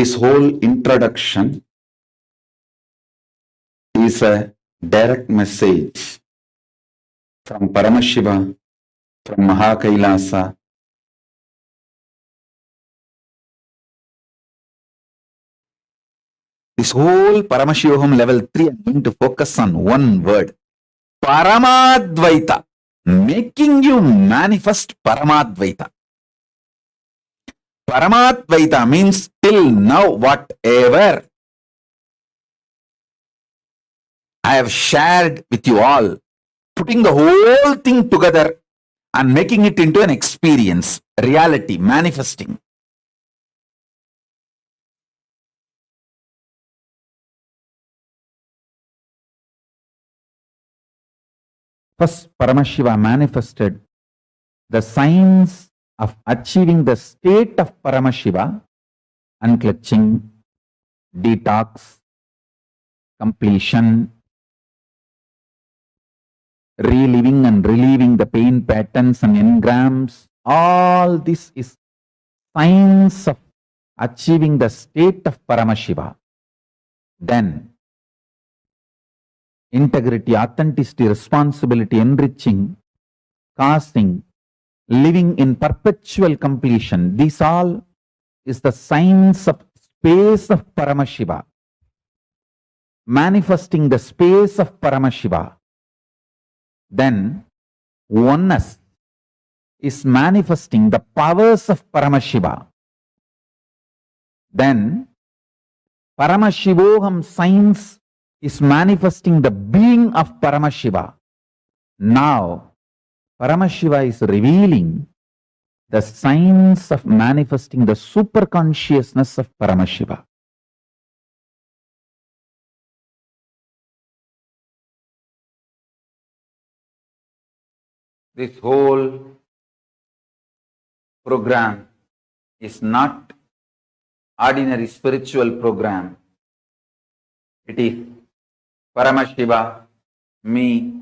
This whole introduction is a direct message from Paramashiva, from KAILASA. This whole Paramashivoham Level 3, I'm going to focus on one word. Paramadvaita. Making you manifest Paramadvaita. Paramadvaita means till now whatever I have shared with you all, putting the whole thing together and making it into an experience, reality, manifesting. First, Paramashiva manifested the signs of achieving the state of Paramashiva: unclutching, detox, completion, reliving and relieving the pain patterns and engrams. All this is signs of achieving the state of Paramashiva. Then, integrity, authenticity, responsibility, enriching, causing, living in perpetual completion. These all is the signs of space of Paramashiva. Manifesting the space of Paramashiva. Then oneness is manifesting the powers of Paramashiva. Then Paramashivoham signs is manifesting the being of Paramashiva. Now Paramashiva is revealing the signs of manifesting the super consciousness of Paramashiva. This whole program is not ordinary spiritual program. It is Paramashiva, me,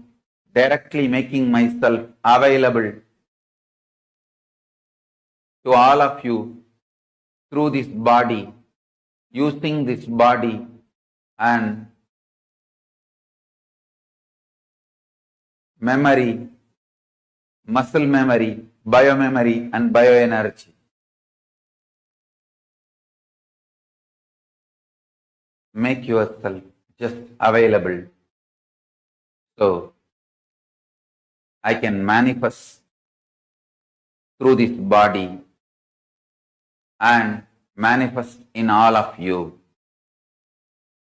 directly making myself available to all of you through this body, using this body and memory, muscle memory, biomemory and bioenergy. Make yourself just available so I can manifest through this body and manifest in all of you.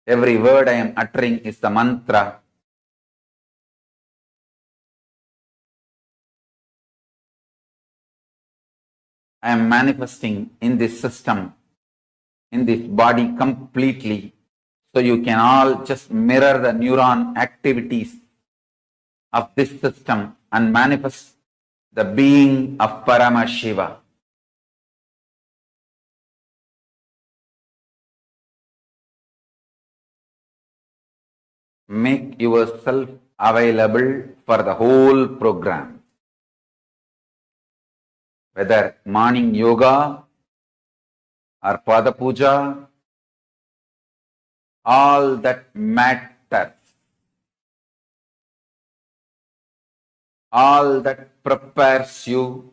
Every word I am uttering is the mantra. I am manifesting in this system, in this body completely, so you can all just mirror the neuron activities of this system and manifest the being of Paramashiva. Make yourself available for the whole program. Whether morning yoga or Pada Puja, all that matters. All that prepares you,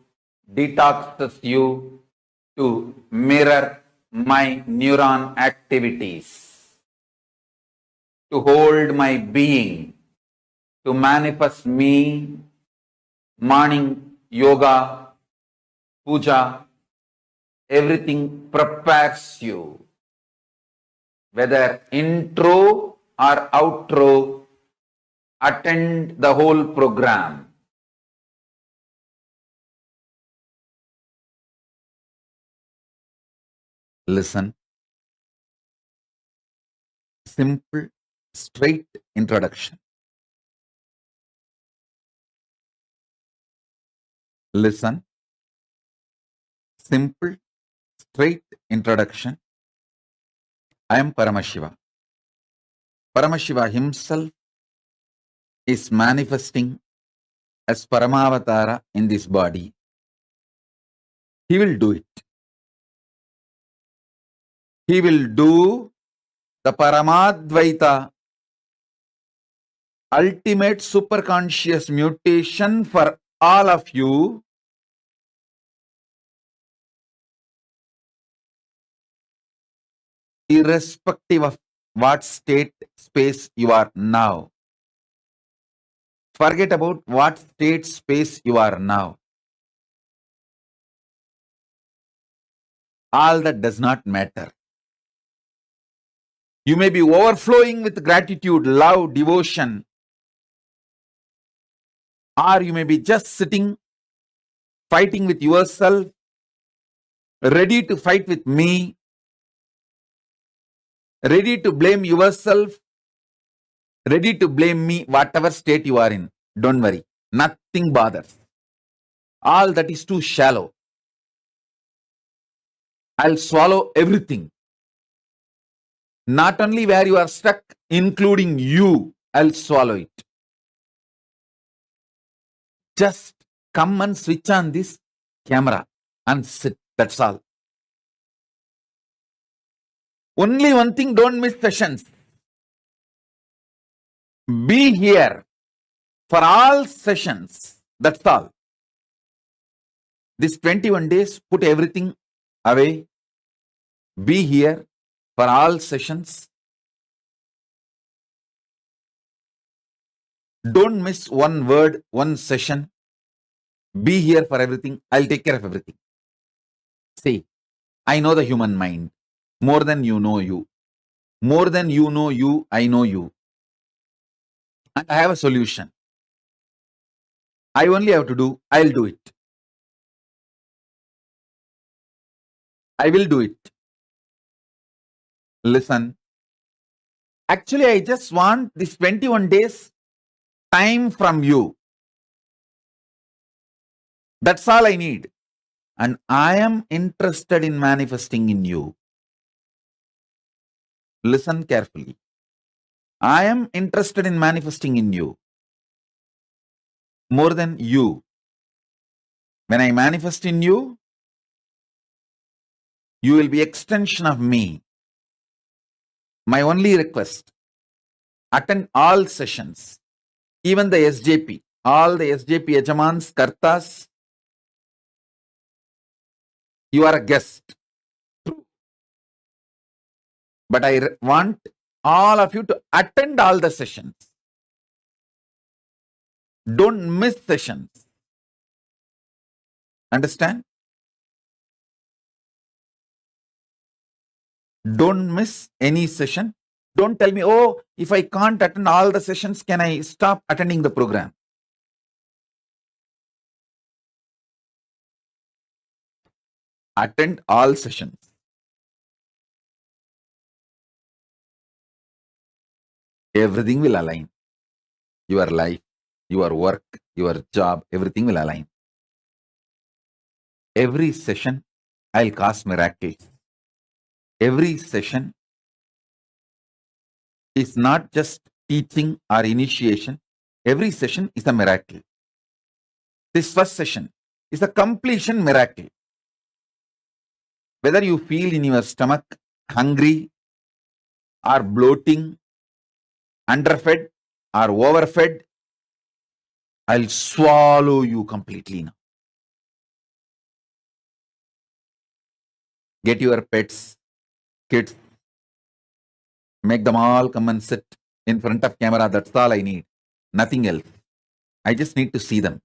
detoxes you to mirror my neuron activities, to hold my being, to manifest me, morning yoga, puja, everything prepares you. Whether intro or outro, attend the whole program. Listen. Simple, straight introduction. Listen. Simple, straight introduction. I am Paramashiva. Paramashiva himself is manifesting as Paramavatara in this body. He will do it. He will do the Paramadvaita, ultimate superconscious mutation for all of you, irrespective of what state, space you are now. Forget about what state, space you are now. All that does not matter. You may be overflowing with gratitude, love, devotion, or you may be just sitting, fighting with yourself, ready to fight with me, ready to blame yourself, ready to blame me, whatever state you are in. Don't worry. Nothing bothers. All that is too shallow. I'll swallow everything. Not only where you are stuck, including you, I'll swallow it. Just come and switch on this camera and sit. That's all. Only one thing, don't miss sessions. Be here for all sessions. That's all. This 21 days, put everything away. Be here for all sessions. Don't miss one word, one session. Be here for everything. I'll take care of everything. See, I know the human mind more than you know you. More than you know you, I know you. And I have a solution. I only have to do, I'll do it. I will do it. Listen. Actually, I just want this 21 days time from you. That's all I need. And I am interested in manifesting in you. Listen carefully. I am interested in manifesting in you. More than you. When I manifest in you, you will be extension of me. My only request, attend all sessions, even the SJP, all the SJP Yajamans, Kartas, you are a guest. But I want all of you to attend all the sessions. Don't miss sessions. Understand? Don't miss any session. Don't tell me, oh, if I can't attend all the sessions, can I stop attending the program? Attend all sessions. Everything will align. Your life, your work, your job, everything will align. Every session, I'll cause miracles. Every session is not just teaching or initiation. Every session is a miracle. This first session is a completion miracle. Whether you feel in your stomach hungry or bloating, underfed or overfed, I'll swallow you completely now. Get your pets, kids, make them all come and sit in front of camera. That's all I need. Nothing else. I just need to see them.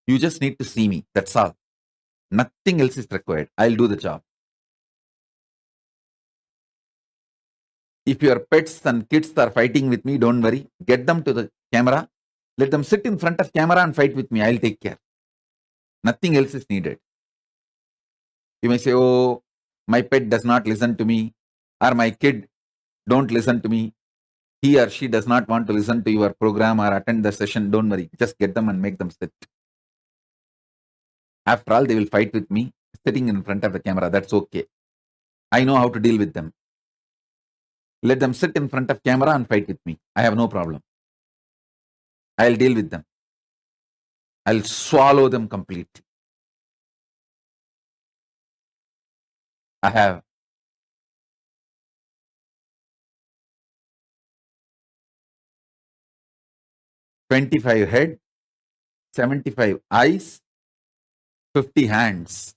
You just need to see me. That's all. Nothing else is required. I'll do the job. If your pets and kids are fighting with me, don't worry. Get them to the camera. Let them sit in front of camera and fight with me. I'll take care. Nothing else is needed. You may say, oh, my pet does not listen to me, or my kid don't listen to me. He or she does not want to listen to your program or attend the session. Don't worry. Just get them and make them sit. After all, they will fight with me sitting in front of the camera. That's okay. I know how to deal with them. Let them sit in front of camera and fight with me. I have no problem. I'll deal with them. I'll swallow them completely. I have 25 head, 75 eyes, 50 hands.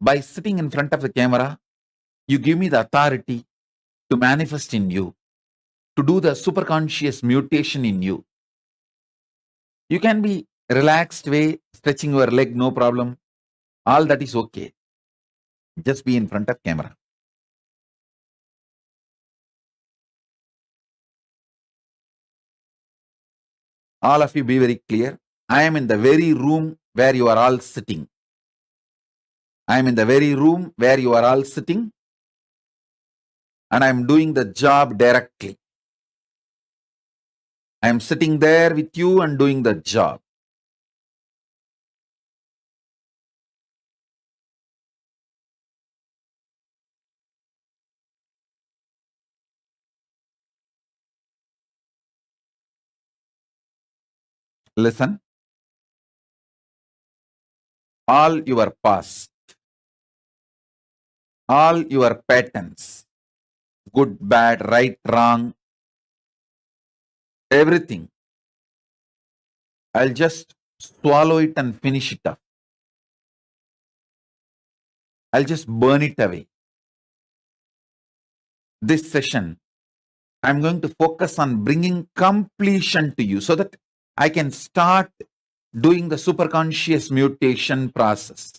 By sitting in front of the camera, you give me the authority to manifest in you, to do the superconscious mutation in you. You can be relaxed way, stretching your leg, no problem. All that is okay. Just be in front of camera. All of you be very clear. I am in the very room where you are all sitting. I am in the very room where you are all sitting, and I am doing the job directly. I am sitting there with you and doing the job. Listen, all your past, all your patterns, good, bad, right, wrong, everything, I'll just swallow it and finish it up. I'll just burn it away. This session, I'm going to focus on bringing completion to you so that I can start doing the superconscious mutation process.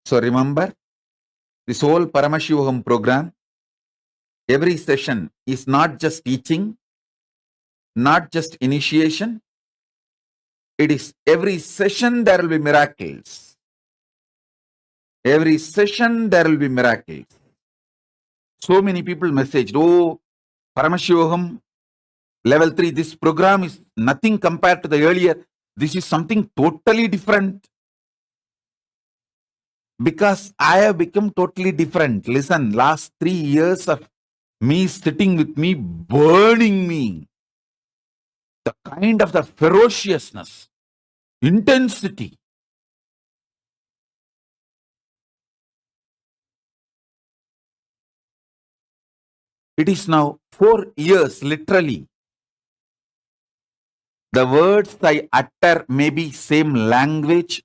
So remember, this whole Paramashivoham program, every session is not just teaching, not just initiation. It is every session there will be miracles. Every session there will be miracles. So many people messaged, oh, Paramashivoham Level 3, this program is nothing compared to the earlier. This is something totally different. Because I have become totally different. Listen, last 3 years of me sitting with me, burning me. The kind of the ferociousness, intensity. It is now 4 years, literally. The words I utter may be same language,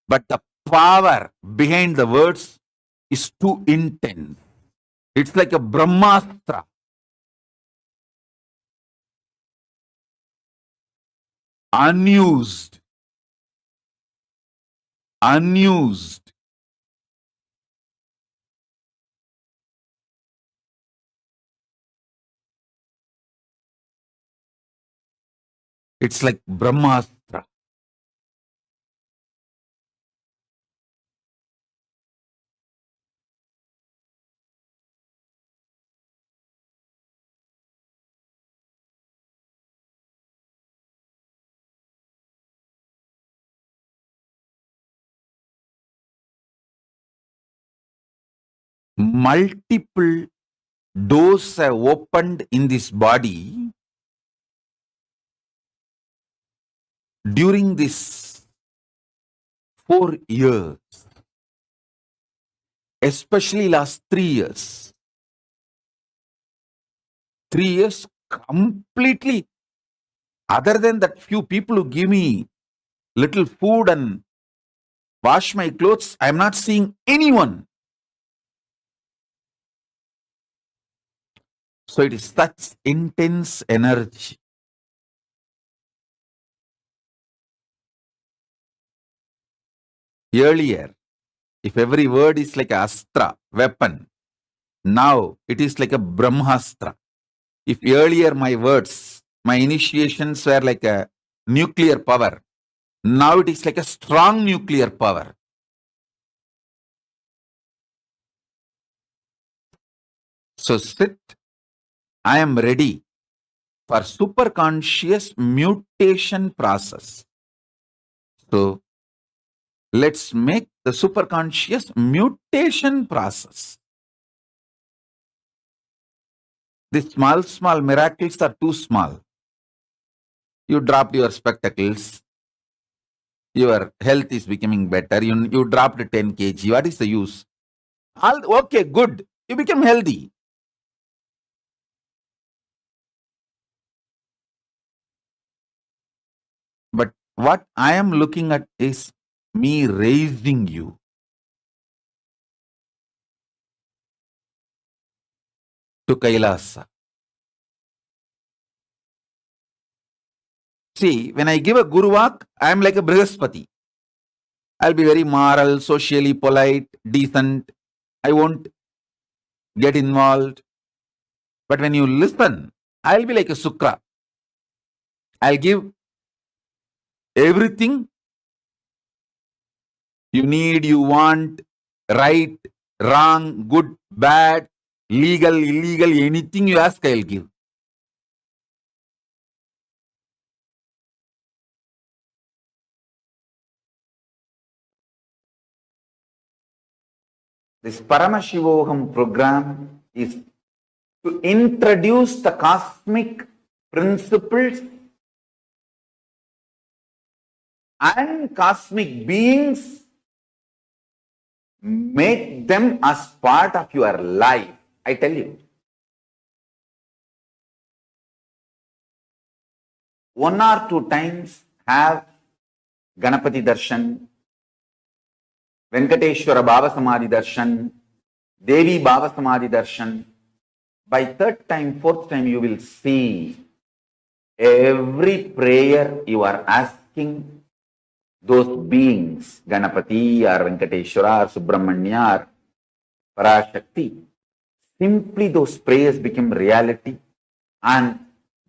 but the power behind the words is too intense. It's like a Brahmastra. Unused. Unused. It's like Brahmastra. Multiple doors have opened in this body during this 4 years, especially last 3 years. 3 years completely, other than that few people who give me little food and wash my clothes, I'm not seeing anyone. So it is such intense energy. Earlier, if every word is like a astra, weapon, now it is like a Brahmastra. If earlier my words, my initiations were like a nuclear power, now it is like a strong nuclear power. So sit, I am ready for superconscious mutation process. So let's make the superconscious mutation process. These small miracles are too small. You dropped your spectacles, your health is becoming better, you dropped 10 kg. What is the use? Okay, good. You become healthy. But what I am looking at is me raising you. To Kailasa. See, when I give a Guru Vak, I am like a Brihaspati. I'll be very moral, socially polite, decent. I won't get involved. But when you listen, I'll be like a Sukra. I'll give everything you need, you want, right, wrong, good, bad, legal, illegal, anything you ask, I'll give. This Paramashivoham program is to introduce the cosmic principles and cosmic beings, make them as part of your life. I tell you. One or two times have Ganapati Darshan, Venkateshwara Baba Samadhi Darshan, Devi Baba Samadhi Darshan. By third time, fourth time, you will see every prayer you are asking those beings, Ganapati or Venkateshwara or Subramanya or Parashakti, simply those prayers become reality, and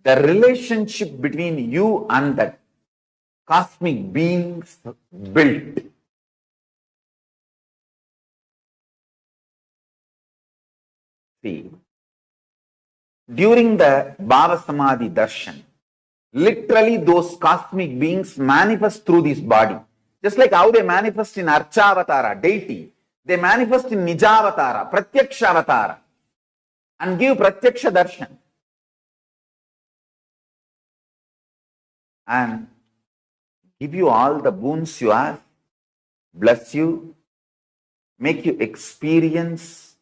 the relationship between you and that cosmic beings built. See, during the Baba Samadhi Darshan, literally those cosmic beings manifest through this body. Just like how they manifest in Archavatara, deity, they manifest in Nijavatara, Pratyakshavatara, and give Pratyaksha Darshan. And give you all the boons you ask, bless you, make you experience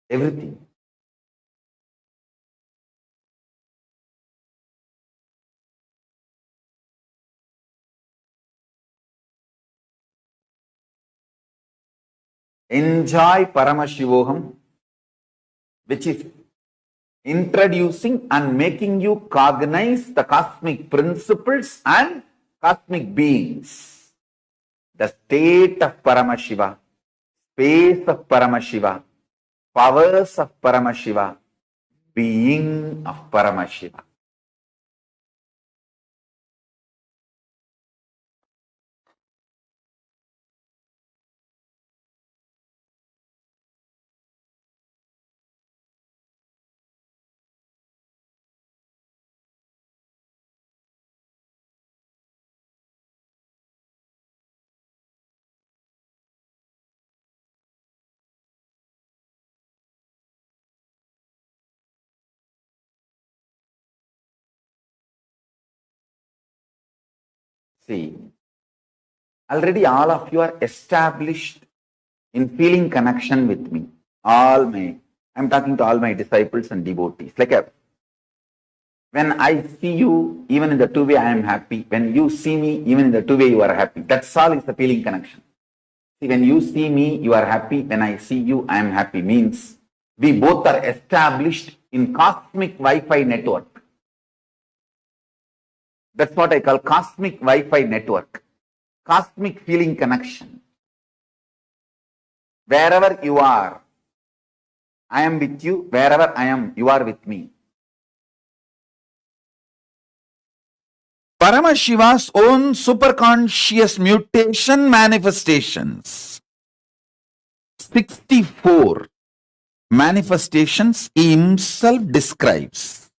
everything. Enjoy Paramashivoham, which is introducing and making you cognize the cosmic principles and cosmic beings. The state of Paramashiva, space of Paramashiva, powers of Paramashiva, being of Paramashiva. See, already all of you are established in feeling connection with me. I'm talking to all my disciples and devotees. When I see you, even in the two-way, I am happy. When you see me, even in the two-way, you are happy. That's all is the feeling connection. See, when you see me, you are happy. When I see you, I am happy. Means we both are established in cosmic Wi-Fi network. That's what I call cosmic Wi-Fi network. Cosmic feeling connection. Wherever you are, I am with you. Wherever I am, you are with me. Paramashiva's own superconscious mutation manifestations 64 manifestations he himself describes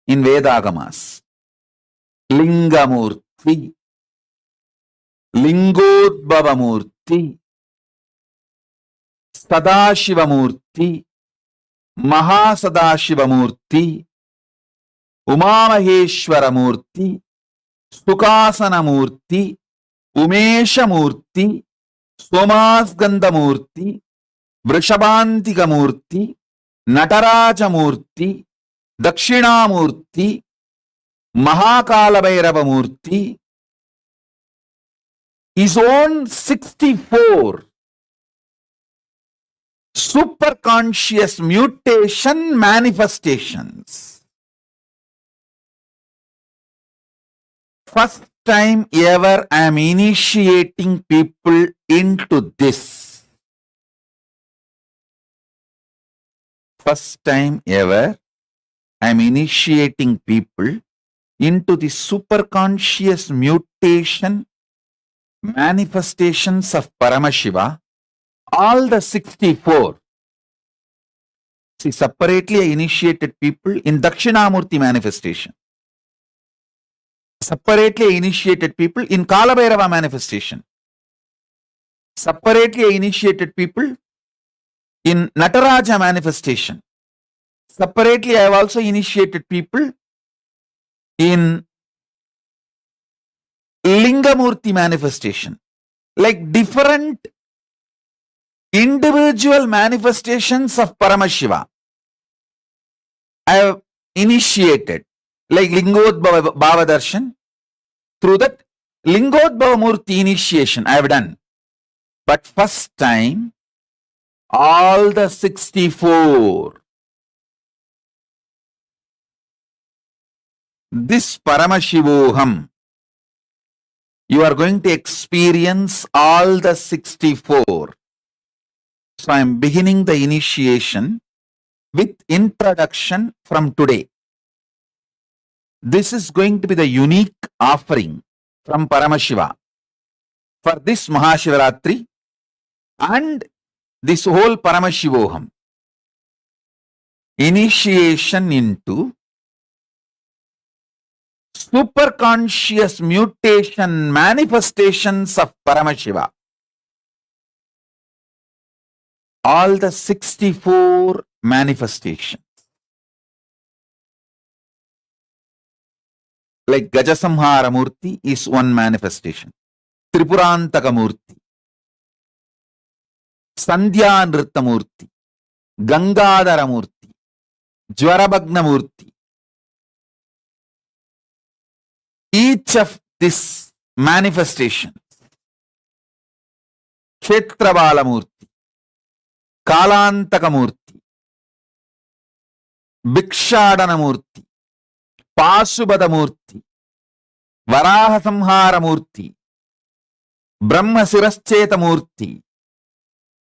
in Vedagamas. Lingamurti, Lingodbhavamurti, Sadashivamurti, Mahasadashivamurti, Umamaheshwaramurti, Sukhasanamurti, Umeshamurti, Somasgandhamurti, Vrishabhantikamurti, Natarajamurti, Dakshinamurti, Mahakalabhairavamurti, his own 64 superconscious mutation manifestations. First time ever I am initiating people into this. First time ever I am initiating people into the superconscious mutation manifestations of Paramashiva. All the 64. See, separately I initiated people in Dakshinamurti manifestation. Separately I initiated people in Kalabhairava manifestation. Separately I initiated people in Nataraja manifestation. Separately I have also initiated people in Lingamurti manifestation. Like different individual manifestations of Paramashiva I have initiated, like Lingodbhava Darshan. Through that Lingodbhava Murti initiation I have done. But first time, all the 64. This Paramashivoham, you are going to experience all the 64. So I am beginning the initiation with introduction from today. This is going to be the unique offering from Paramashiva for this Mahashivaratri and this whole Paramashivoham. Initiation into superconscious mutation manifestations of Paramashiva. All the 64 manifestations. Like Gajasamhara Murti is one manifestation. Tripurantaka Murti, Sandhya Nritta Murti, Gangadhara Murti, Jwarabhagna Murti. Each of these manifestations, Kshetrabala Murti, Kalantaka Murti, Bhikshadana Murti, Pasubhada Murti, Varaha Samhara Murti, Brahma Sirascheta Murti,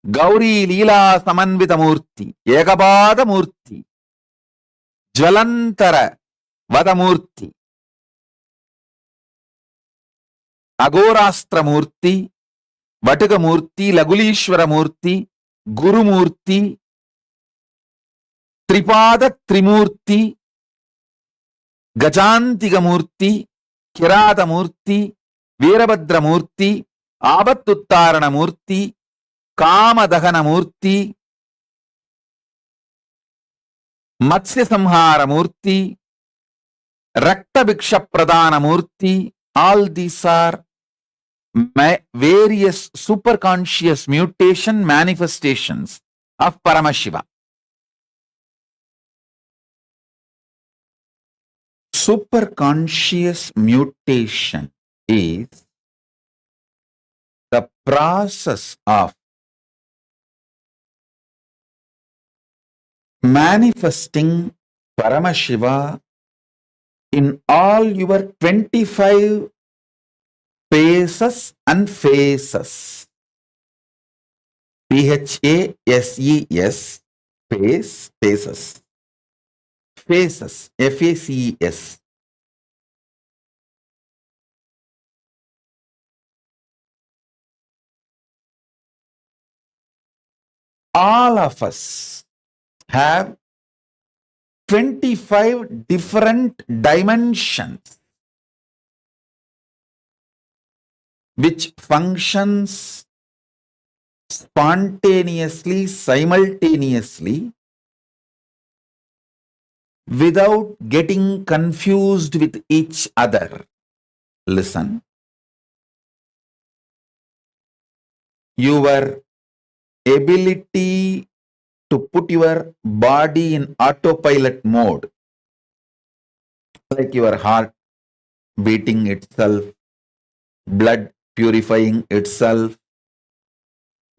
Gauri Leela Samanvita Murti, Ekapada Murti, Jvalantara Vada Murti, Agorastra Murti, Vatuka Murti, Lagulishwara Murti, Guru Murti, Tripada Trimurti, Gajantika Murti, Kirata Murti, Veerabhadra Murti, Abattuttarana Murti, Kamadahana Murti, Matsya Samhara Murti, Rakta Bhiksha Pradana Murti. All these are various superconscious mutation manifestations of Paramashiva. Superconscious mutation is the process of manifesting Paramashiva in all your 25 phases and phases. PHASES, phase, phases. Phases, FACES. all of us have 25 different dimensions which functions spontaneously, simultaneously, without getting confused with each other. Listen. Your ability to put your body in autopilot mode, like your heart beating itself, blood purifying itself,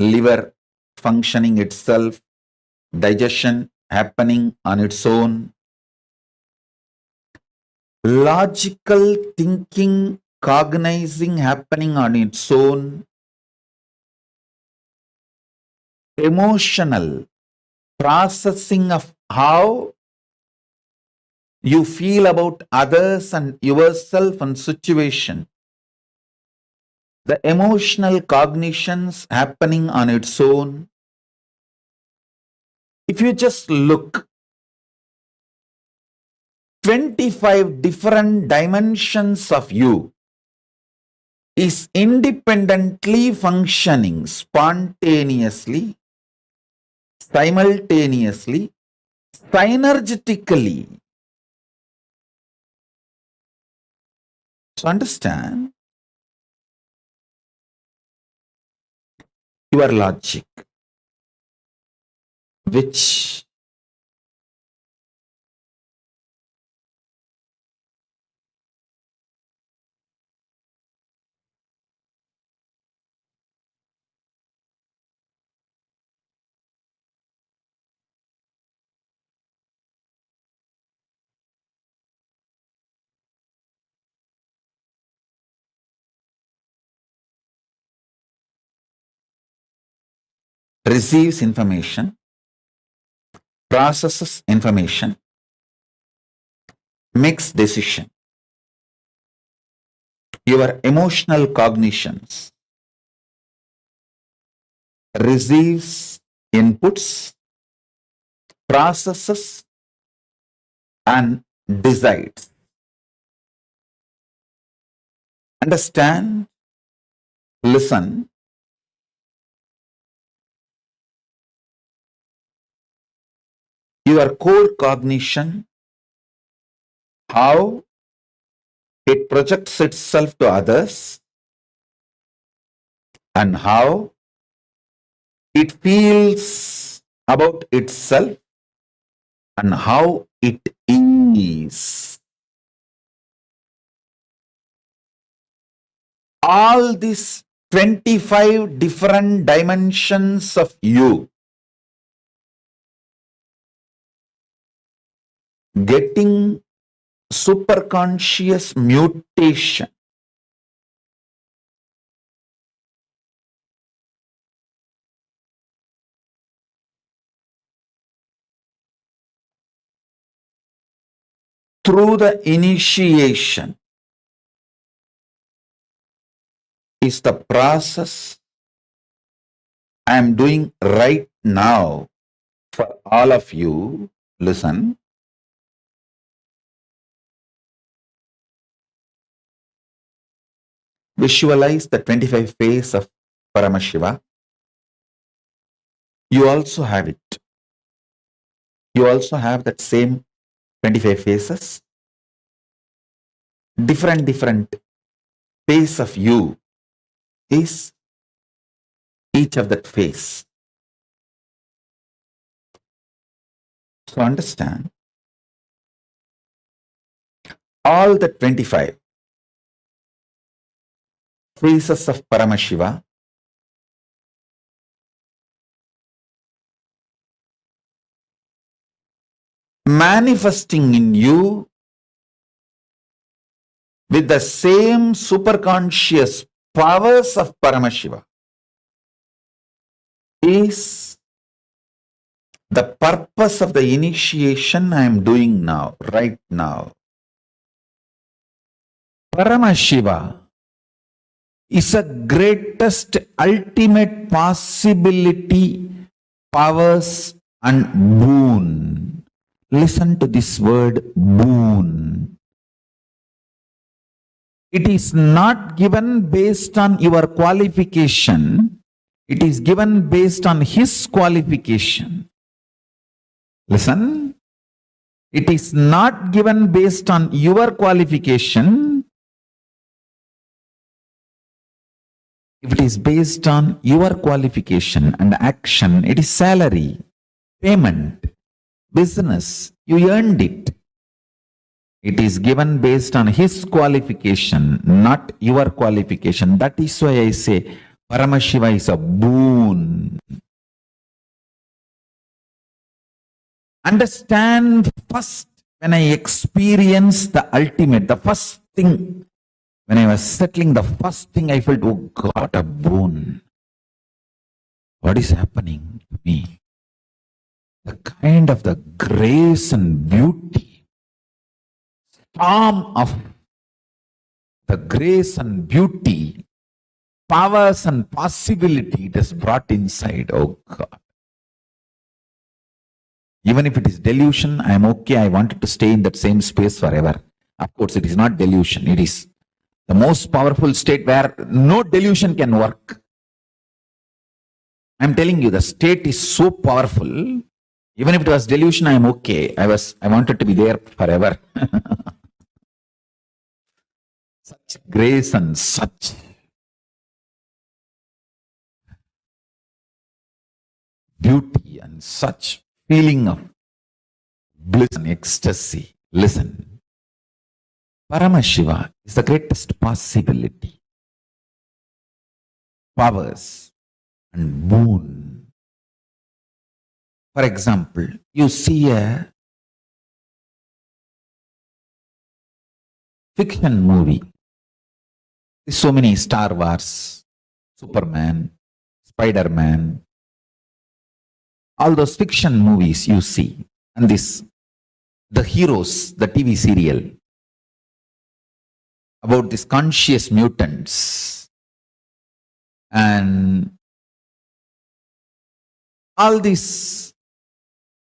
liver functioning itself, digestion happening on its own, logical thinking, cognizing happening on its own, emotional processing of how you feel about others and yourself and situation, the emotional cognitions happening on its own. If you just look, 25 different dimensions of you is independently functioning spontaneously, simultaneously, synergetically. So understand, your logic, which receives information, processes information, makes decision. Your emotional cognitions receives inputs, processes, and decides. Understand, listen, your core cognition, how it projects itself to others, and how it feels about itself, and how it is. All these 25 different dimensions of you getting superconscious mutation through the initiation is the process I am doing right now for all of you. Listen. Visualize the 25 face of Paramashiva. You also have it. You also have that same 25 faces. Different face of you is each of that face. So understand, all the 25 faces of Paramashiva manifesting in you with the same superconscious powers of Paramashiva is the purpose of the initiation I am doing now, right now. Paramashiva is a greatest ultimate possibility powers and boon. Listen to this word boon. It is not given based on your qualification. It is given based on his qualification. Listen. It is not given based on your qualification. If it is based on your qualification and action, it is salary, payment, business. You earned it. It is given based on his qualification, not your qualification. That is why I say Paramashiva is a boon. Understand first, when I experienced the ultimate, the first thing, when I was settling, the first thing I felt, oh God, a boon. What is happening to me? The kind of the grace and beauty, storm of the grace and beauty, powers and possibility it has brought inside. Oh God. Even if it is delusion, I am okay. I wanted to stay in that same space forever. Of course, it is not delusion. It is the most powerful state where no delusion can work. I am telling you, the state is so powerful. Even if it was delusion, I am okay. I wanted to be there forever. Such grace and such beauty and such feeling of bliss and ecstasy. Listen. Paramashiva is the greatest possibility. Powers and boon. For example, you see a fiction movie. There's so many Star Wars, Superman, Spider-Man, all those fiction movies you see, and the heroes, the TV serial about these conscious mutants, and all these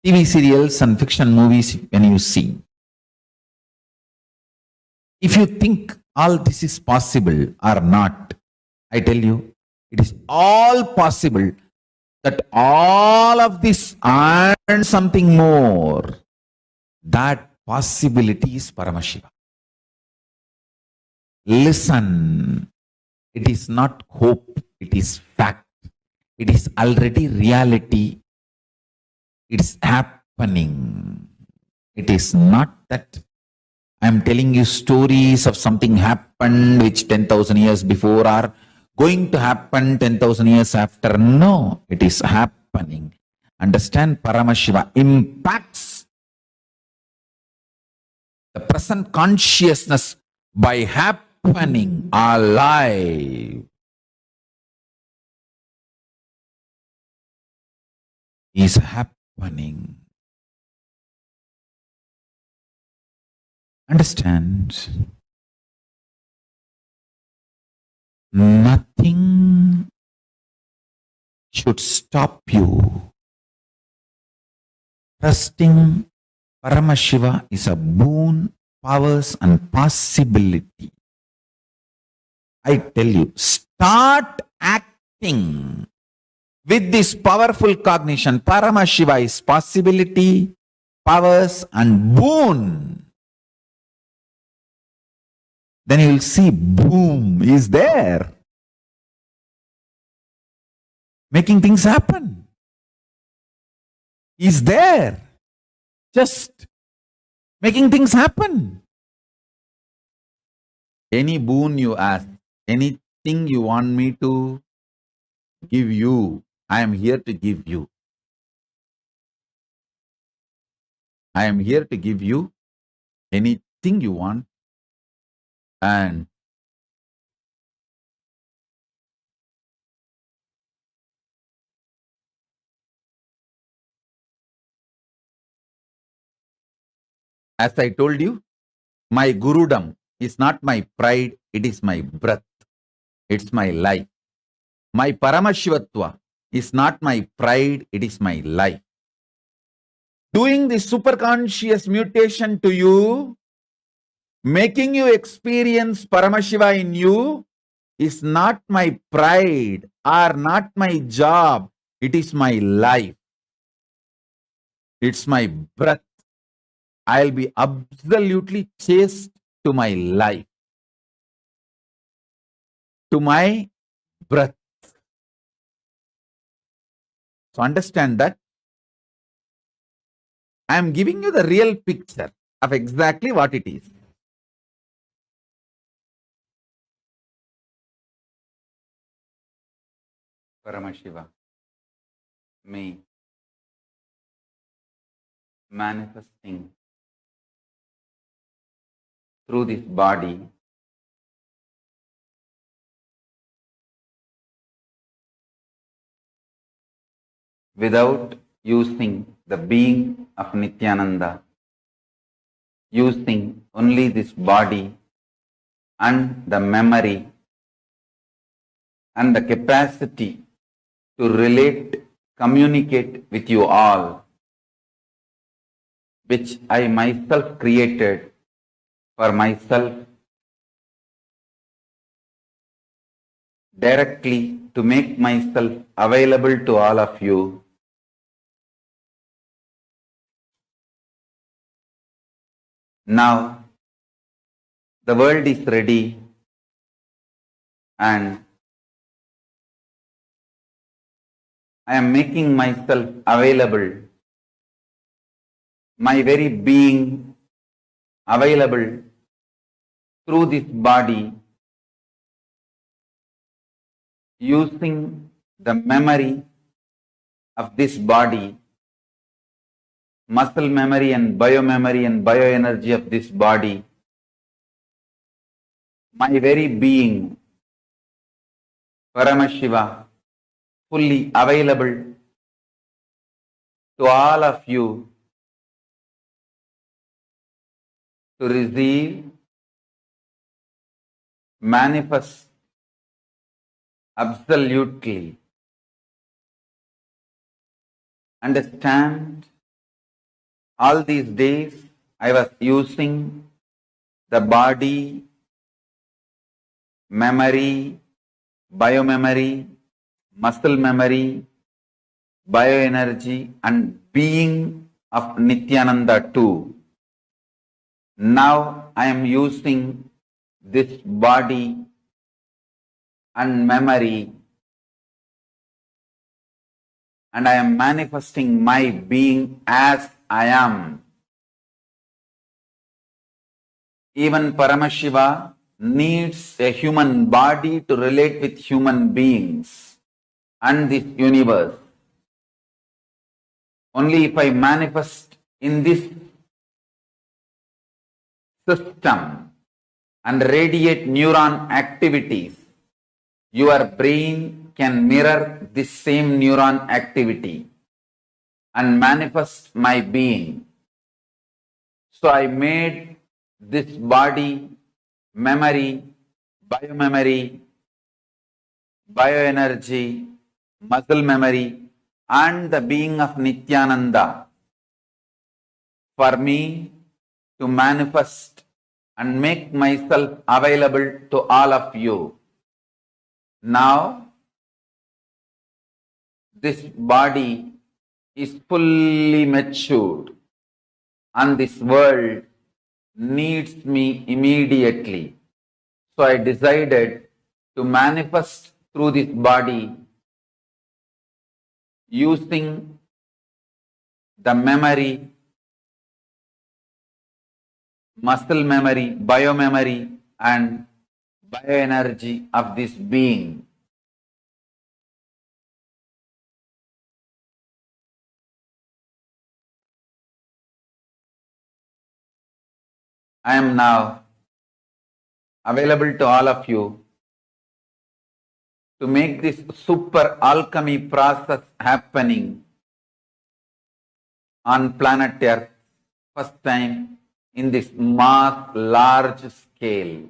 TV serials and fiction movies when you see, if you think all this is possible or not, I tell you, it is all possible that all of this and something more. That possibility is Paramashiva. Listen, it is not hope, it is fact. It is already reality. It's happening. It is not that I am telling you stories of something happened which 10,000 years before or going to happen 10,000 years after. No, it is happening. Understand, Paramashiva impacts the present consciousness by happening alive. Is happening. Understand? Nothing should stop you. Trusting Paramashiva is a boon, powers and possibility. I tell you, start acting with this powerful cognition. Paramashiva is possibility, powers and boon. Then you will see boom is there. Making things happen. Is there. Just making things happen. Any boon you ask, anything you want me to give you, I am here to give you. I am here to give you anything you want. And as I told you, my Gurudam is not my pride, it is my breath. It's my life. My Paramashivatva is not my pride, it is my life. Doing the superconscious mutation to you, making you experience Paramashiva in you, is not my pride or not my job. It is my life. It's my breath. I'll be absolutely chaste to my life, to my breath. So understand that I am giving you the real picture of exactly what it is. Paramashiva, me, manifesting through this body without using the being of Nithyananda, using only this body and the memory and the capacity to relate, communicate with you all, which I myself created for myself directly to make myself available to all of you. Now, the world is ready and I am making myself available, my very being available through this body, using the memory of this body, muscle memory and bioenergy of this body, my very being, Paramashiva, fully available to all of you to receive, manifest absolutely. Understand, all these days I was using the body, memory, biomemory, muscle memory, bioenergy and being of Nithyananda too. Now I am using this body and memory and I am manifesting my being as I am. Even Paramashiva needs a human body to relate with human beings and this universe. Only if I manifest in this system and radiate neuron activities, your brain can mirror this same neuron activity and manifest my being. So I made this body, memory, biomemory, bioenergy, muscle memory and the being of Nithyananda for me to manifest and make myself available to all of you. Now, this body is fully matured and this world needs me immediately. So I decided to manifest through this body using the memory, muscle memory, biomemory and bioenergy of this being. I am now available to all of you to make this super alchemy process happening on planet Earth first time in this large scale.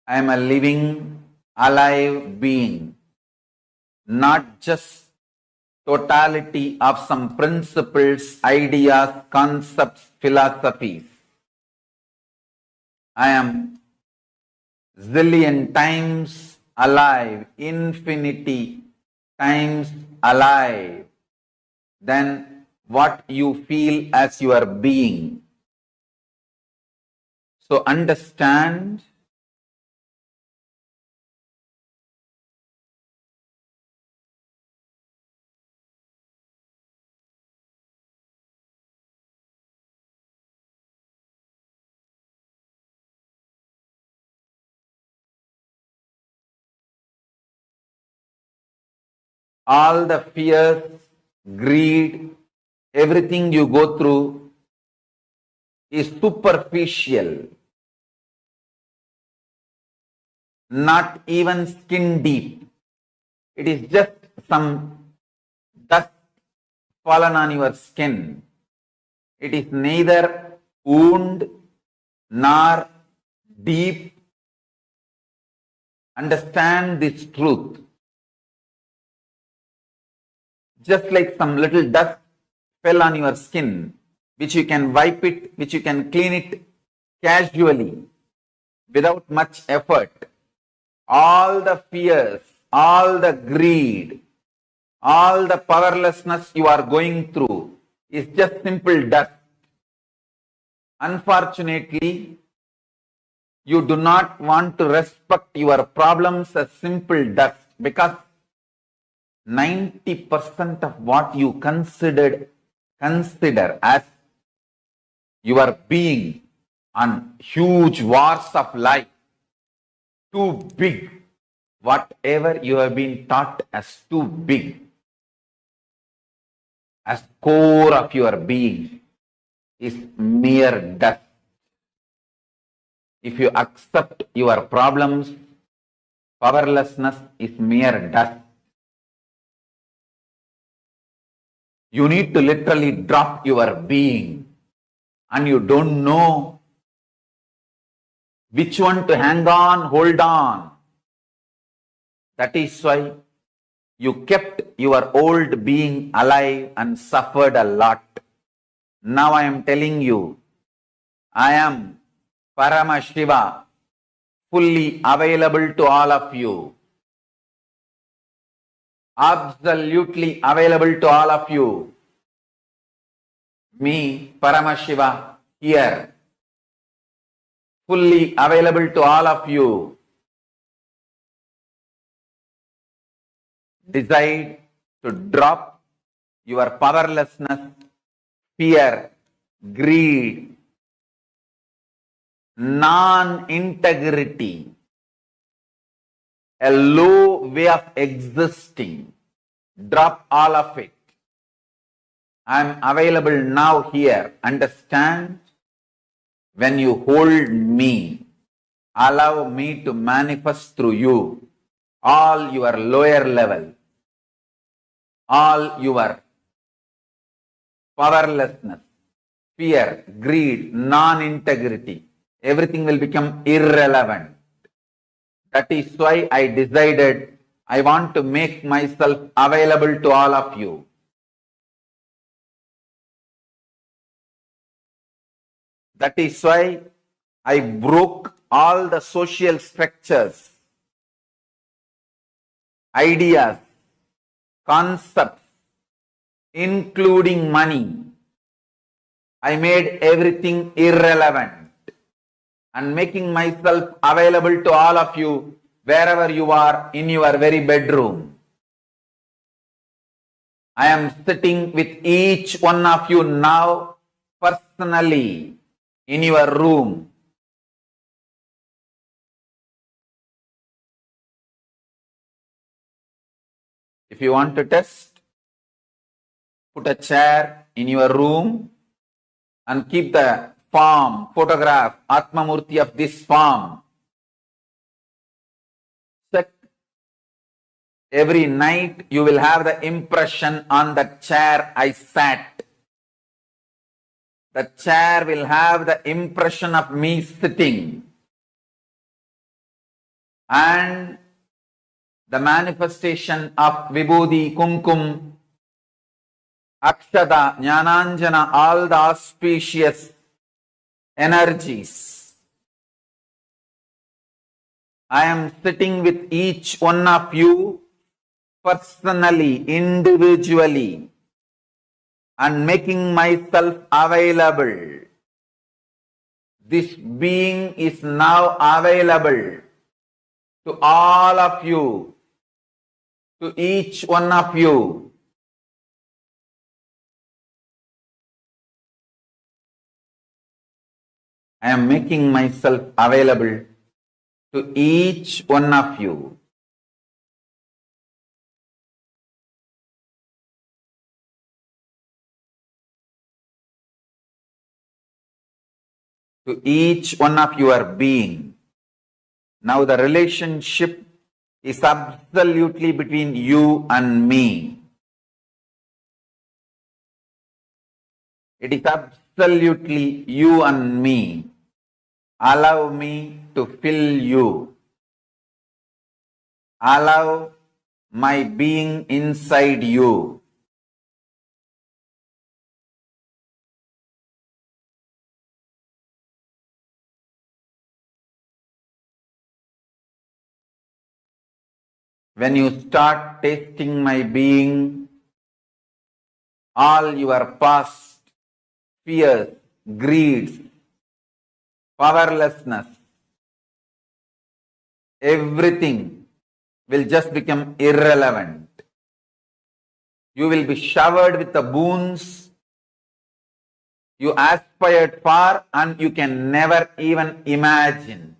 I am a living, alive being, not just totality of some principles, ideas, concepts, philosophies. I am zillion times alive, infinity times alive than what you feel as your being. So understand all the fears, greed, everything you go through is superficial, not even skin deep. It is just some dust fallen on your skin. It is neither wound nor deep. Understand this truth. Just like some little dust fell on your skin, which you can wipe it, which you can clean it casually, without much effort. All the fears, all the greed, all the powerlessness you are going through is just simple dust. Unfortunately, you do not want to respect your problems as simple dust, because 90% of what you consider as your being on huge wars of life, too big, whatever you have been taught as too big, as core of your being, is mere dust. If you accept your problems, powerlessness is mere dust. You need to literally drop your being, and you don't know which one to hang on, hold on. That is why you kept your old being alive and suffered a lot. Now I am telling you, I am Paramashiva, fully available to all of you. Absolutely available to all of you. Me, Paramashiva, here, fully available to all of you. Decide to drop your powerlessness, fear, greed, non-integrity, a low way of existing. Drop all of it. I am available now here. Understand? When you hold me, allow me to manifest through you all your lower level, all your powerlessness, fear, greed, non-integrity, everything will become irrelevant. That is why I decided I want to make myself available to all of you. That is why I broke all the social structures, ideas, concepts, including money. I made everything irrelevant and making myself available to all of you wherever you are in your very bedroom. I am sitting with each one of you now personally in your room. If you want to test, put a chair in your room and keep the form, photograph, Atma Murti of this form. Check. Every night you will have the impression on the chair I sat. The chair will have the impression of me sitting. and the manifestation of Vibhuti, Kumkum, Akshata, Jnananjana, all the auspicious energies. I am sitting with each one of you personally, individually, and making myself available. This being is now available to all of you, to each one of you. I am making myself available to each one of you. To each one of your being. Now the relationship is absolutely between you and me. It is absolutely you and me. Allow me to fill you. Allow my being inside you. When you start tasting my being, all your past fears, greeds, powerlessness, everything will just become irrelevant. You will be showered with the boons you aspired for and you can never even imagine.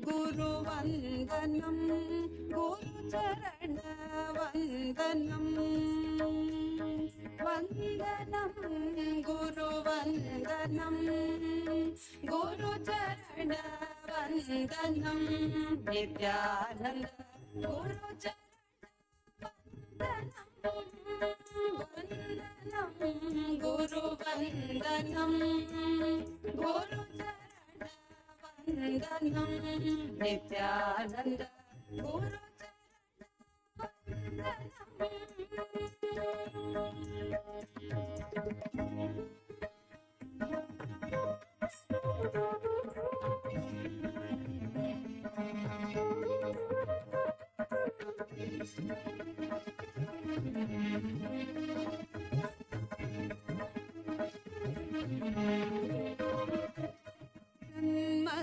गुरुवन्दनं गुरुचरणवन्दनं वन्दनं गुरुवन्दनं गुरुचरणवन्दनं Nityanand गुरुचरणवन्दनं गुरुवन्दनं गुरुचरणवन्दनं Nityanand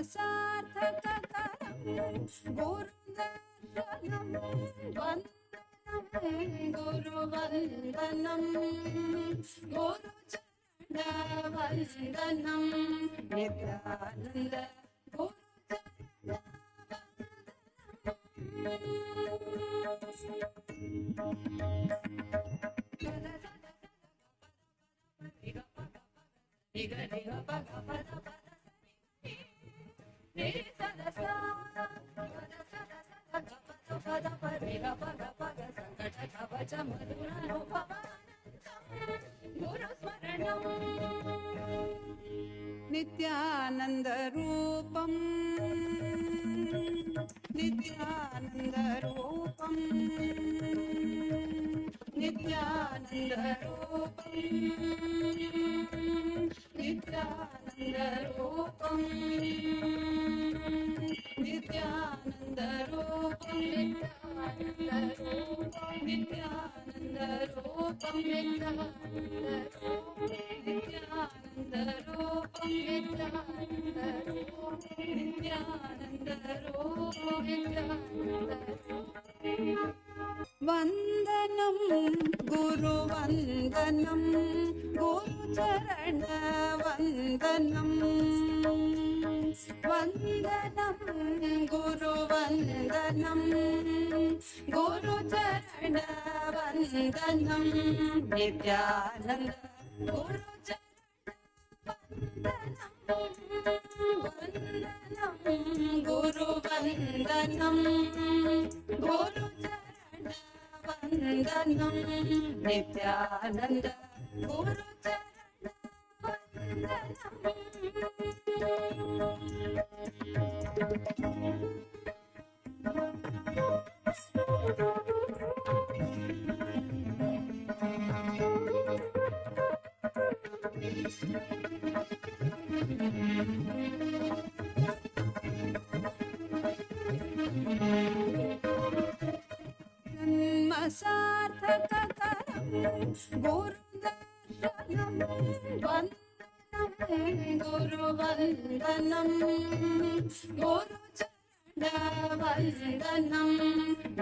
सार्थककरं गुरुदर्शनं वन्दनं गुरुवन्दनं गुरुचरणवन्दनं Nityanand Nityanand Rupam Nityanand Rupam Nityanand Rupam Nityanand Rupam Nityanand Rupam Nityanand Rupam Nityanand Rupam Nityanand Rupam वंदनं गुरुवंदनं गुरुचरणवंदनं वंदनं गुरुवंदनं गुरुचरणवंदनं Nityanand गुरुचरणवंदनं गुरुवंदनं गुरुचरणवंदनं Nityanand सार्थककरं गुरुदर्शनं वन्दनं गुरुवन्दनं गुरुचरणवन्दनं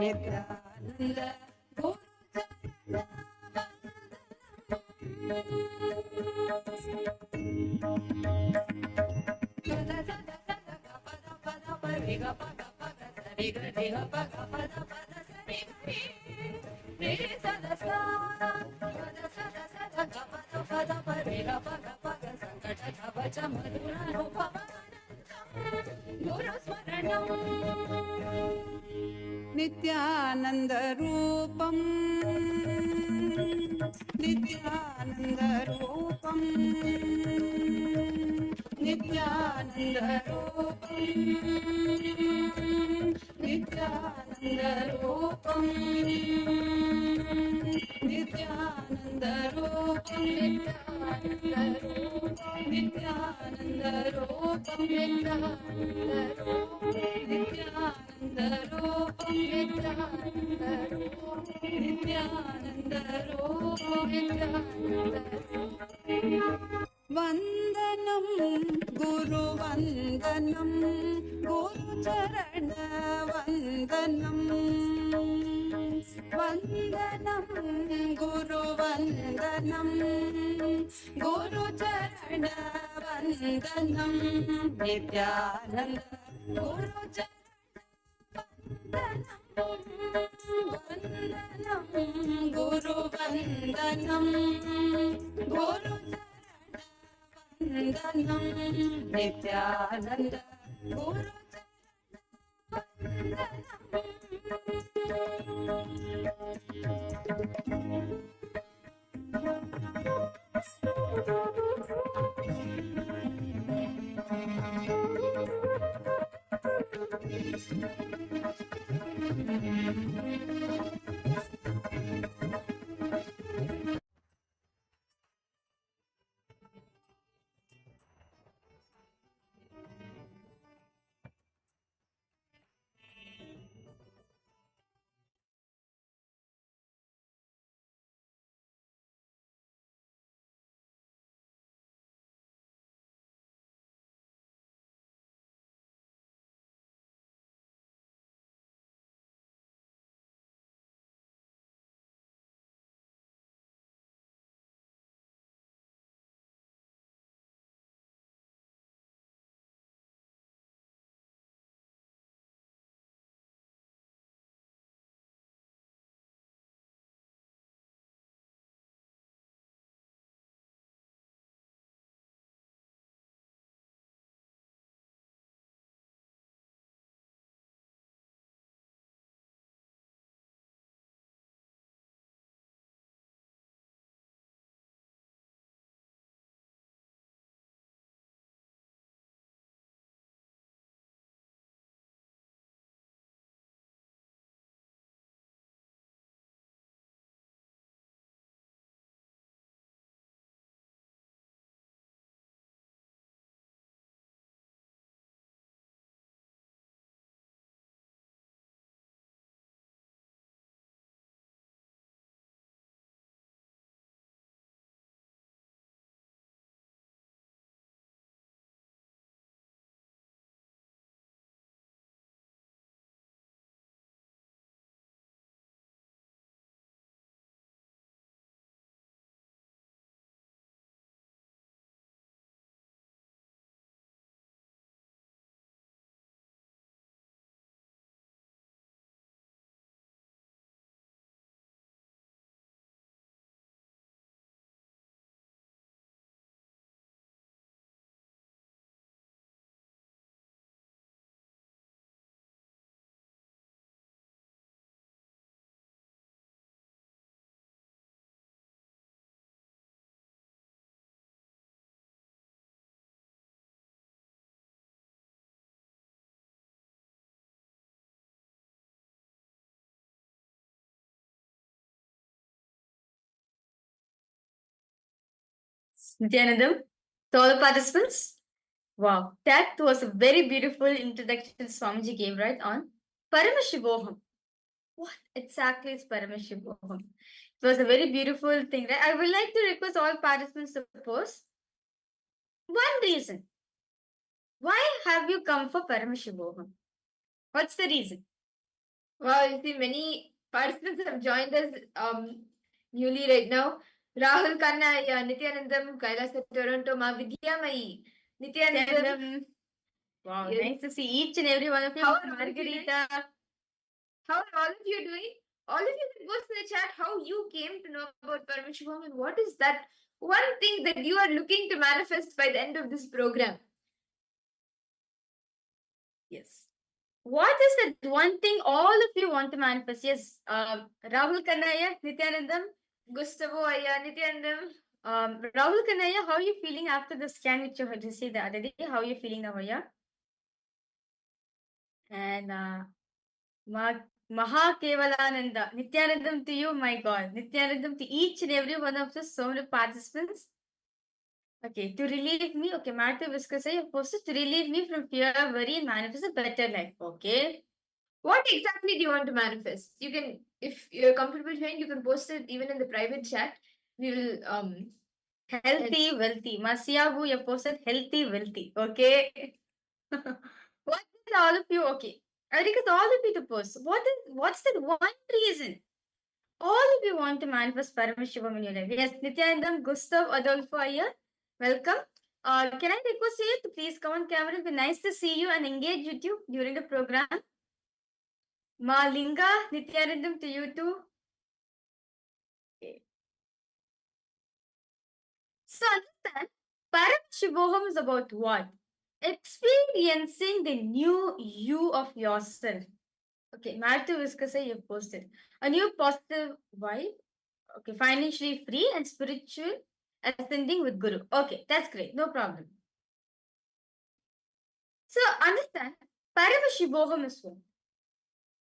Nityanand Nityanand Rupam Nityanand Rupam Nityanand Rupam Nityanand Rupam Nityanand Rupam Nityanand Rupam Nityanand Rupam Nityanand Rupam वंदनं गुरुवंदनं गुरुचरणवंदनं वंदनं गुरुवंदनं गुरुचरणवंदनं Nityanand Guru वंदनम Guru वंदनम Nityanand Guru Nithyanandam, to all the participants. Wow, that was a very beautiful introduction Swamiji gave, right, on Paramashivoham. What exactly is Paramashivoham? It was a very beautiful thing, right? I would like to request all participants to pose one reason. Why have you come for Paramashivoham? What's the reason? Well, you see, many participants have joined us newly right now. Rahul Khanna, Nithyanandam, KAILASA, Toronto, Ma Vidyamayi, Nithyanandam. Wow, Yes. nice to see each and every one of you. How are all of you Margarita. How are all of you doing? All of you can post in the chat how you came to know about Paramashivoham and what is that one thing that you are looking to manifest by the end of this program. Yes. What is that one thing all of you want to manifest? Yes, Rahul Kanaya, Nithyanandam, Gustavo, Nithyanandam. Rahul Kanaya, how are you feeling after the scan which you had received the other day? How are you feeling now, yeah? And Maha Kevalananda, Nithyanandam to you, my God. Nithyanandam to each and every one of the so many participants. Okay, to relieve me, okay, Matthew Viscasa, you're posted to relieve me from fear, worry, and manifest a better life. Okay. What exactly do you want to manifest? You can, if you're comfortable sharing, you can post it even in the private chat. We will healthy, wealthy. Masiabu, you posted healthy, wealthy. Okay. What is all of you? Okay. I request all of you to post. What's that one reason? All of you want to manifest Paramashivam in your life. Yes, Nithyanandam, Gustav, Adolfo are here. Welcome. Can I request you to please come on camera? It'll be nice to see you and engage with you during the program. Ma Linga, Nithyanandam to you too. Okay. So understand, Paramashivoham is about what? Experiencing the new you of yourself. Okay, Matthew Viscasa, you've posted. A new positive vibe. Okay, financially free and spiritual ascending with Guru. Okay, that's great. No problem. So understand, Paramashivoham is what?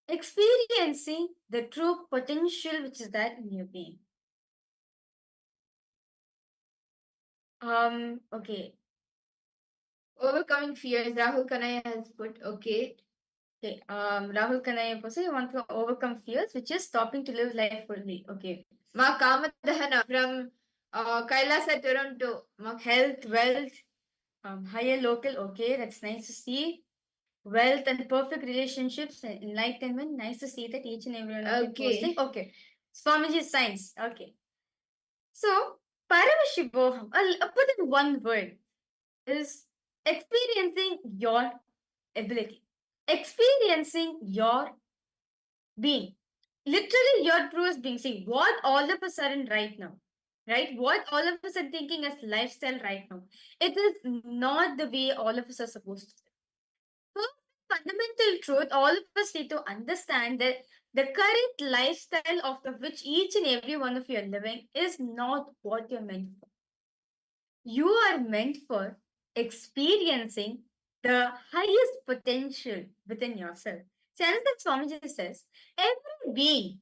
Experiencing the true potential which is there in your being. Okay. Overcoming fears, Rahul Kanaya has put, okay. Okay, Rahul Kanaya also you want to overcome fears, which is stopping to live life fully. Okay. Ma Kamadahana from Kailasa, Toronto. Ma Health, wealth, higher local. Okay, that's nice to see. Wealth and perfect relationships, enlightenment. Nice to see that each and every one of you Okay. posting. Okay. Swamiji science. Okay. So, Paramashivoham, I'll put in one word, is experiencing your ability, experiencing your being. Literally, your truest being. See, what all of a sudden right now, right? What all of us are thinking as lifestyle right now, it is not the way all of us are supposed to live. So, fundamental truth, all of us need to understand that the current lifestyle of the which each and every one of you are living is not what you're meant for. You are meant for experiencing the highest potential within yourself. See, as the Swamiji says, every being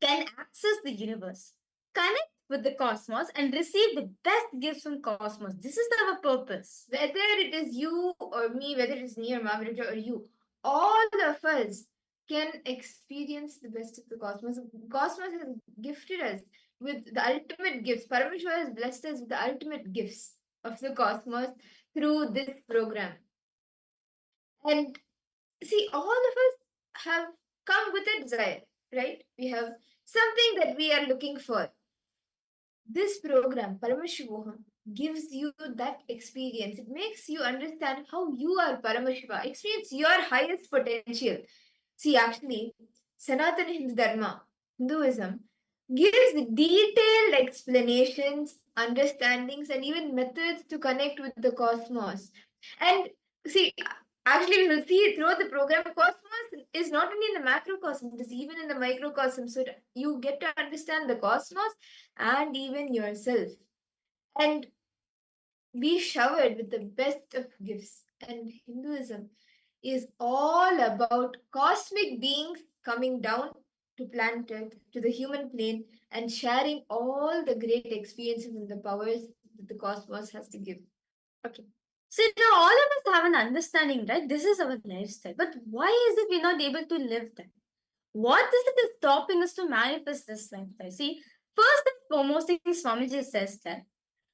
can access the universe, connect with the cosmos, and receive the best gifts from cosmos. This is our purpose. Whether it is you or me, whether it is me or Margaret or you, all of us can experience the best of the cosmos. Cosmos has gifted us with the ultimate gifts. Parameshwar has blessed us with the ultimate gifts of the cosmos through this program. And see, all of us have come with a desire, right? We have something that we are looking for. This program, Paramashivoham, gives you that experience. It makes you understand how you are Paramashiva, experience your highest potential. See, actually, Sanatana Hindu Dharma, Hinduism, gives detailed explanations, understandings, and even methods to connect with the cosmos. And see, actually, we will see throughout the program, cosmos is not only in the macrocosm, it is even in the microcosm. So you get to understand the cosmos and even yourself. And be showered with the best of gifts. And Hinduism is all about cosmic beings coming down to planet Earth, to the human plane, and sharing all the great experiences and the powers that the cosmos has to give. Okay. So now all of us have an understanding, right? This is our lifestyle. But why is it we're not able to live that? What is it that's stopping us to manifest this lifestyle? See, first and foremost thing Swamiji says that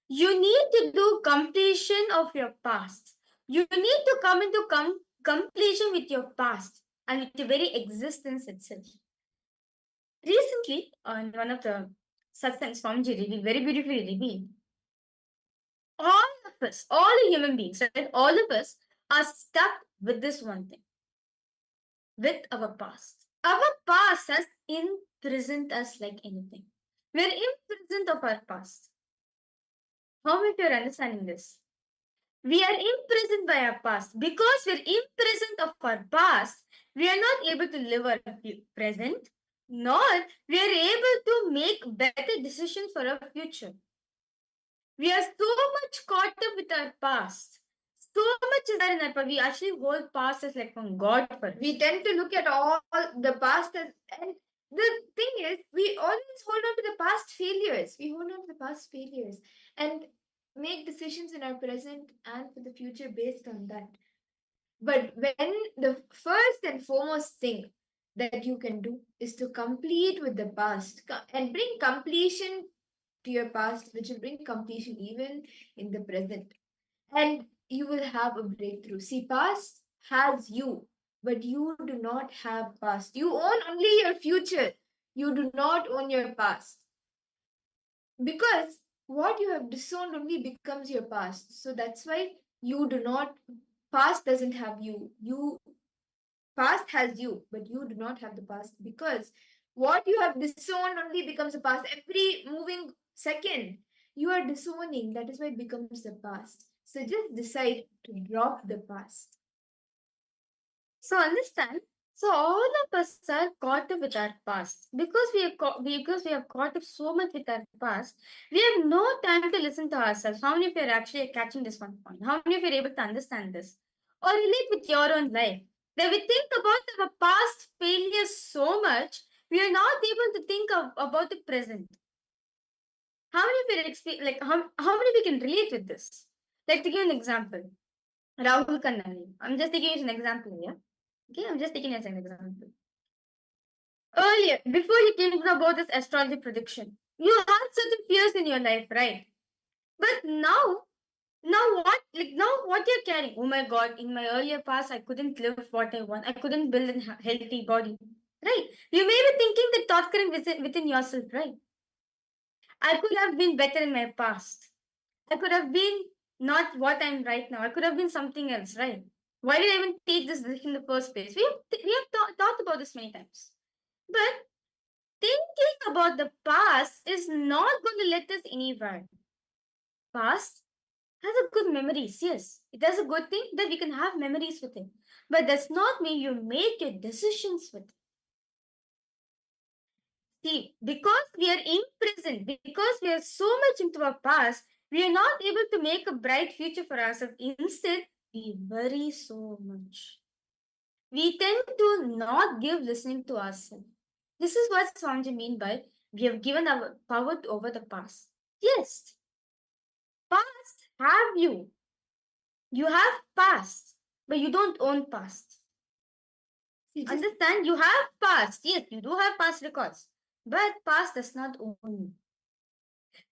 you need to do completion of your past. You need to come into completion with your past and with the very existence itself. Recently, in one of the satsangs, Swamiji revealed, very beautifully revealed, all of us, all the human beings, right? All of us are stuck with this one thing, with our past. Our past has imprisoned us like anything. We're imprisoned of our past. How many of you are understanding this? We are imprisoned by our past. Because we're imprisoned of our past, we are not able to live our present, nor we are able to make better decisions for our future. We are so much caught up with our past. So much is there in our past. We actually hold past as like from God for us. We tend to look at all the past as, and the thing is, we always hold on to the past failures. We hold on to the past failures and make decisions in our present and for the future based on that. But when the first and foremost thing that you can do is to complete with the past and bring completion to your past, which will bring completion even in the present. And you will have a breakthrough. See, past has you, but you do not have past. You own only your future. You do not own your past. Because what you have disowned only becomes your past. So that's why you do not, past doesn't have you. Past has you, but you do not have the past, because what you have disowned only becomes the past. Every moving second, you are disowning. That is why it becomes the past. So just decide to drop the past. So understand. So all of us are caught up with our past because because we have caught up so much with our past. We have no time to listen to ourselves. How many of you are actually catching this one point? How many of you are able to understand this or relate with your own life? That we think about our past failures so much, we are not able to think about the present. How many of you how many of you can relate with this? Like to give an example, Rahul Kannani. I'm just taking it as an example here. Okay, I'm just taking it as an example. Earlier, before you came to know about this astrology prediction, you had certain fears in your life, right? But now what you're carrying? Oh my God! In my earlier past, I couldn't live what I want. I couldn't build a healthy body, right? You may be thinking the thought current within yourself, right? I could have been better in my past. I could have been not what I'm right now. I could have been something else, right? Why did I even take this decision in the first place? We have thought about this many times. But thinking about the past is not going to let us anywhere. Past has a good memories, yes. It has a good thing that we can have memories with it. But that's not mean you make your decisions with it. See, because we are imprisoned, because we are so much into our past, we are not able to make a bright future for ourselves. Instead, we worry so much. We tend to not give listening to ourselves. This is what Swamiji mean by we have given our power over the past. Yes, past have you. You have past, but you don't own past. Understand? You have past. Yes, you do have past records, but past does not own you.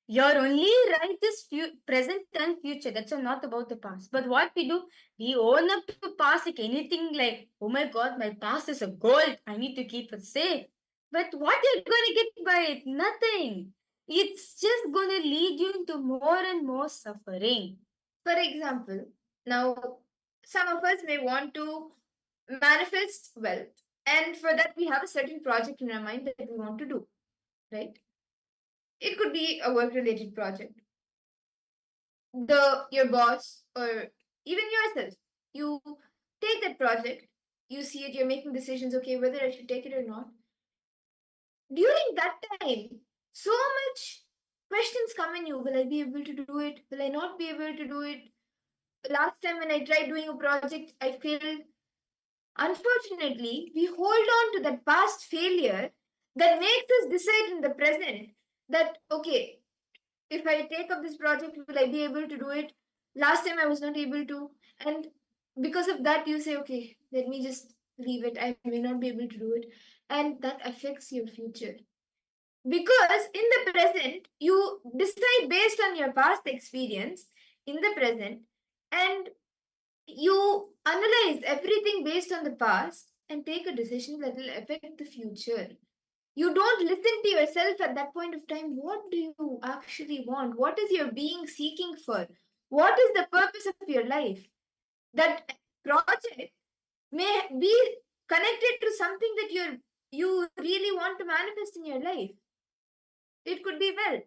Your only right is present and future. That's all, not about the past. But what we do, we own up to past like anything like, oh my God, my past is a gold. I need to keep it safe. But what you're going to get by it? Nothing. It's just going to lead you into more and more suffering. For example, now some of us may want to manifest wealth, and for that we have a certain project in our mind that we want to do, right? It could be a work related project. Your boss or even yourself, you take that project, you see it, you're making decisions, okay, whether I should take it or not. During that time, so much questions come in you. Will I be able to do it? Will I not be able to do it? Last time when I tried doing a project, I failed. Unfortunately, we hold on to that past failure that makes us decide in the present that, okay, if I take up this project, will I be able to do it? Last time I was not able to. And because of that, you say, okay, let me just leave it. I may not be able to do it. And that affects your future. Because in the present, you decide based on your past experience in the present, and you analyze everything based on the past and take a decision that will affect the future. You don't listen to yourself at that point of time. What do you actually want? What is your being seeking for? What is the purpose of your life? That project may be connected to something that you really want to manifest in your life. It could be wealth.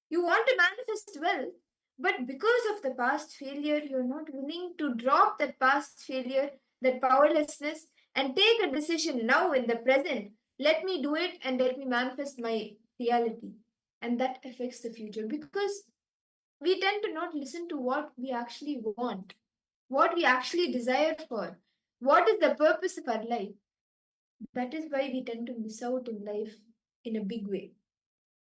You want to manifest wealth, but because of the past failure, you're not willing to drop that past failure, that powerlessness, and take a decision now in the present. Let me do it and let me manifest my reality. And that affects the future because we tend to not listen to what we actually want, what we actually desire for, what is the purpose of our life. That is why we tend to miss out in life in a big way.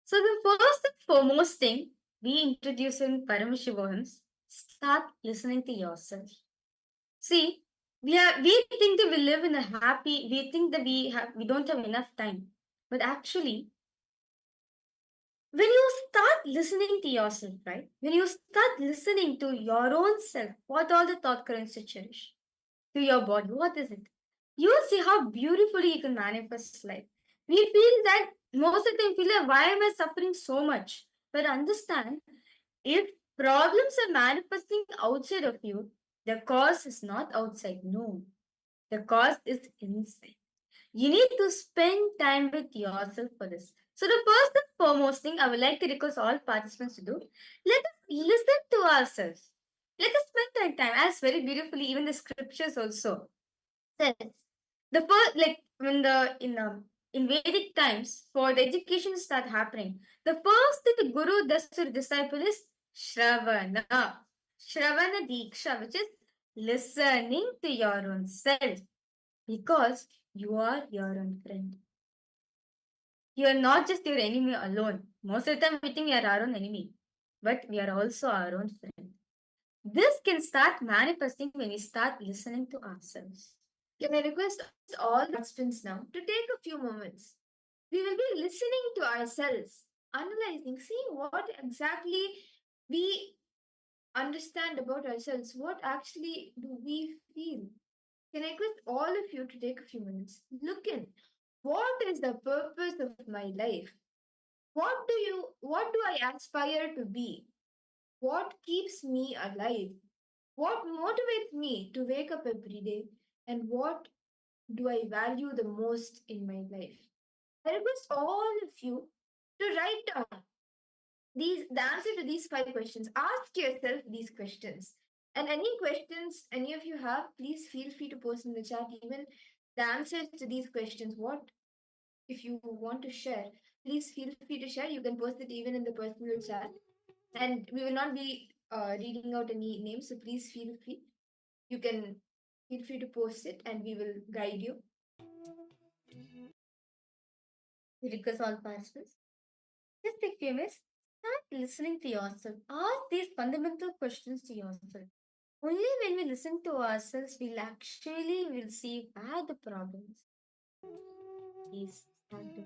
So the first and foremost thing we introduce in Paramashivohams, start listening to yourself. See, we think that we live in a happy, we think that we don't have enough time. But actually, when you start listening to yourself, right? When you start listening to your own self, what all the thought currents you cherish, to your body, what is it? You will see how beautifully you can manifest life. We feel that most of the time feel like, why am I suffering so much? But understand, If problems are manifesting outside of you, the cause is not outside. No, the cause is inside. You need to spend time with yourself for this. So, the first and foremost thing I would like to request all participants to do, let us listen to ourselves. Let us spend that time, as very beautifully, even the scriptures also says. The first, like when in Vedic times, for the education start happening, the first thing the guru does to the disciple is Shravana. Shravana Diksha, which is listening to your own self. Because you are your own friend. You are not just your enemy alone. Most of the time, we think we are our own enemy, but we are also our own friend. This can start manifesting when we start listening to ourselves. Can I request all participants now to take a few moments? We will be listening to ourselves, analyzing, seeing what exactly we understand about ourselves. What actually do we feel? Can I request all of you to take a few minutes? Look in. What is the purpose of my life? What do I aspire to be? What keeps me alive? What motivates me to wake up every day? And what do I value the most in my life? I request all of you to write down the answer to these 5 questions. Ask yourself these questions. And any questions any of you have, please feel free to post in the chat even the answers to these questions. What if you want to share? Please feel free to share. You can post it even in the personal chat. And we will not be reading out any names, so please feel free. You can feel free to post it and we will guide you. We request all participants. Just take few minutes. Start listening to yourself. Ask these fundamental questions to yourself. Only when we listen to ourselves, we'll actually will see where the problems is. Start to.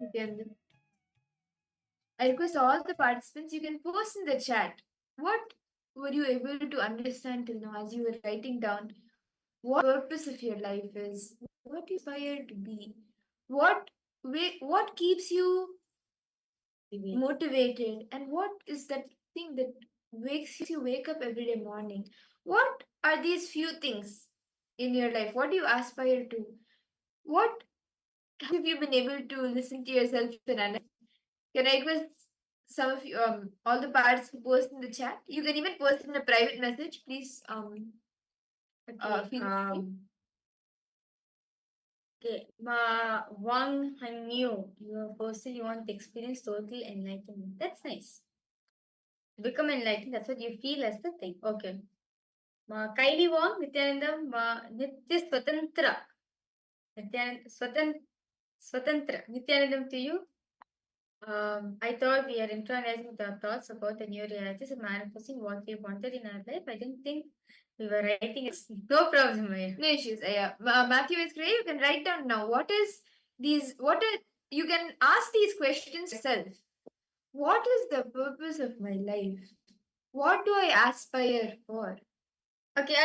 Nithyananda, I request all the participants, you can post in the chat. What were you able to understand till now as you were writing down what the purpose of your life is? What you aspire to be? What keeps you motivated? And what is that thing that makes you wake up every day morning? What are these few things in your life? What do you aspire to? What have you been able to listen to yourself and analyze? Can I request some of you, all the parts who post in the chat? You can even post in a private message, please. Feel free. Okay, Wang Hanyu, your person you want to experience total enlightenment. That's nice. Become enlightened, that's what you feel as the thing. Okay. Kaili Wong, Nithyananda, Nitya Swatantra. Swatantra. Nithyanandam to you. I thought we are internalizing the thoughts about the new realities and manifesting what we wanted in our life. I didn't think we were writing it. No problem, Maya. No issues. Matthew is great. You can write down now. You can ask these questions yourself. What is the purpose of my life? What do I aspire for? Okay,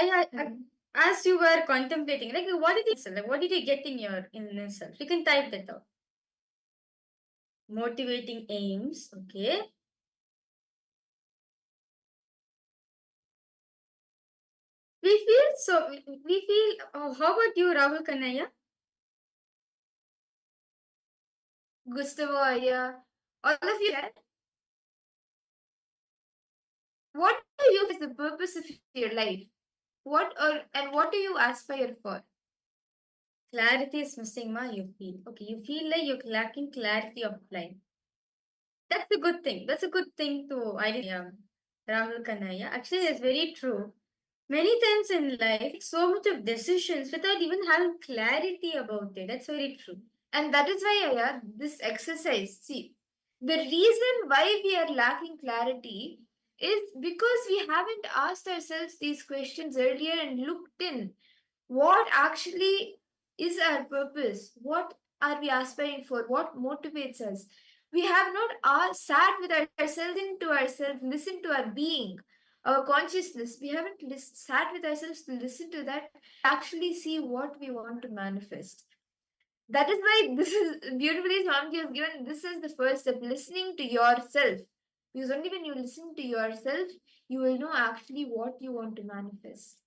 as you were contemplating, like what did you get in your inner self? You can type that out. Motivating aims, okay. We feel, how about you, Rahul Kanaya? Gustavo, all of you said, what do you is the purpose of your life? What do you aspire for? Clarity is missing, ma, you feel. Okay, you feel like you're lacking clarity of life. That's a good thing. That's a good thing to identify, Rahul Kanaya. Actually, it's very true. Many times in life, so much of decisions without even having clarity about it. That's very true. And that is why, this exercise, see, the reason why we are lacking clarity is because we haven't asked ourselves these questions earlier and looked in. What actually is our purpose? What are we aspiring for? What motivates us? We have not sat with ourselves, listened to our being, our consciousness. We haven't sat with ourselves to listen to that, actually see what we want to manifest. That is why this is beautifully Swamiji has given. This is the first step, listening to yourself. Because only when you listen to yourself, you will know actually what you want to manifest.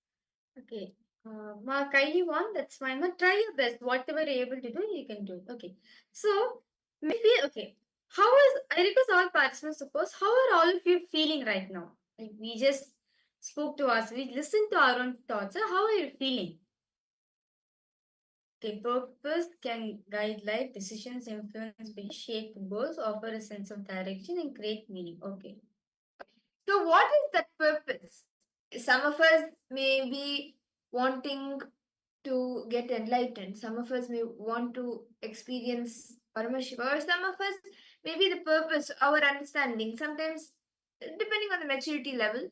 Okay. Ma, Kylie won, that's fine. Ma, try your best. Whatever you're able to do, you can do. Okay. So, maybe, okay. How is, I request all participants, suppose, how are all of you feeling right now? Like, we just spoke to us, we listened to our own thoughts. So how are you feeling? Okay, purpose can guide life, decisions influence behavior, shape goals, offer a sense of direction, and create meaning. Okay. So, what is that purpose? Some of us may be wanting to get enlightened. Some of us may want to experience Paramashiva, or some of us maybe the purpose, our understanding. Sometimes, depending on the maturity level,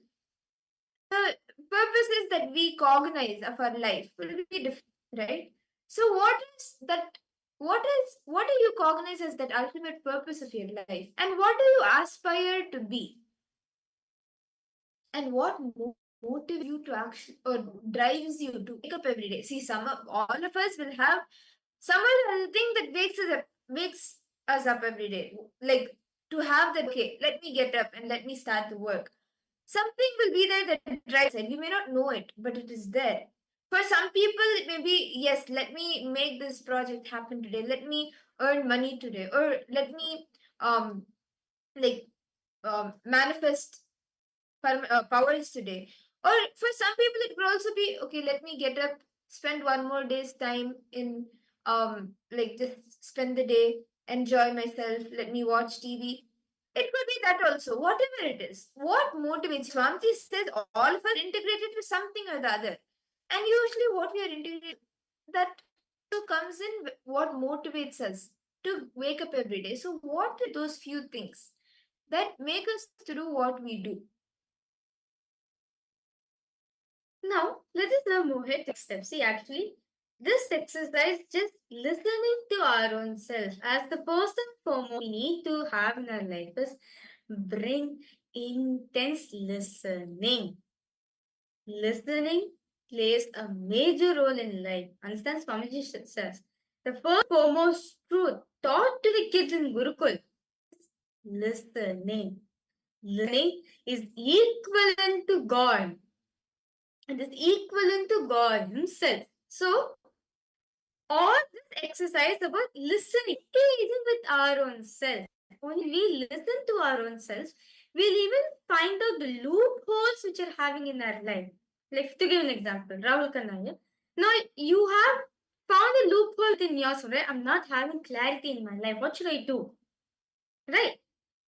the purposes that we cognize of our life will be different, right? So, what is that? What do you cognize as that ultimate purpose of your life, and what do you aspire to be, and what motivates you to action or drives you to wake up every day? See, all of us will have some other thing that wakes us up every day, like to have that. Okay, let me get up and let me start the work. Something will be there that drives it. We may not know it, but it is there. For some people, it may be, yes, let me make this project happen today. Let me earn money today, or let me like manifest powers today. Or for some people, it could also be, okay, let me get up, spend one more day's time in like just spend the day, enjoy myself, let me watch TV. It could be that also, whatever it is. What motivates? Swamiji says all of us integrated with something or the other. And usually what we are integrated, that also comes in what motivates us to wake up every day. So what are those few things that make us to do what we do? Now, let us now move ahead to next step. See, actually, this exercise just listening to our own self as the first and foremost we need to have in our life is bring intense listening. Listening plays a major role in life. Understand? Swamiji says the first foremost truth taught to the kids in Gurukul listening. Listening is equivalent to God. It is equivalent to God Himself. So, all this exercise about listening, engaging with our own self. Only we listen to our own selves, we'll even find out the loopholes which are having in our life. Like to give an example, Rahul Kanaya. Now you have found a loophole within yourself, right? I'm not having clarity in my life. What should I do? Right?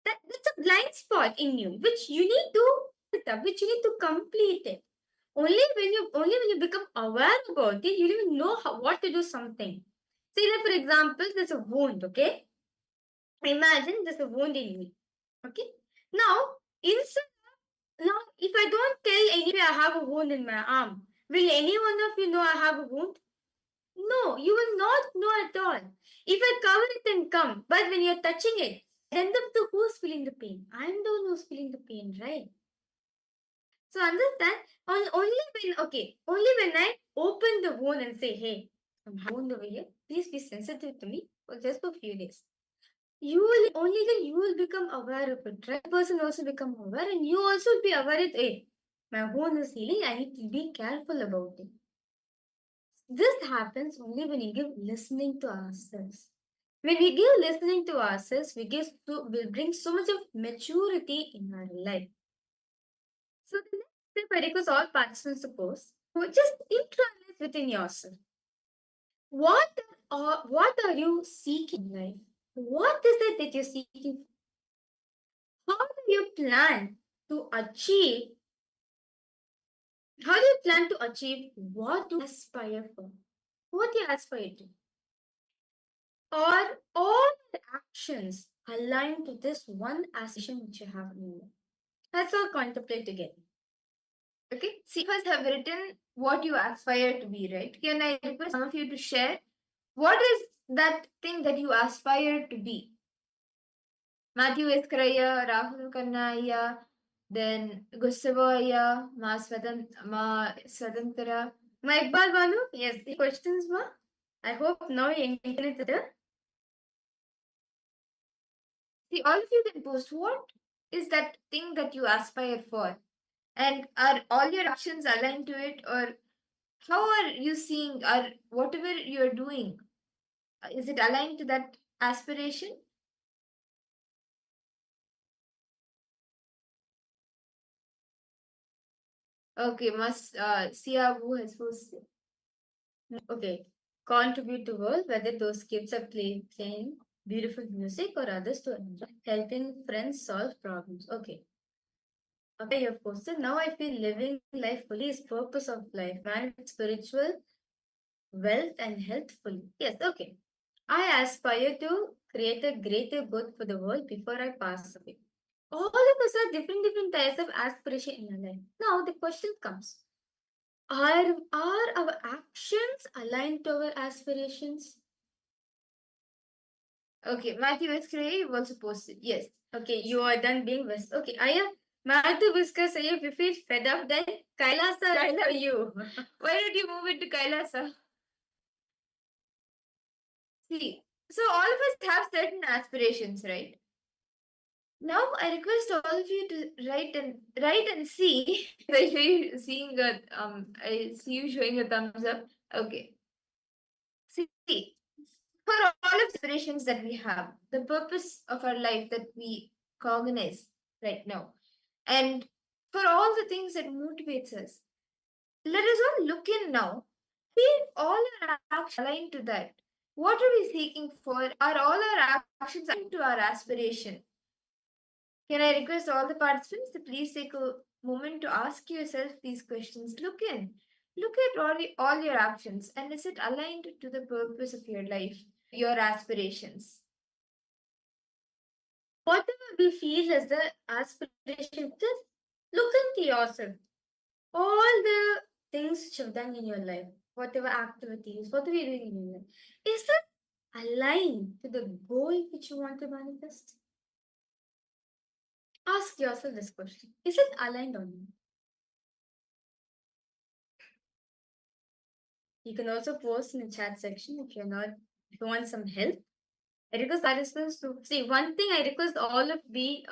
That's a blind spot in you, which you need to complete it. Only when you become aware about it, you even know what to do something. Say like for example, there's a wound, okay? Imagine there's a wound in me. Okay? Now if I don't tell anybody I have a wound in my arm, will any one of you know I have a wound? No, you will not know at all. If I cover it and come, but when you're touching it, then who's feeling the pain? I'm the one who's feeling the pain, right? So understand, only when I open the wound and say, hey, I'm wound over here, please be sensitive to me for just for a few days. You will only then you will become aware of it, right? Person also become aware, and you also be aware that hey, my wound is healing, I need to be careful about it. This happens only when you give listening to ourselves. When we give listening to ourselves, we'll bring so much of maturity in our life. So the next step I request all participants to pose, just internalize within yourself. What are you seeking in life? What is it that you're seeking? How do you plan to achieve? How do you plan to achieve what you aspire for? What you aspire to? Are all the actions aligned to this one aspiration which you have in mind? Let's all contemplate together. Okay, see, you have written what you aspire to be, right? Can I request some of you to share what is that thing that you aspire to be? Matthew Eskraya, Rahul Kannaya, then Gustavoya, Ma Swadantara. My Iqbal Banu, yes, the questions were. I hope now you encountered it. See, all of you can post what is that thing that you aspire for? And are all your actions aligned to it, or how are you seeing, or whatever you're doing, is it aligned to that aspiration? Okay, must see who has posted. Okay. Contribute to world, whether those kids are playing beautiful music or others to enjoy, helping friends solve problems. Okay. Okay, you've posted. Now I feel living life fully is purpose of life, man. Spiritual wealth and health fully. Yes, okay. I aspire to create a greater good for the world before I pass away. All of us are different types of aspiration in our life. Now the question comes: are our actions aligned to our aspirations? Okay, Matthew Escray, you've also posted. Yes. Okay, you are done being West. Okay, I am Matthew Whisker say if you feel fed up, then Kailasa is for you. Why don't you move into Kailasa? See, so all of us have certain aspirations, right? Now I request all of you to write and see. I show you seeing a I see you showing a thumbs up. Okay. See, for all of the aspirations that we have, the purpose of our life that we cognize right now, and for all the things that motivates us, let us all look in now. See if all our actions align to that. What are we seeking for? Are all our actions aligned to our aspiration? Can I request all the participants to please take a moment to ask yourself these questions? Look in. Look at all your actions, and is it aligned to the purpose of your life, your aspirations? Whatever we feel as the aspiration, just look into yourself. All the things which you've done in your life, whatever activities, whatever you're doing in your life, is that aligned to the goal which you want to manifest? Ask yourself this question. Is it aligned or not? You can also post in the chat section if if you want some help. I request participants to see one thing. I request all of to be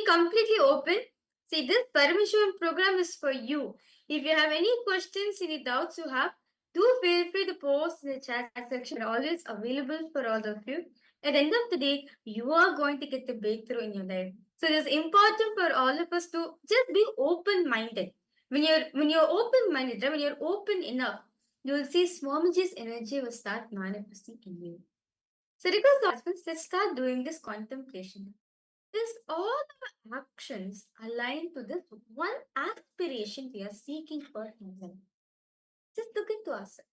completely open. See, this Paramashivoham program is for you. If you have any questions, any doubts you have, do feel free to post in the chat section. Always available for all of you. At the end of the day, you are going to get the breakthrough in your life. So it is important for all of us to just be open-minded. When you're open-minded, when you're open enough, you will see Swamiji's energy will start manifesting in you. So because of husbands, let's start doing this contemplation. Is all our actions aligned to this one aspiration we are seeking for in life? Just look into ourselves.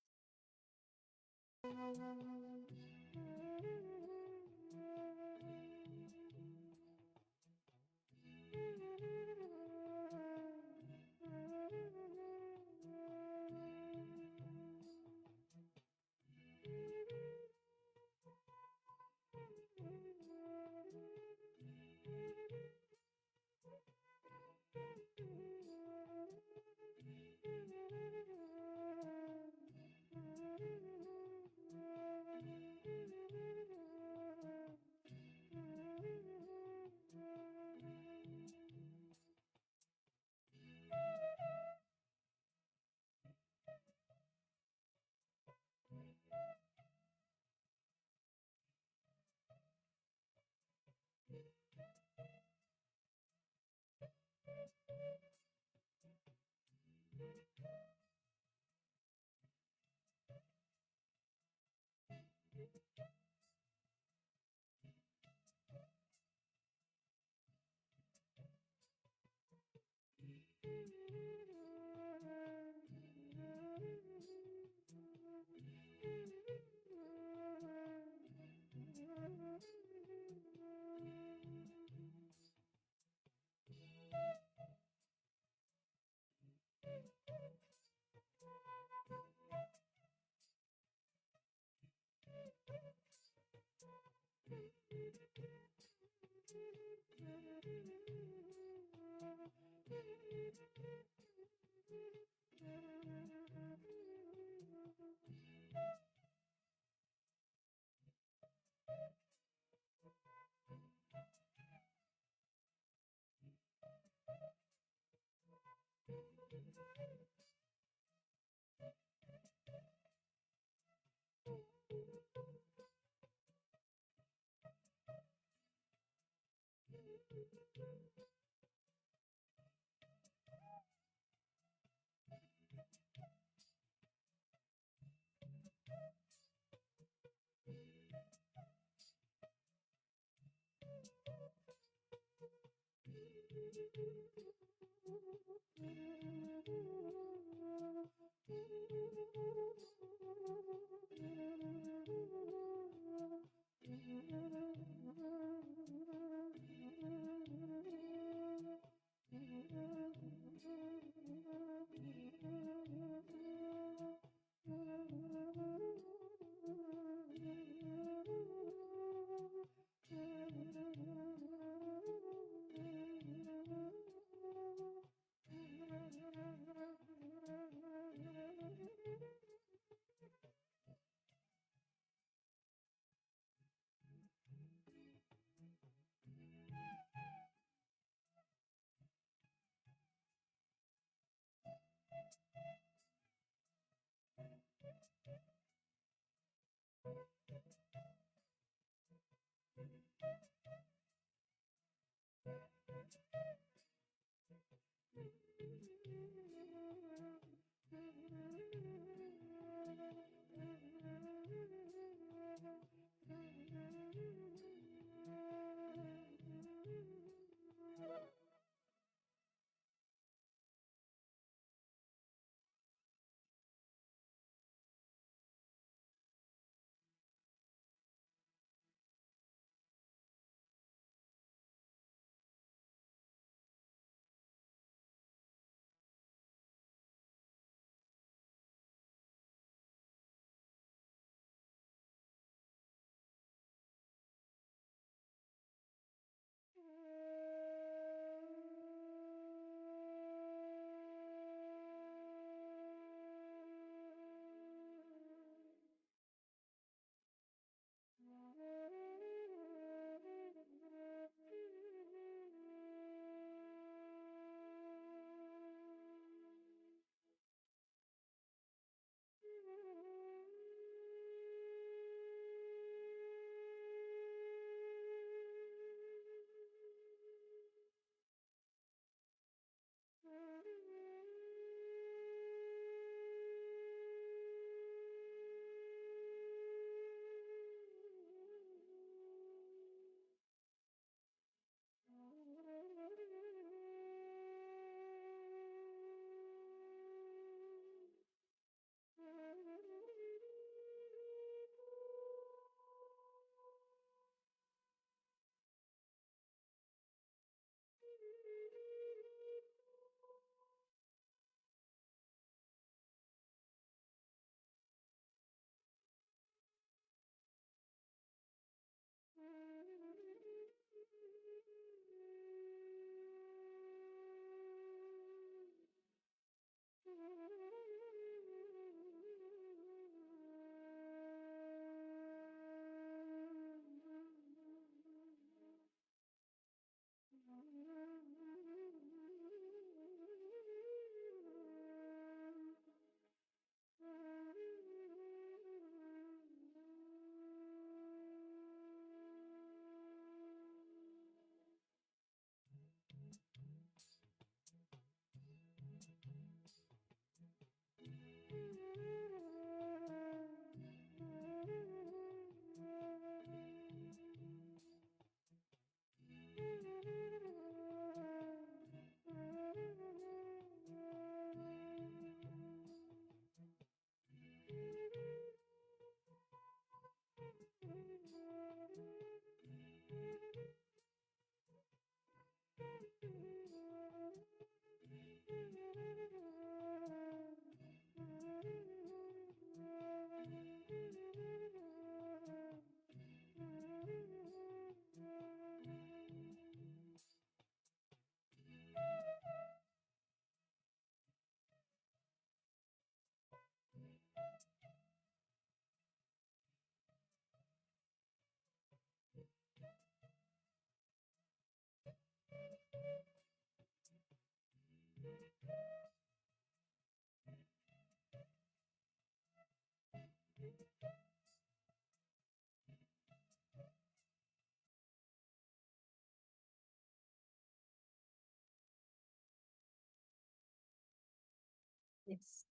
Yes.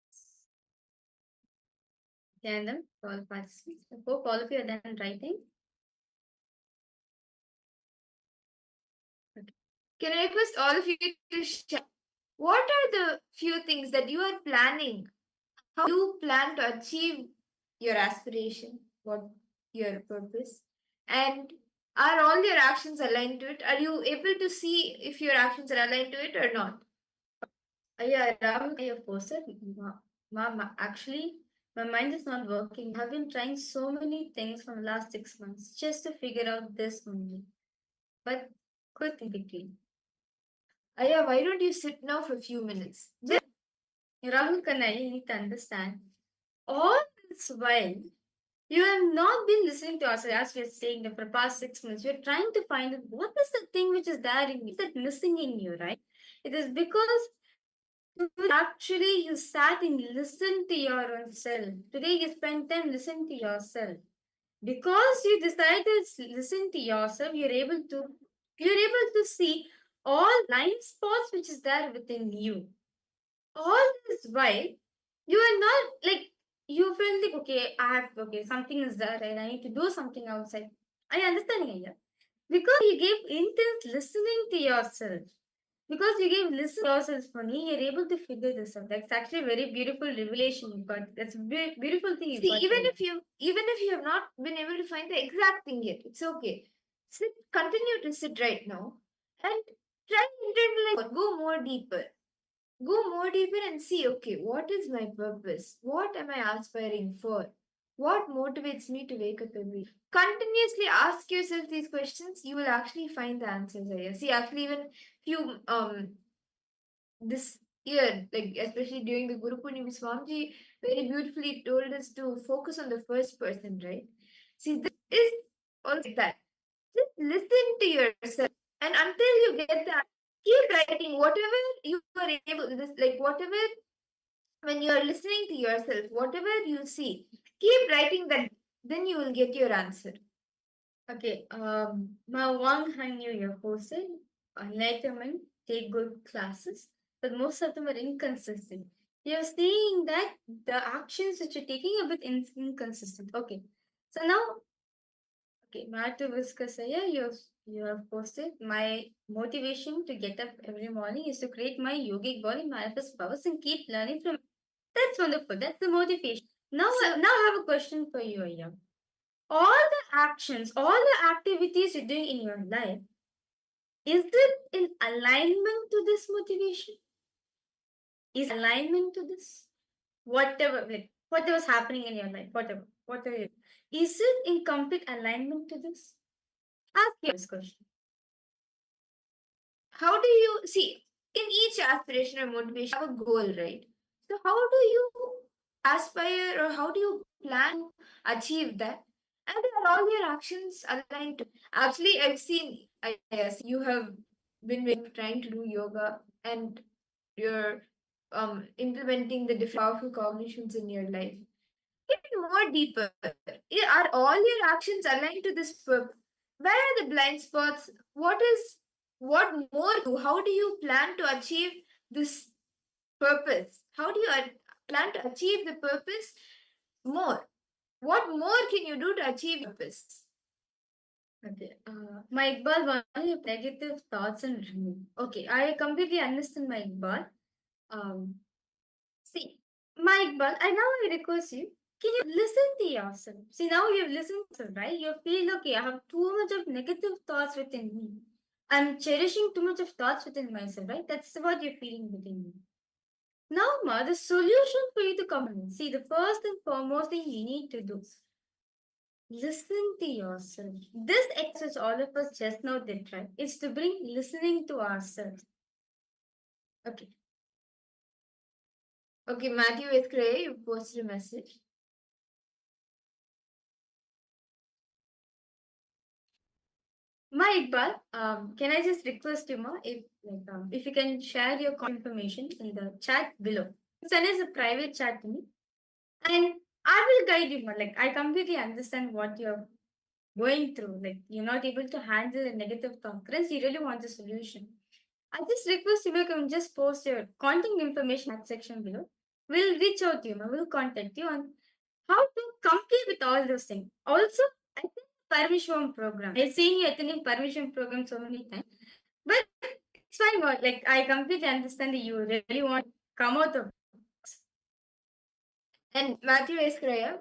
Nithyanandam, all participants. I hope all of you are done writing. Can I request all of you to share what are the few things that you are planning? How you plan to achieve your aspiration? What your purpose? And are all your actions aligned to it? Are you able to see if your actions are aligned to it or not? Yeah, Ram, I have posted. Actually, my mind is not working. I've been trying so many things from the last 6 months just to figure out this only. But quickly. Aya, why don't you sit now for a few minutes? Rahul Kanai, you need to understand. All this while, you have not been listening to us as we are saying that for the past 6 months. You're trying to find out what is the thing which is there in you, that missing in you, right? It is because actually you sat and listened to your own self. Today you spent time listening to yourself. Because you decided to listen to yourself, you're able to see all blind spots which is there within you. All this while you are not like, you felt like, okay, something is there and I need to do something outside. I understand here because you gave intense listening to yourself. Because you gave listen to yourself funny, you're able to figure this out. That's actually a very beautiful revelation you got. That's a beautiful thing you See, got. even if you have not been able to find the exact thing yet, it's okay. Continue to sit right now and try to internalize. Go more deeper. Go more deeper and see, okay, what is my purpose? What am I aspiring for? What motivates me to wake up every day? Continuously ask yourself these questions, you will actually find the answers here. See, actually, even few this year, like especially during the Guru Purnima, Swamiji very beautifully told us to focus on the first person, right? See, this is also like that. Just listen to yourself, and until you get that, keep writing whatever you are able. This like whatever when you are listening to yourself, whatever you see, keep writing that. Then you will get your answer. Okay, my Wang Han you posted enlightenment, take good classes, but most of them are inconsistent. You're seeing that the actions which you're taking are a bit inconsistent. Okay, so now, okay, Matu Viskasaya, you have posted my motivation to get up every morning is to create my yogic body, manifest powers, and keep learning from. That's wonderful. That's the motivation. Now, now I have a question for you, Aya. All the actions, all the activities you're doing in your life, is it in alignment to this motivation? Is alignment to this? Whatever, like whatever's happening in your life, whatever, is it in complete alignment to this? Ask you this question. How do you see in each aspiration or motivation you have a goal, right? So how do you aspire or how do you plan to achieve that? And are all your actions aligned to? Actually, I've seen, yes, you have been trying to do yoga and you're implementing the different powerful cognitions in your life. Get more deeper. Are all your actions aligned to this purpose? Where are the blind spots? What more how do you plan to achieve this purpose? How do you plan to achieve the purpose more? What more can you do to achieve purpose? Okay. My Iqbal, one of your negative thoughts and remove. Okay, I completely understand my Iqbal. See, my Iqbal, I request you, can you listen to yourself? See, now you've listened to yourself, right? You feel, okay, I have too much of negative thoughts within me. I'm cherishing too much of thoughts within myself, right? That's what you're feeling within me. Now, Ma, the solution for you to come in, see, the first and foremost thing you need to do, listen to yourself. This exercise all of us just now did, right? It's to bring listening to ourselves. Okay. Okay, Matthew Escray, you posted a message. My Iqbal, can I just request you, Ma, if you can share your contact information in the chat below. Send us a private chat to me, and I will guide you, Ma. Like, I completely understand what you're going through. Like, you're not able to handle the negative thought. Chris, you really want a solution. I just request you, can just post your contact information at section below. will reach out to you, will contact you on how to complete with all those things. Also, I think Paramishivoham program. I've seen you attending Paramishivoham program so many times, but it's fine. Like I completely understand that you really want to come out of. And Matthew Eskraya,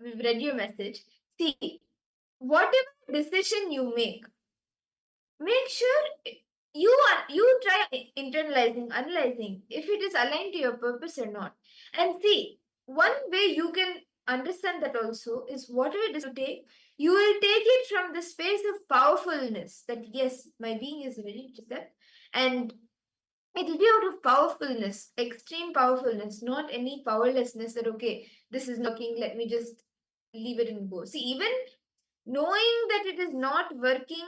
we've read your message. See, whatever decision you make sure you try internalizing, analyzing if it is aligned to your purpose or not. And see, one way you can understand that also is whatever it is you take, you will take it from the space of powerfulness. That yes, my being is ready to that, and it will be out of powerfulness, extreme powerfulness, not any powerlessness that okay, this is not working, let me just leave it and go. See, even knowing that it is not working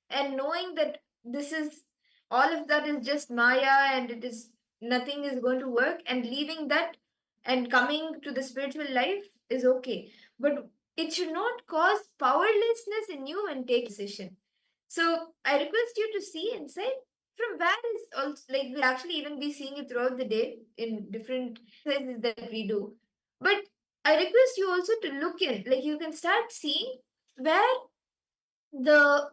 and knowing that this is all of that is just Maya and it is nothing is going to work, and leaving that and coming to the spiritual life is okay. But it should not cause powerlessness in you and take decision. So I request you to see and say from where is also like we'll actually even be seeing it throughout the day in different exercises that we do. But I request you also to look in, like you can start seeing where the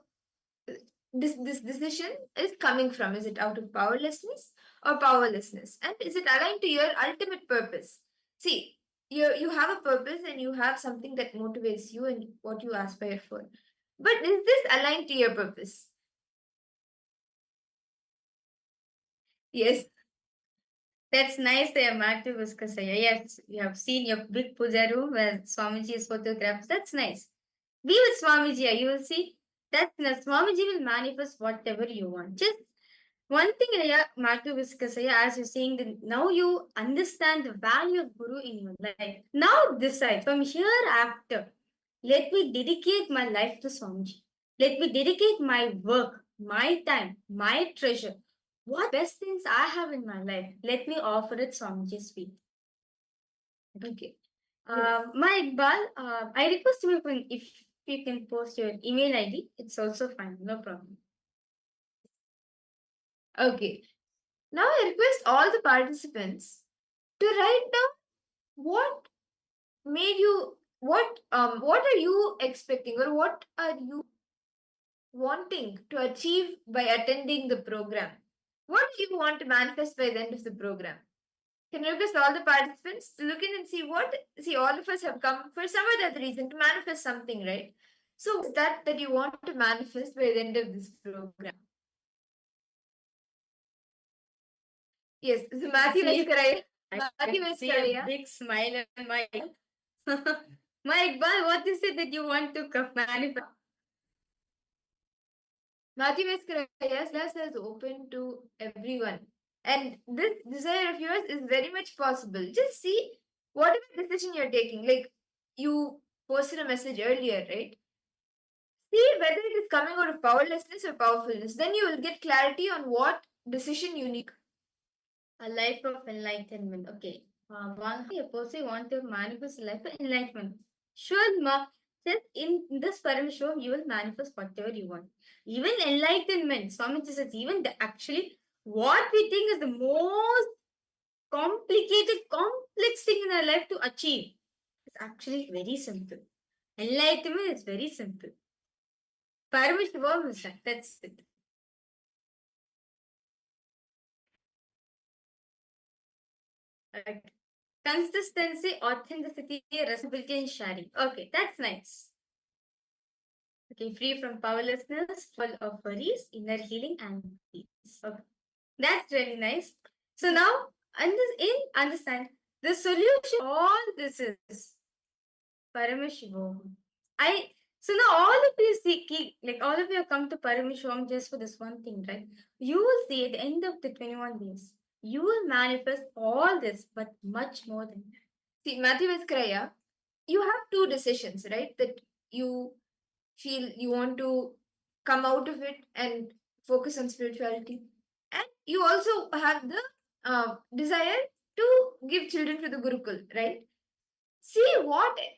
this decision is coming from. Is it out of powerlessness or powerlessness? And is it aligned to your ultimate purpose? See, you have a purpose and you have something that motivates you and what you aspire for. But is this aligned to your purpose? Yes. That's nice there, Matthew Viskasaya. Yes, you have seen your big puja room where Swamiji is photographed. That's nice. Be with Swamiji, you will see. That's nice. Swamiji will manifest whatever you want. Just one thing, Matthew Viskasaya, as you're saying, that now you understand the value of Guru in your life. Now decide from hereafter, let me dedicate my life to Swamiji. Let me dedicate my work, my time, my treasure. What best things I have in my life, let me offer it Swamiji's feet. Okay. My Iqbal, I request you if you can post your email ID, it's also fine, no problem. Okay. Now I request all the participants to write down what made you what are you expecting or what are you wanting to achieve by attending the program? What do you want to manifest by the end of the program? Can you request all the participants to look in and see all of us have come for some other reason to manifest something, right? So what's that you want to manifest by the end of this program? Yes, so Matthew See, Eskaraya. I Matthew can see a Eskaraya. big smile on my my Iqbal, what is it that you want to manifest? Matthew Eskaraya is open to everyone. And this desire of yours is very much possible. Just see whatever decision you're taking. Like you posted a message earlier, right? See whether it is coming out of powerlessness or powerfulness. Then you will get clarity on what decision you need. A life of enlightenment. Okay. One a person want to manifest a life of enlightenment. Sure, just in this show, you will manifest whatever you want. Even enlightenment, Swamiji says, even actually, what we think is the most complicated, complex thing in our life to achieve is actually very simple. Enlightenment is very simple. Paramashivoham is that. That's it. Okay. Consistency, authenticity, responsibility, and sharing. Okay, that's nice. Okay, free from powerlessness, full of worries, inner healing, and peace. Okay, that's really nice. So now, understand the solution. All this is Paramashivoham. So now all of you see, like all of you have come to Paramashivoham just for this one thing, right? You will see at the end of the 21 days, you will manifest all this, but much more than that. See, Matthew Eskaraya, you have two decisions, right? That you feel you want to come out of it and focus on spirituality. And you also have the desire to give children to the Gurukul, right?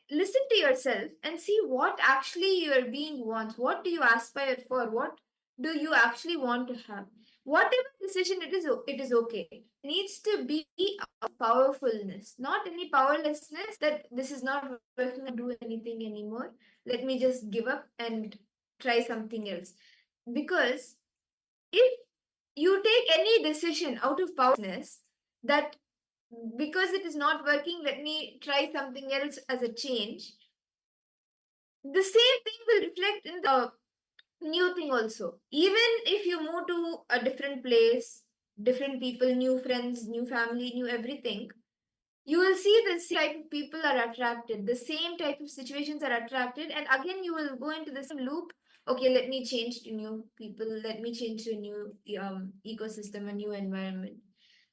Listen to yourself and see what actually your being wants. What do you aspire for? What do you actually want to have? Whatever decision it is okay. It needs to be a powerfulness, not any powerlessness that this is not working to do anything anymore. Let me just give up and try something else. Because if you take any decision out of powerlessness, that because it is not working, let me try something else as a change, the same thing will reflect in the new thing also. Even if you move to a different place, different people, new friends, new family, new everything, you will see the same type of people are attracted, the same type of situations are attracted, and again you will go into the same loop. Okay, let me change to new people, let me change to a new ecosystem, a new environment.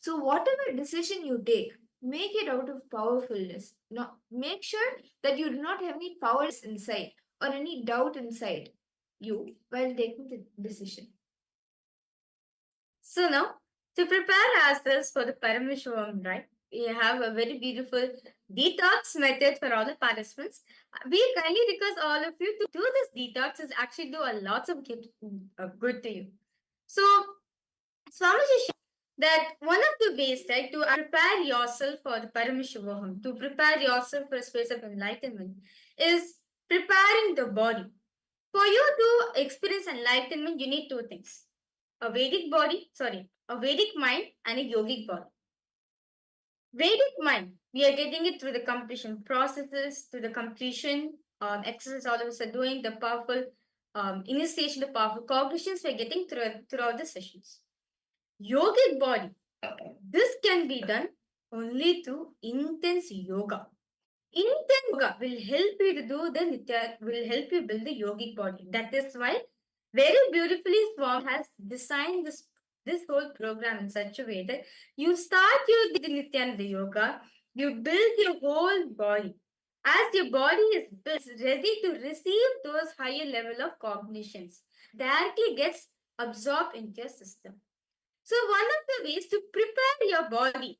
So whatever decision you take, make it out of powerfulness. Not make sure that you do not have any powers inside or any doubt inside you while taking the decision. So now, to prepare ourselves for the Paramashivoham, right? We have a very beautiful detox method for all the participants. We kindly request all of you to do this detox is actually do a lot of good to you. So, Swamiji shared that one of the ways, right, to prepare yourself for the Paramashivoham, to prepare yourself for a space of enlightenment, is preparing the body. For you to experience enlightenment, you need two things: a Vedic body, a Vedic mind and a yogic body. Vedic mind, we are getting it through the completion processes, through the completion exercise all of us are doing, the powerful initiation, the powerful cognitions we are getting throughout the sessions. Yogic body, this can be done only through intense yoga. Intense yoga will help you to do the nitya, will help you build the yogic body. That is why very beautifully Swami has designed this whole program in such a way that you start your the Nithyananda yoga, you build your whole body. As your body is ready to receive those higher level of cognitions, directly gets absorbed into your system. So one of the ways to prepare your body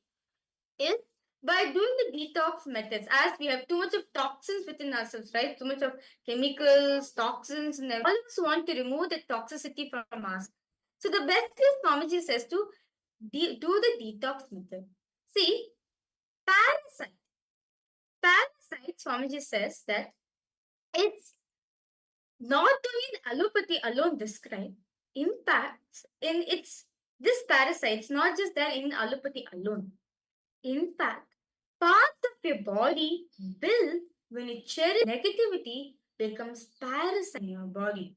is by doing the detox methods, as we have too much of toxins within ourselves, right? Too much of chemicals, toxins, and all of us want to remove the toxicity from us. So the best is Swamiji says to do the detox method. See, parasite. Parasite, Swamiji says that it's not only in allopathy alone described, impacts in its this parasites not just there in allopathy alone. In fact, parts of your body build when you cherish negativity becomes parasite in your body.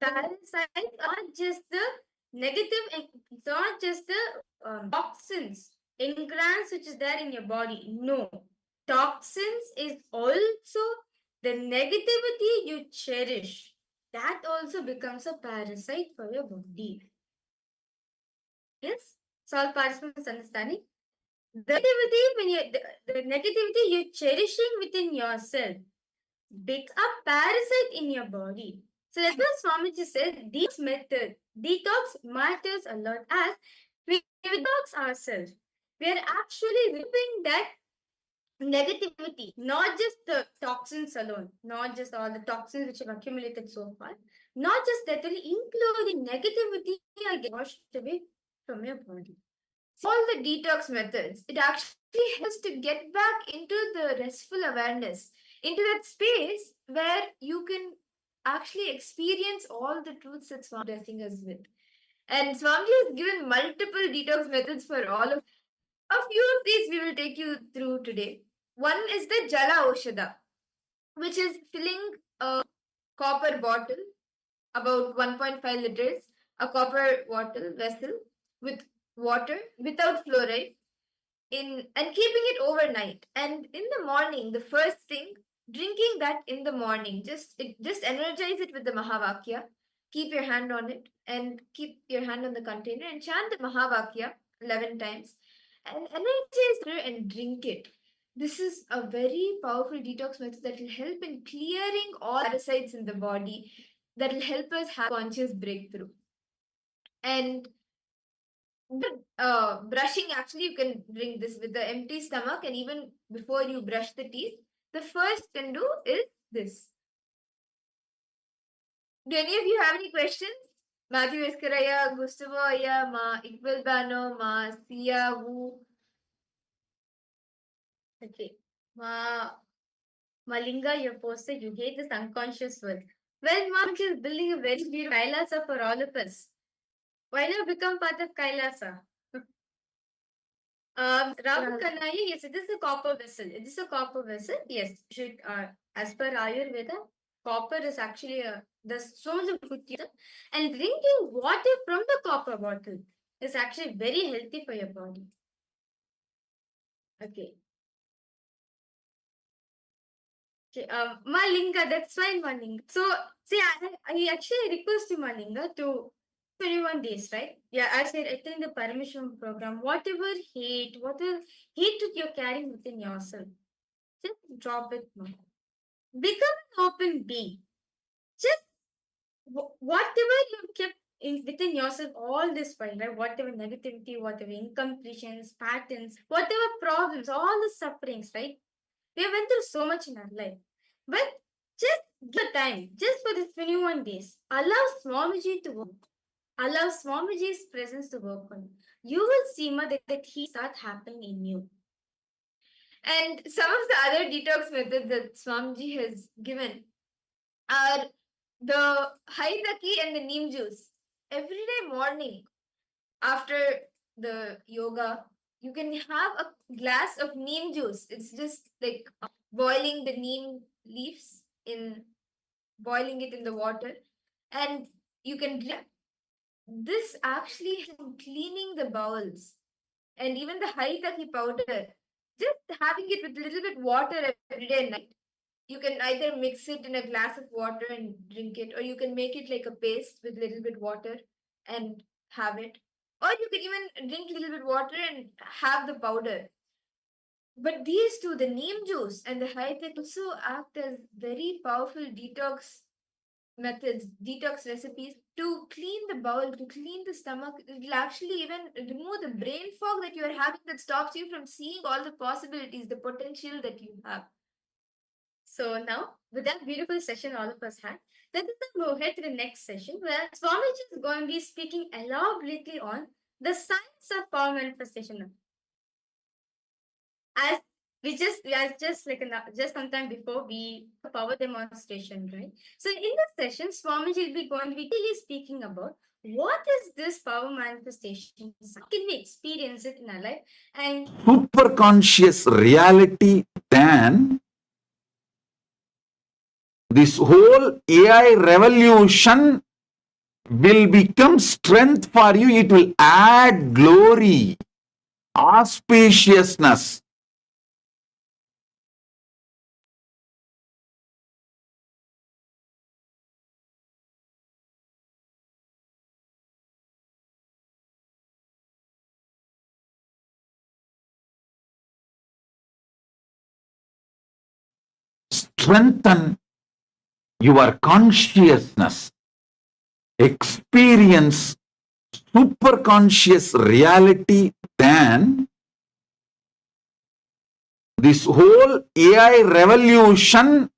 Parasites are just the negative, it's not just the toxins, engrams which is there in your body. No, toxins is also the negativity you cherish. That also becomes a parasite for your body. Yes, so all participants understanding? The negativity when you the negativity you're cherishing within yourself becomes a parasite in your body. So that's what Swamiji said. Detox matters a lot. As we detox ourselves, we are actually removing that negativity, not just the toxins alone, not just all the toxins which have accumulated so far, not just that, only including negativity are getting washed away from your body. All the detox methods, it actually helps to get back into the restful awareness, into that space where you can actually experience all the truths that Swami is blessing us with. And Swami has given multiple detox methods for all of. A few of these we will take you through today. One is the Jala Oshada, which is filling a copper bottle, about 1.5 liters, a copper bottle vessel with water without fluoride in and keeping it overnight. And in the morning, the first thing, drinking that in the morning, just energize it with the Mahavakya. Keep your hand on it and keep your hand on the container and chant the Mahavakya 11 times and energize it and drink it. This is a very powerful detox method that will help in clearing all parasites in the body, that will help us have conscious breakthrough. And brushing, actually you can drink this with the empty stomach, and even before you brush the teeth, the first you can do is this. Do any of you have any questions? Matthew Escaraya, Gustavo Aya, Ma Iqbal Bano, Ma Sia Wu. Okay. Malinga, you posted you hate this unconscious word. Well, Mark is building a very beautiful Kailasa for all of us. Why not become part of Kailasa? Rahul Kanaya, yes, it is a copper vessel. It is a copper vessel. Yes, should as per Ayurveda, copper is actually there's so much of good use, and drinking water from the copper bottle is actually very healthy for your body. Okay. Okay, Malinga, that's fine, Malinga. So, see, I actually request you, Malinga, to 21 days, right? Yeah, I said attend the Parameshwaram program. Whatever hate that you're carrying within yourself, just drop it now. Become an open being. Just whatever you've kept within yourself all this while, right? Whatever negativity, whatever incompletions, patterns, whatever problems, all the sufferings, right? We have went through so much in our life. But just give time, just for these 21 days. Allow Swamiji to work. Allow Swamiji's presence to work on you. You will see, Ma, that he start happening in you. And some of the other detox methods that Swamiji has given are the Haidaki and the neem juice. Every day morning after the yoga, you can have a glass of neem juice. It's just like boiling the neem leaves boiling it in the water, and you can drink. This actually is cleaning the bowels, and even the Haritaki powder. Just having it with a little bit water every day and night. You can either mix it in a glass of water and drink it, or you can make it like a paste with little bit water and have it. Or you can even drink little bit water and have the powder. But these two, the neem juice and the Haritaki, also act as very powerful detox methods, detox recipes to clean the bowel, to clean the stomach. It will actually even remove the brain fog that you are having that stops you from seeing all the possibilities, the potential that you have. So now, with that beautiful session all of us had, let us move ahead to the next session where Swamiji is going to be speaking elaborately on the science of power manifestation. As just sometime before we power demonstration, right? So in this session, Swamiji will be going to be really speaking about what is this power manifestation? How can we experience it in our life? And super conscious reality, then this whole AI revolution will become strength for you. It will add glory, auspiciousness. Strengthen your consciousness. Experience super conscious reality, then this whole AI revolution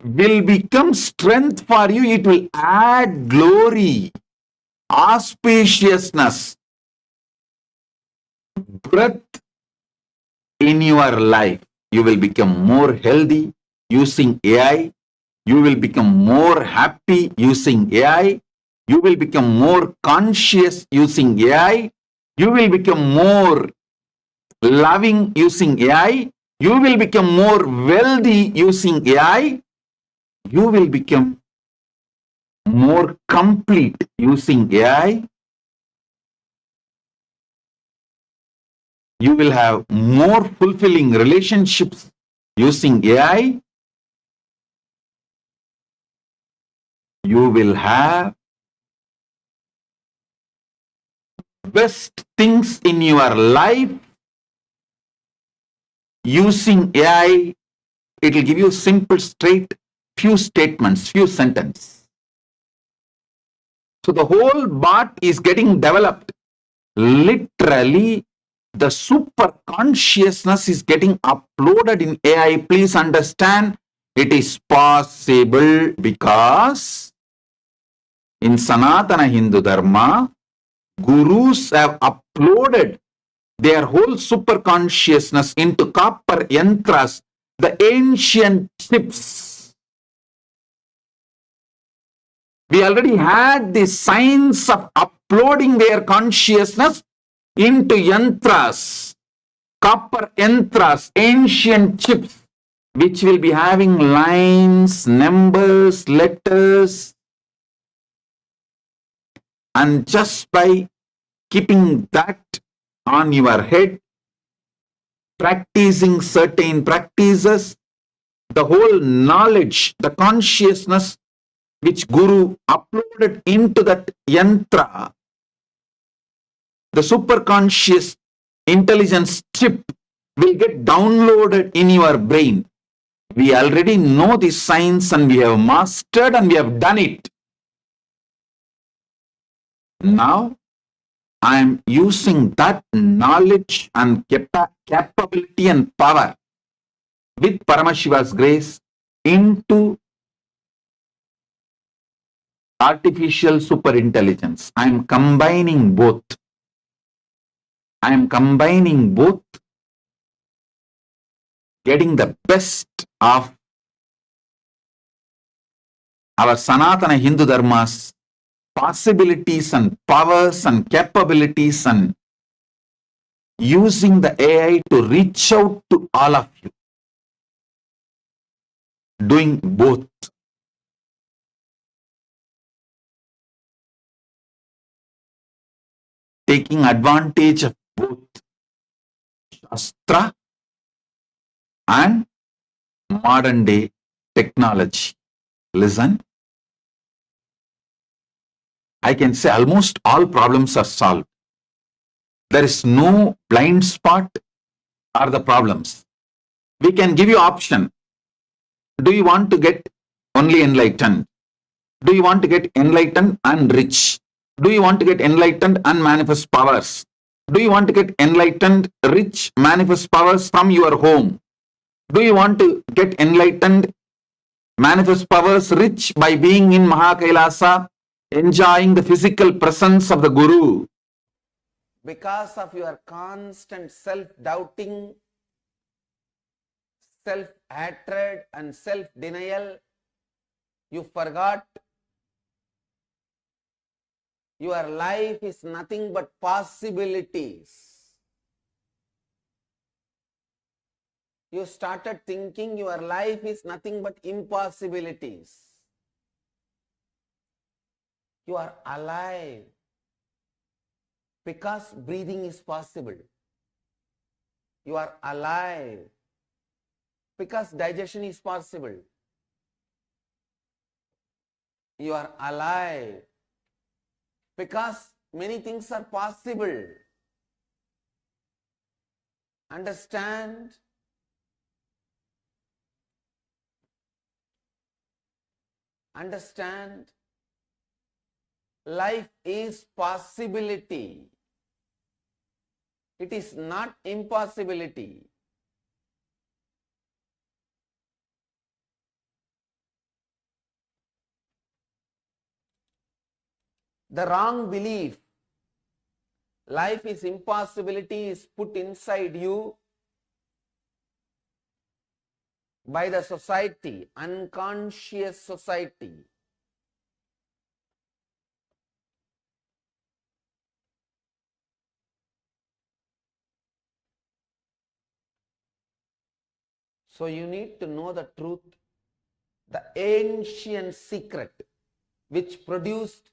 will become strength for you. It will add glory, auspiciousness, breadth in your life. You will become more healthy using AI. You will become more happy using AI. You will become more conscious using AI. You will become more loving using AI. You will become more wealthy using AI. You will become more complete using AI. You will have more fulfilling relationships using AI. You will have best things in your life using AI. It will give you simple, straight, few statements, few sentences. So the whole bot is getting developed. Literally, the super consciousness is getting uploaded in AI. Please understand, it is possible because In Sanatana Hindu Dharma, gurus have uploaded their whole superconsciousness into copper yantras, the ancient chips. We already had the science of uploading their consciousness into yantras, copper yantras, ancient chips, which will be having lines, numbers, letters. And just by keeping that on your head, practicing certain practices, the whole knowledge, the consciousness which Guru uploaded into that yantra, the superconscious intelligence chip will get downloaded in your brain. We already know this science and we have mastered and we have done it. Now, I am using that knowledge and capability and power with Paramashiva's grace into artificial superintelligence. I am combining both. I am combining both, getting the best of our Sanatana Hindu Dharma's possibilities and powers and capabilities, and using the AI to reach out to all of you. Doing both. Taking advantage of both Shastra and modern day technology. Listen, I can say almost all problems are solved. There is no blind spot or the problems. We can give you option. Do you want to get only enlightened? Do you want to get enlightened and rich? Do you want to get enlightened and manifest powers? Do you want to get enlightened, rich, manifest powers from your home? Do you want to get enlightened, manifest powers, rich by being in KAILASA, enjoying the physical presence of the Guru? Because of your constant self-doubting, self-hatred and self-denial, you forgot your life is nothing but possibilities. You started thinking your life is nothing but impossibilities. You are alive because breathing is possible. You are alive because digestion is possible. You are alive because many things are possible. Understand? Understand? Life is possibility. It is not impossibility. The wrong belief, life is impossibility, is put inside you by the society, unconscious society. So you need to know the truth, the ancient secret which produced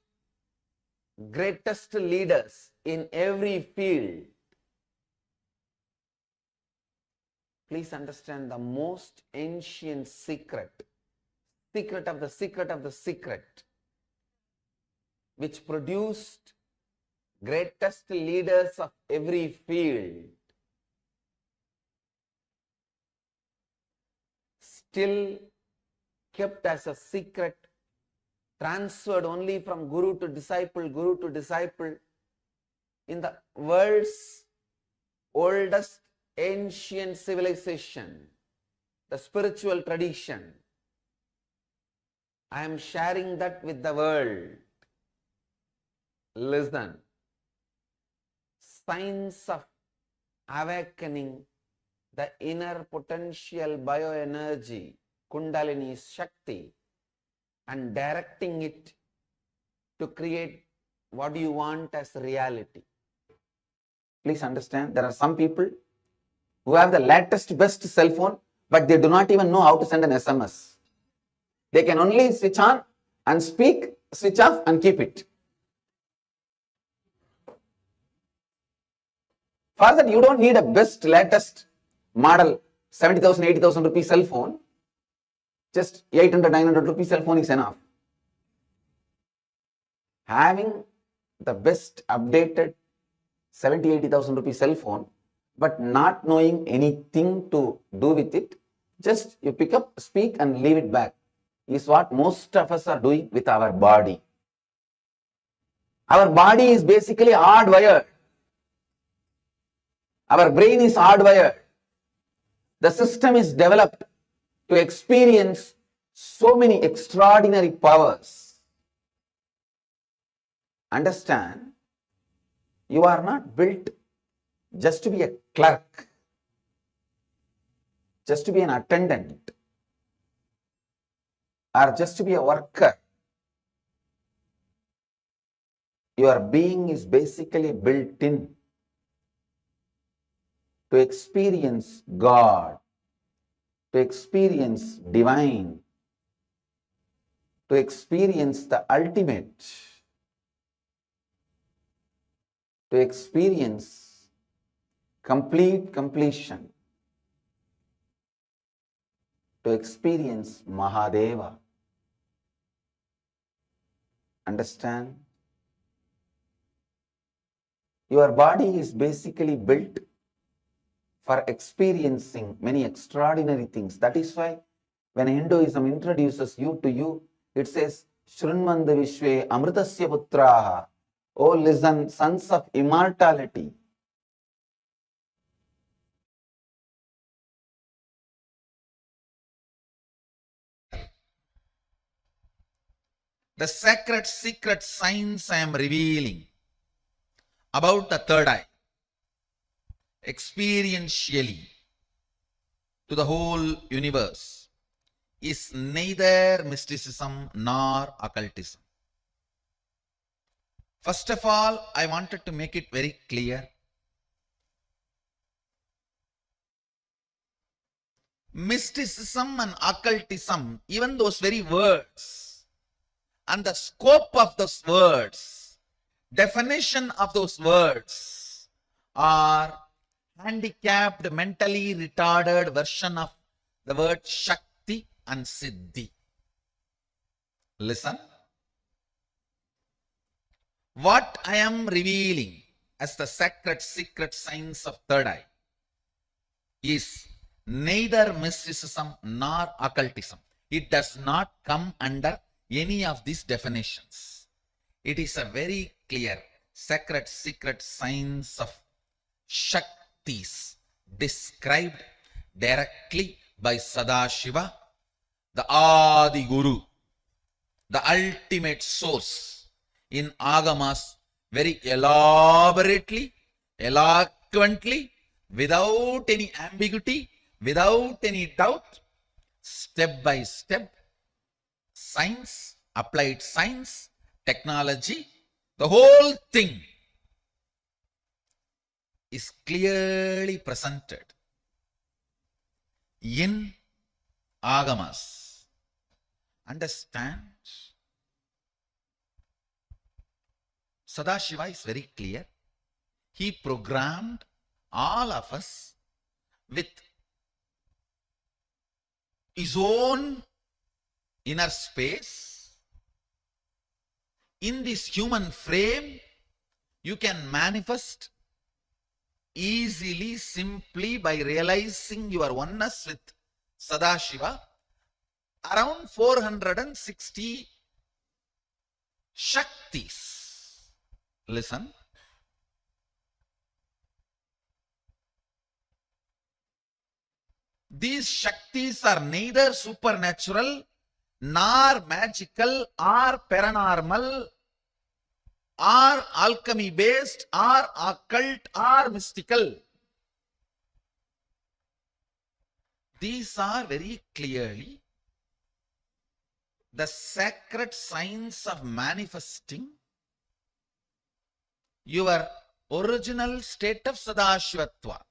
greatest leaders in every field. Please understand the most ancient secret, secret of the secret of the secret, which produced greatest leaders of every field, still kept as a secret, transferred only from guru to disciple in the world's oldest ancient civilization, the spiritual tradition. I am sharing that with the world. listen. Signs of awakening the inner potential bioenergy, Kundalini Shakti, and directing it to create what you want as reality. Please understand, there are some people who have the latest, best cell phone, but they do not even know how to send an SMS. They can only switch on and speak, switch off and keep it. For that, you don't need a best, latest model, 70,000, 80,000 rupee cell phone. Just 800, 900 rupee cell phone is enough. Having the best updated 70, 80,000 rupee cell phone, but not knowing anything to do with it, just you pick up, speak and leave it back, is what most of us are doing with our body. Our body is basically hardwired. Our brain is hardwired. The system is developed to experience so many extraordinary powers. Understand, you are not built just to be a clerk, just to be an attendant, or just to be a worker. Your being is basically built in to experience God, to experience divine, to experience the ultimate, to experience complete completion, to experience Mahadeva. Understand? Your body is basically built for experiencing many extraordinary things. That is why when Hinduism introduces you to you, it says, Shrunmanda Vishwe Amritasya Putraha. Oh, listen, sons of immortality. The sacred secret science I am revealing about the third eye, experientially to the whole universe, is neither mysticism nor occultism. First of all, I wanted to make it very clear. Mysticism and occultism, even those very words and the scope of those words, definition of those words, are handicapped, mentally retarded version of the word Shakti and Siddhi. Listen. What I am revealing as the sacred secret science of third eye is neither mysticism nor occultism. It does not come under any of these definitions. It is a very clear sacred secret science of Shaktis described directly by Sadashiva, the Adi Guru, the ultimate source, in Agamas, very elaborately, eloquently, without any ambiguity, without any doubt, step by step, science, applied science, technology, the whole thing is clearly presented in Agamas. Understand? Sadashiva is very clear. He programmed all of us with his own inner space. In this human frame, you can manifest easily, simply by realizing your oneness with Sadashiva. Around 460 Shaktis. Listen. These Shaktis are neither supernatural, nor magical, or paranormal, or alchemy based or occult or mystical. These are very clearly the sacred science of manifesting your original state of Sadashivatva.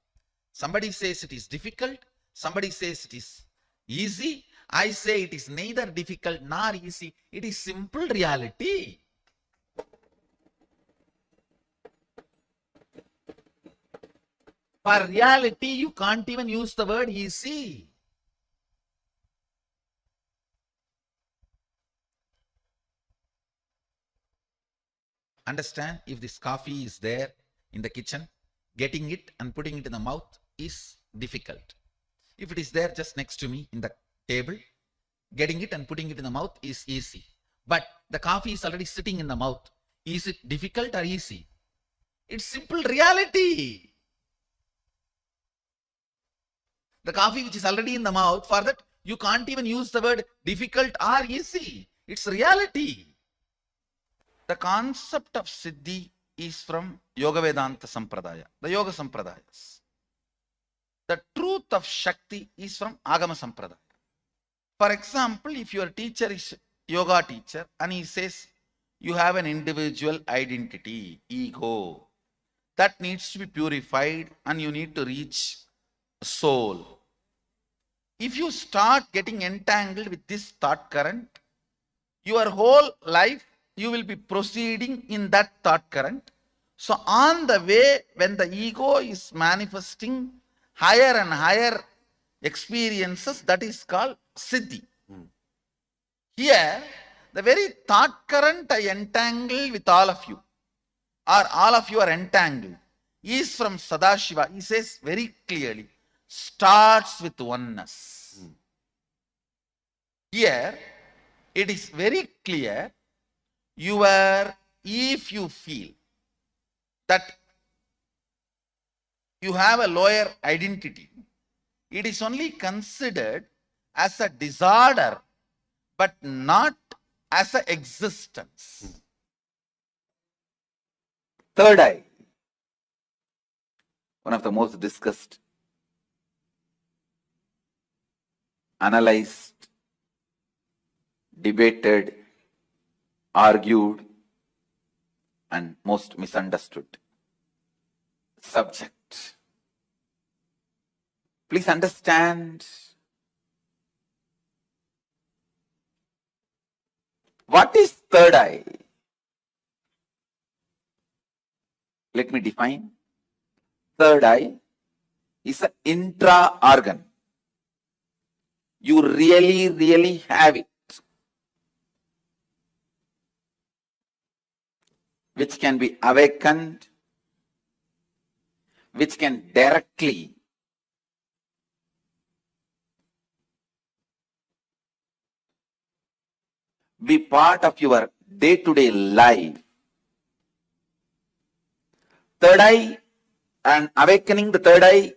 Somebody says it is difficult, somebody says it is easy. I say it is neither difficult nor easy. It is simple reality. For reality, you can't even use the word easy. Understand, if this coffee is there in the kitchen, getting it and putting it in the mouth is difficult. If it is there just next to me in the table, getting it and putting it in the mouth is easy. But the coffee is already sitting in the mouth. Is it difficult or easy? It's simple reality. The coffee which is already in the mouth, for that you can't even use the word difficult or easy. It's reality. The concept of Siddhi is from Yoga Vedanta Sampradaya, the Yoga Sampradayas. The truth of Shakti is from Agama Sampradaya. For example, if your teacher is yoga teacher and he says you have an individual identity, ego, that needs to be purified and you need to reach soul. If you start getting entangled with this thought current, your whole life you will be proceeding in that thought current. So on the way, when the ego is manifesting higher and higher experiences, that is called Siddhi. Here, the very thought current I entangle with all of you, or all of you are entangled, is from Sadashiva. He says very clearly, starts with oneness. Here, it is very clear, if you feel that you have a lower identity, it is only considered as a disorder, but not as an existence. Third eye, one of the most discussed, analyzed, debated, argued, and most misunderstood subject. Please understand, what is third eye? Let me define. Third eye is an intra-organ. You really have it, which can be awakened, which can directly be part of your day-to-day life. Third eye and awakening the third eye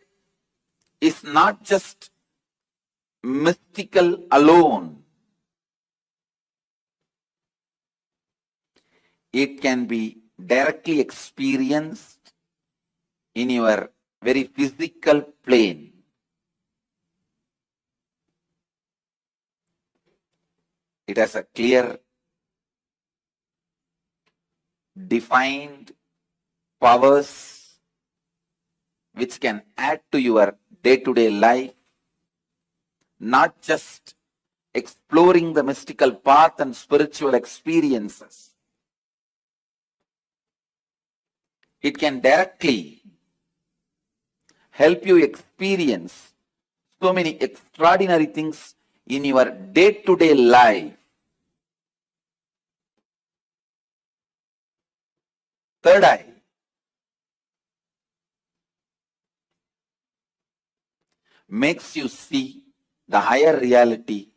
is not just mystical alone. It can be directly experienced in your very physical plane. It has a clear, defined powers which can add to your day-to-day life, not just exploring the mystical path and spiritual experiences. It can directly help you experience so many extraordinary things in your day-to-day life. Third eye makes you see the higher reality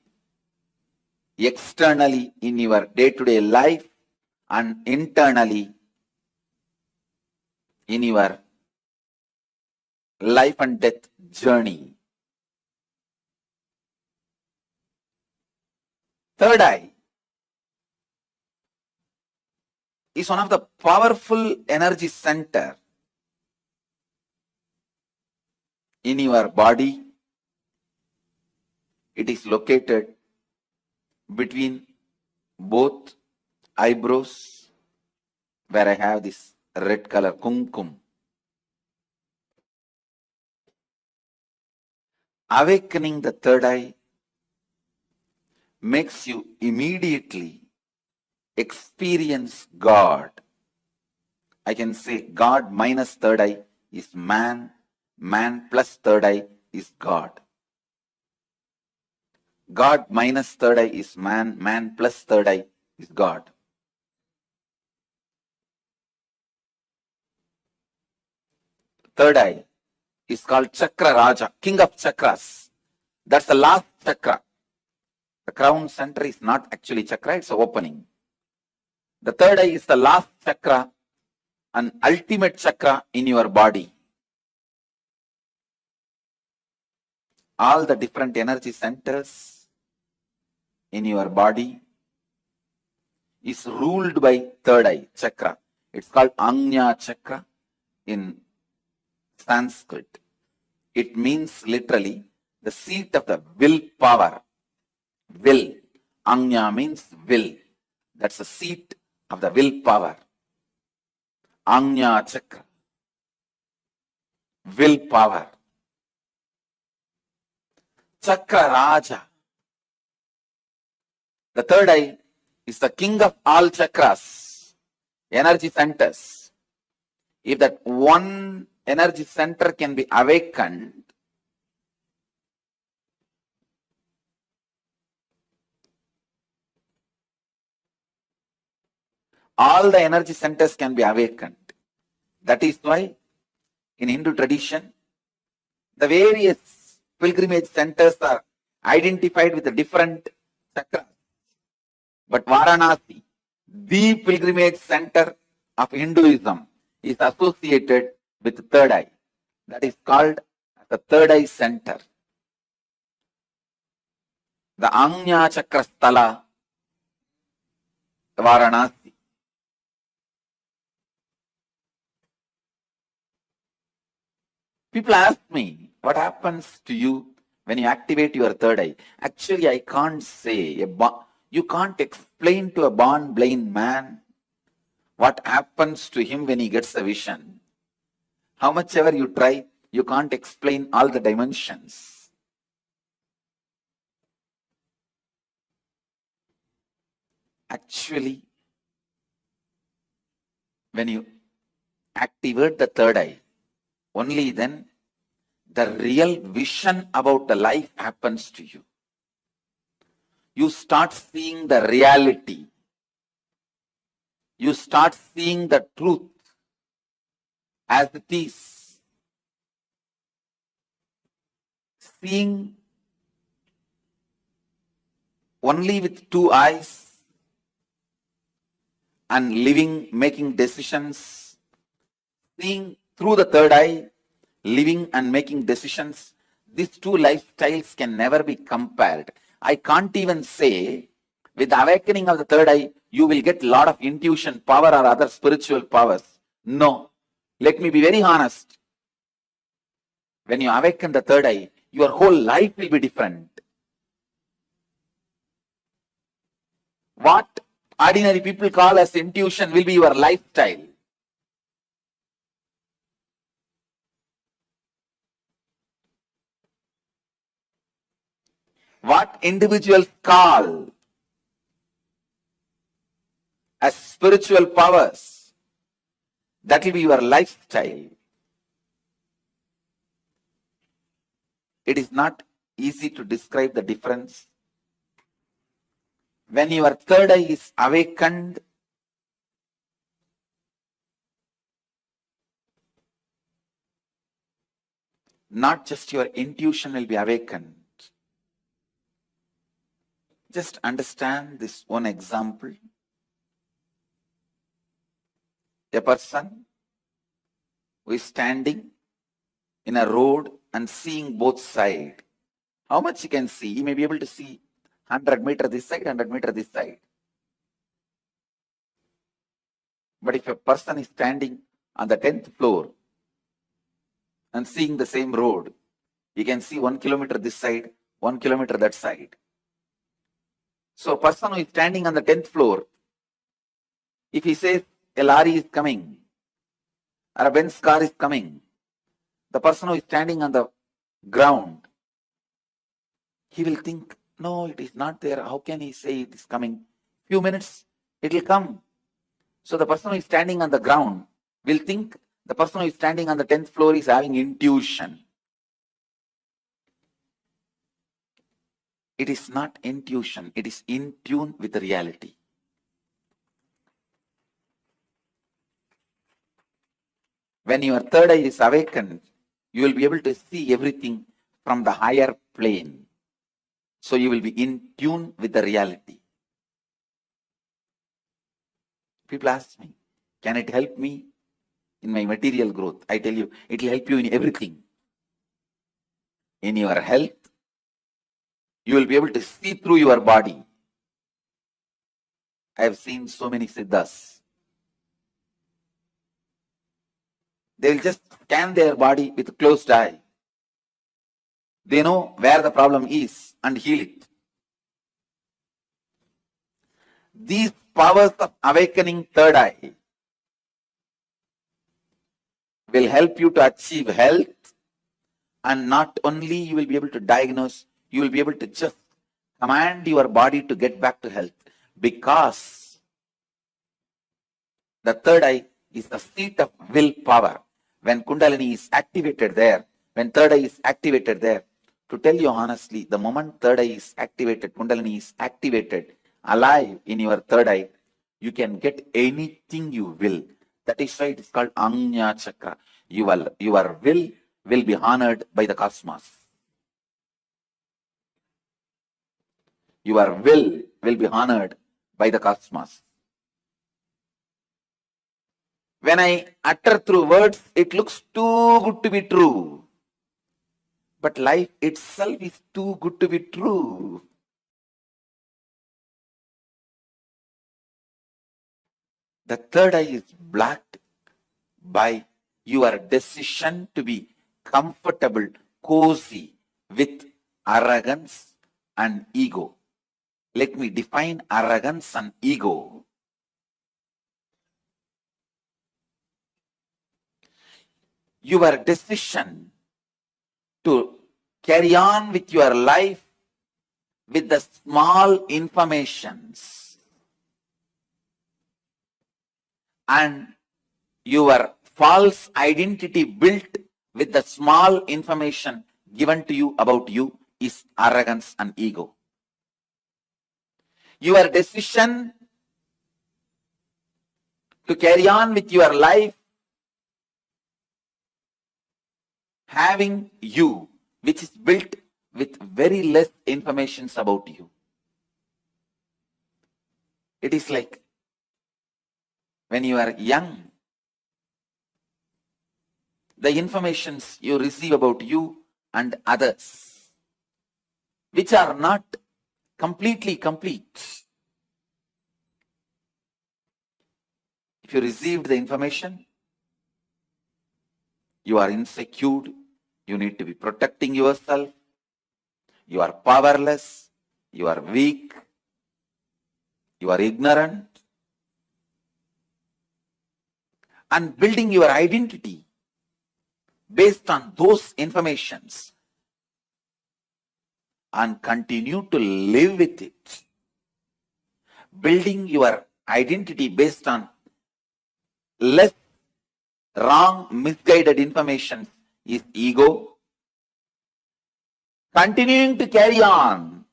externally in your day-to-day life and internally in your life and death journey. Third eye is one of the powerful energy center in your body. It is located between both eyebrows, where I have this red color kumkum. Awakening the third eye makes you immediately experience God. I can say God minus third eye is man, man plus third eye is God. God minus third eye is man, man plus third eye is God. Third eye is called Chakra Raja, king of chakras. That's the last chakra. The crown center is not actually chakra, it's an opening. The third eye is the last chakra, an ultimate chakra in your body. All the different energy centers in your body is ruled by third eye chakra. It's called Anya chakra in Sanskrit. It means literally the seat of the will power. Will. Anya means will. That's the seat of the will power. Anya chakra. Will power. Chakra Raja. The third eye is the king of all chakras, energy centers. If that one energy center can be awakened, all the energy centers can be awakened. That is why in Hindu tradition, the various pilgrimage centers are identified with the different chakras. But Varanasi, the pilgrimage center of Hinduism, is associated with the third eye. That is called the third eye center. The Anya Chakra Sthala, Varanasi. People ask me, what happens to you when you activate your third eye? Actually, I can't say. You can't explain to a born blind man what happens to him when he gets a vision. How much ever you try, you can't explain all the dimensions. Actually, when you activate the third eye, only then the real vision about the life happens to you. You start seeing the reality. You start seeing the truth as it is. Seeing only with two eyes and living, making decisions. Seeing through the third eye, living and making decisions. These two lifestyles can never be compared. I can't even say with the awakening of the third eye, you will get a lot of intuition power or other spiritual powers. No. Let me be very honest. When you awaken the third eye, your whole life will be different. What ordinary people call as intuition will be your lifestyle. What individuals call as spiritual powers, that will be your lifestyle. It is not easy to describe the difference. When your third eye is awakened, not just your intuition will be awakened. Just understand this one example. A person who is standing in a road and seeing both sides. How much he can see? He may be able to see 100 meters this side, 100 meters this side. But if a person is standing on the 10th floor and seeing the same road, he can see 1 kilometer this side, 1 kilometer that side. So a person who is standing on the 10th floor, if he says a lorry is coming or a Benz car is coming, the person who is standing on the ground, he will think, no, it is not there. How can he say it is coming? Few minutes, it will come. So the person who is standing on the ground will think the person who is standing on the 10th floor is having intuition. It is not intuition, it is in tune with the reality. When your third eye is awakened, you will be able to see everything from the higher plane. So you will be in tune with the reality. People ask me, can it help me in my material growth? I tell you, it will help you in everything. In your health, you will be able to see through your body. I have seen so many siddhas. They will just scan their body with a closed eye. They know where the problem is and heal it. These powers of awakening third eye will help you to achieve health, and not only you will be able to diagnose, you will be able to just command your body to get back to health, because the third eye is the seat of willpower. When Kundalini is activated there, when third eye is activated there, to tell you honestly, the moment third eye is activated, Kundalini is activated, alive in your third eye, you can get anything you will. That is why it is called Anya Chakra. Your will be honored by the cosmos. Your will be honored by the cosmos. When I utter through words, it looks too good to be true. But life itself is too good to be true. The third eye is blocked by your decision to be comfortable, cozy with arrogance and ego. Let me define arrogance and ego. Your decision to carry on with your life with the small informations and your false identity built with the small information given to you about you is arrogance and ego. Your decision to carry on with your life having you, which is built with very less information about you. It is like when you are young, the informations you receive about you and others, which are not completely complete. If you received the information, you are insecure, you need to be protecting yourself, you are powerless, you are weak, you are ignorant, and building your identity based on those informations and continue to live with it. Building your identity based on less wrong, misguided information is ego. Continuing to carry on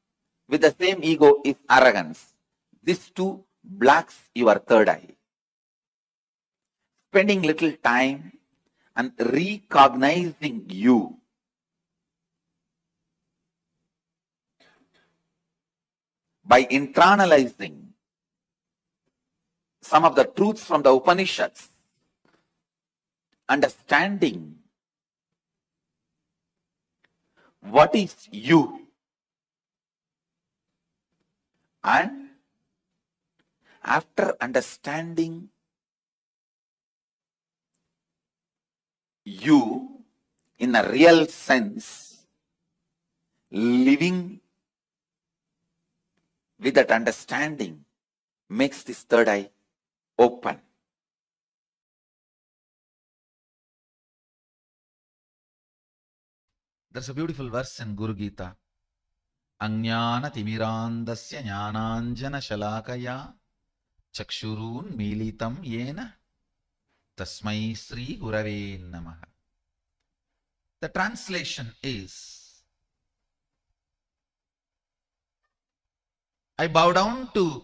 with the same ego is arrogance. These two blocks your third eye. Spending little time and recognizing you. By internalizing some of the truths from the Upanishads, understanding what is you, and after understanding you, in a real sense, living with that understanding makes this third eye open. There's a beautiful verse in Guru Gita. Ajnana timirandasya jnananjana shalakaya chakshurun militam yena tasmai sri gurave namaha. The translation is, I bow down to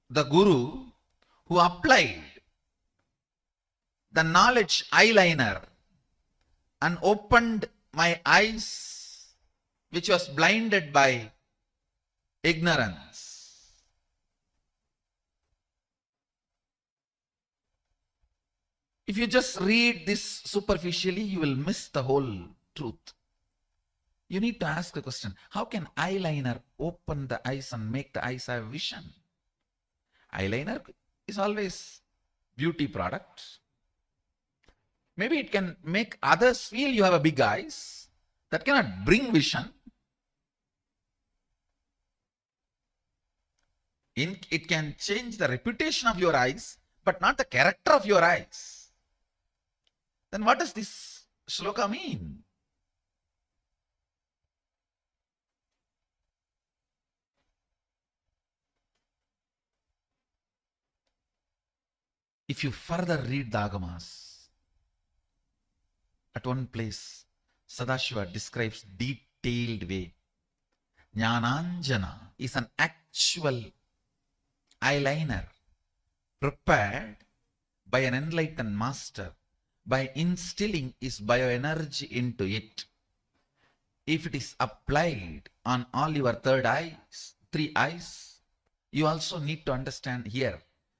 the Guru who applied the knowledge eyeliner and opened my eyes, which was blinded by ignorance. If you just read this superficially, you will miss the whole truth. You need to ask the question, how can eyeliner open the eyes and make the eyes have vision? Eyeliner is always beauty product. Maybe it can make others feel you have a big eyes. That cannot bring vision. It can change the reputation of your eyes, but not the character of your eyes. Then what does this shloka mean? If you further read the Agamas, at one place, Sadashiva describes detailed way. Jnananjana is an actual eyeliner prepared by an enlightened master by instilling his bioenergy into it. If it is applied on all your third eyes, three eyes, you also need to understand here.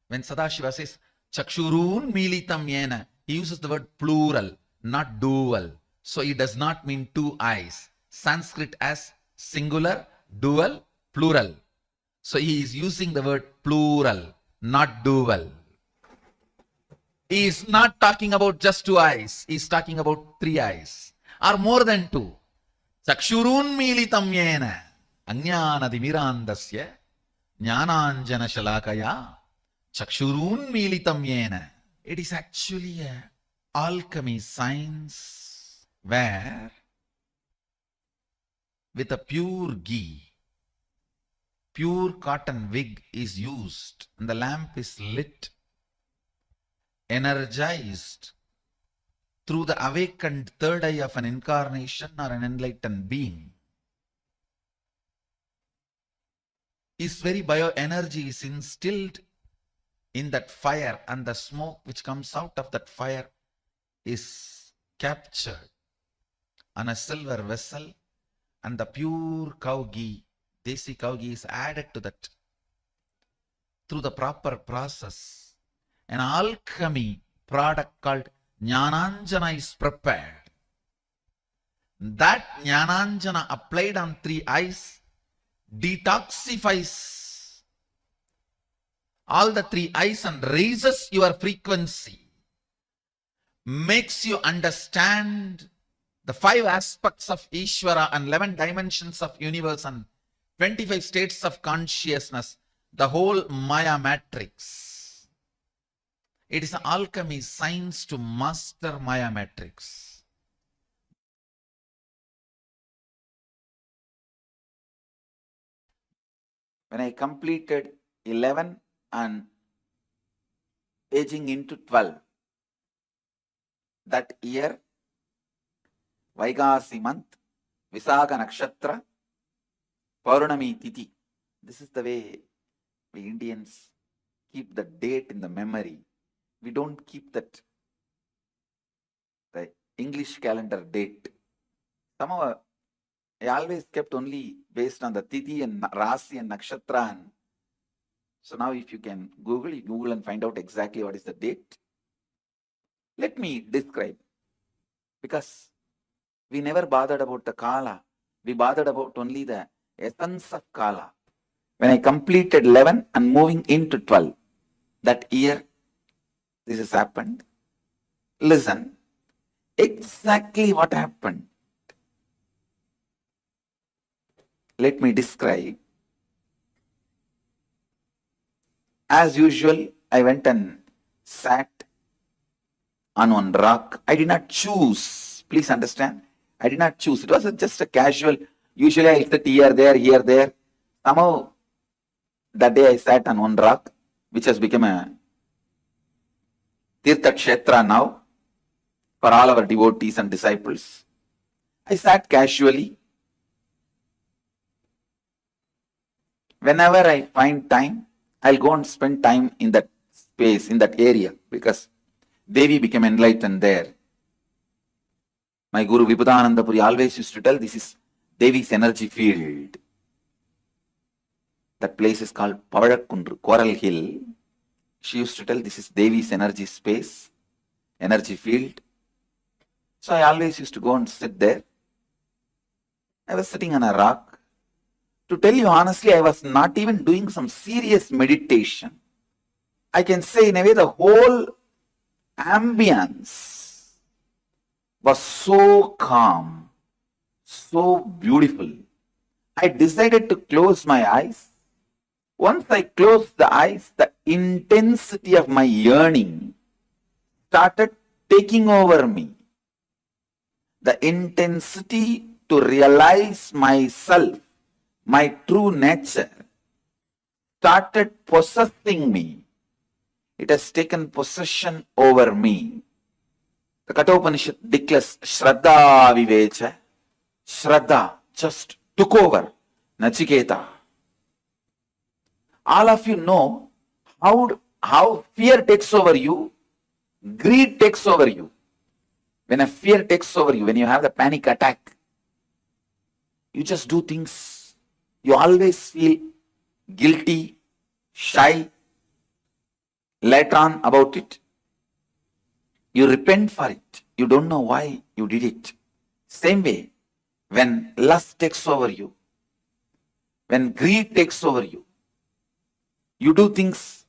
When Sadashiva says, Chakshurun militam yena, he uses the word plural, not dual. So it does not mean two eyes. Sanskrit as singular, dual, plural. So he is using the word plural, not dual. He is not talking about just two eyes. He is talking about three eyes or more than two. Chakshurun militam yena ajnana timirandasya jnananjana shalakaya chakshurun militam yena. It is actually a alchemy science where with a pure ghee, pure cotton wig is used and the lamp is lit, energized through the awakened third eye of an incarnation or an enlightened being. His very bioenergy is instilled in that fire, and the smoke which comes out of that fire is captured on a silver vessel, and the pure cow ghee, desi cow ghee, is added to that through the proper process. An alchemy product called Jnananjana is prepared. That Jnananjana applied on three eyes detoxifies all the three eyes and raises your frequency, makes you understand the 5 aspects of Ishvara and 11 dimensions of universe and 25 states of consciousness, the whole Maya matrix. It is an alchemy science to master Maya matrix. When I completed 11 and aging into 12, that year, Vaikasi month, Visakha Nakshatra, Paurnami Tithi. This is the way we Indians keep the date in the memory. We don't keep that, the English calendar date. Somehow, I always kept only based on the Tithi and Rasi and Nakshatra. And so now if you can Google and find out exactly what is the date. Let me describe. Because we never bothered about the Kala. We bothered about only the essence of Kala. When I completed 11 and moving into 12, that year, this has happened. Listen, Exactly what happened. Let me describe. As usual, I went and sat on one rock. I did not choose. Please understand. I did not choose. It was just a casual. Usually I sit here, there, here, there. Somehow that day I sat on one rock, which has become a Tirtha Kshetra now for all our devotees and disciples. I sat casually. Whenever I find time, I'll go and spend time in that space, in that area, because Devi became enlightened there. My Guru Vibhudananda Puri always used to tell this is Devi's energy field. That place is called Pavadakkundru, Coral Hill. She used to tell this is Devi's energy space, energy field. So I always used to go and sit there. I was sitting on a rock. To tell you honestly, I was not even doing some serious meditation. I can say in a way the whole ambience was so calm, so beautiful. I decided to close my eyes. Once I closed the eyes, the intensity of my yearning started taking over me. The intensity to realize myself, my true nature, started possessing me. It has taken possession over me. The Kathopanishad declares Shraddha Vivecha. Shraddha just took over Nachiketa. All of you know how fear takes over you, greed takes over you. When a fear takes over you, when you have the panic attack, you just do things. You always feel guilty, shy. Later on about it, you repent for it. You don't know why you did it. Same way, when lust takes over you, when greed takes over you, you do things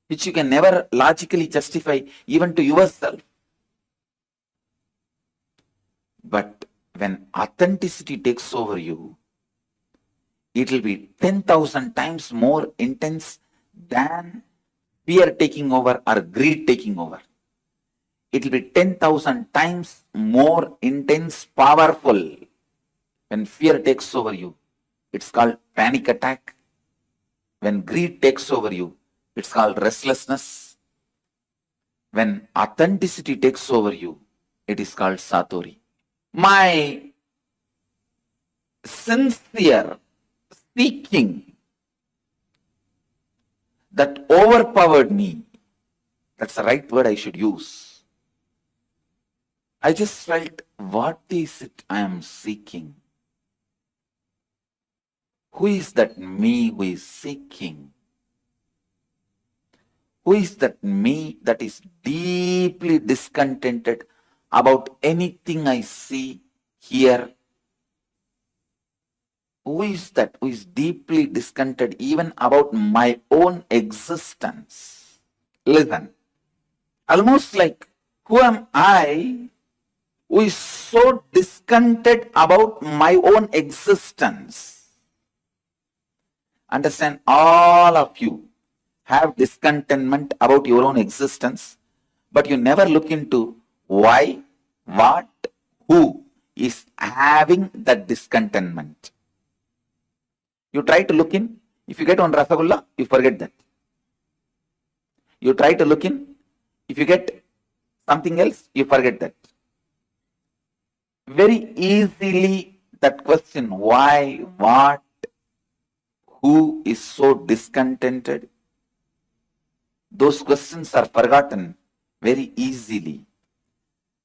which you can never logically justify even to yourself. But when authenticity takes over you, it will be 10,000 times more intense than fear taking over or greed taking over. It will be 10,000 times more intense, powerful. When fear takes over you, it's called panic attack. When greed takes over you, it's called restlessness. When authenticity takes over you, it is called satori. My sincere seeking that overpowered me, that's the right word I should use. I just felt, what is it I am seeking? Who is that me who is seeking? Who is that me that is deeply discontented about anything I see, hear? Who is that who is deeply discontented even about my own existence? Listen, almost like, who am I who is so discontented about my own existence? Understand, all of you have discontentment about your own existence, but you never look into why, what, who is having that discontentment. You try to look in, if you get one Rasagulla, you forget that. You try to look in, if you get something else, you forget that. Very easily that question, why, what, who is so discontented? Those questions are forgotten very easily.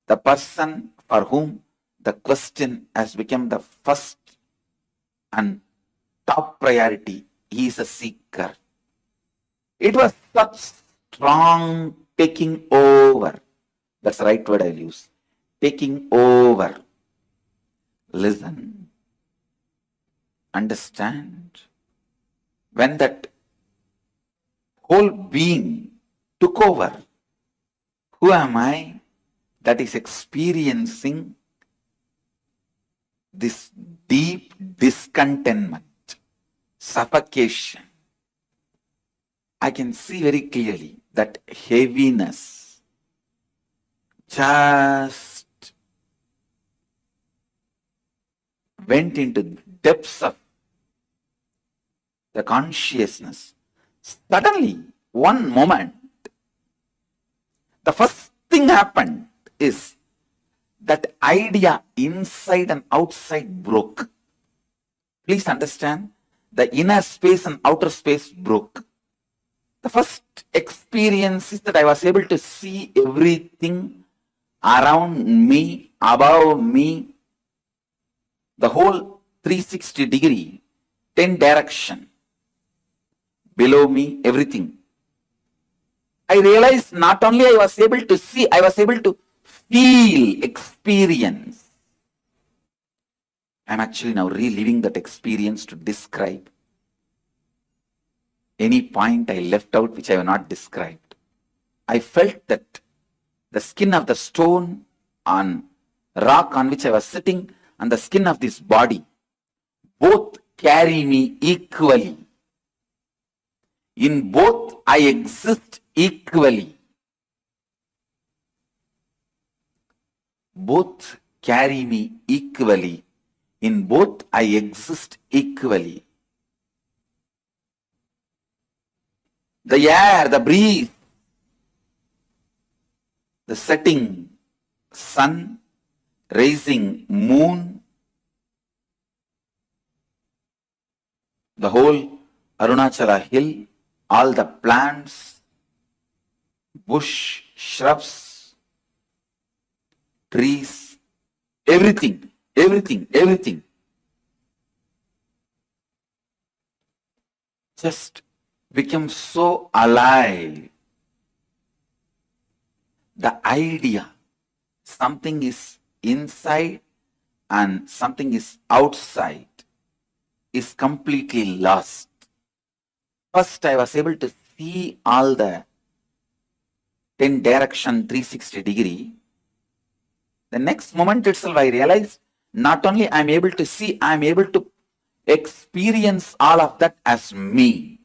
The person for whom the question has become the first and top priority, he is a seeker. It was such strong taking over. That's the right word I'll use. Taking over. Listen. Understand. When that whole being took over, who am I? that is experiencing this deep discontentment, suffocation. I can see very clearly that heaviness just went into depths of the consciousness. Suddenly, one moment, the first thing happened is that idea inside and outside broke. Please understand, the inner space and outer space broke. The first experience is that I was able to see everything around me, above me, the whole 360 degree, 10 direction, below me, everything. I realized not only I was able to see, I was able to feel, experience. I'm actually now reliving that experience to describe any point I left out which I have not described. I felt that the skin of the stone on rock on which I was sitting and the skin of this body both carry me equally. In both I exist equally. Both carry me equally. In both I exist equally. The air, the breeze, the setting sun, rising moon, the whole Arunachala hill, all the plants, bush, shrubs, trees, everything, everything, everything. Just become so alive. The idea, something is inside and something is outside, is completely lost. First, I was able to see all the 10 direction 360 degree. The next moment itself, I realized not only I am able to see, I am able to experience all of that as me.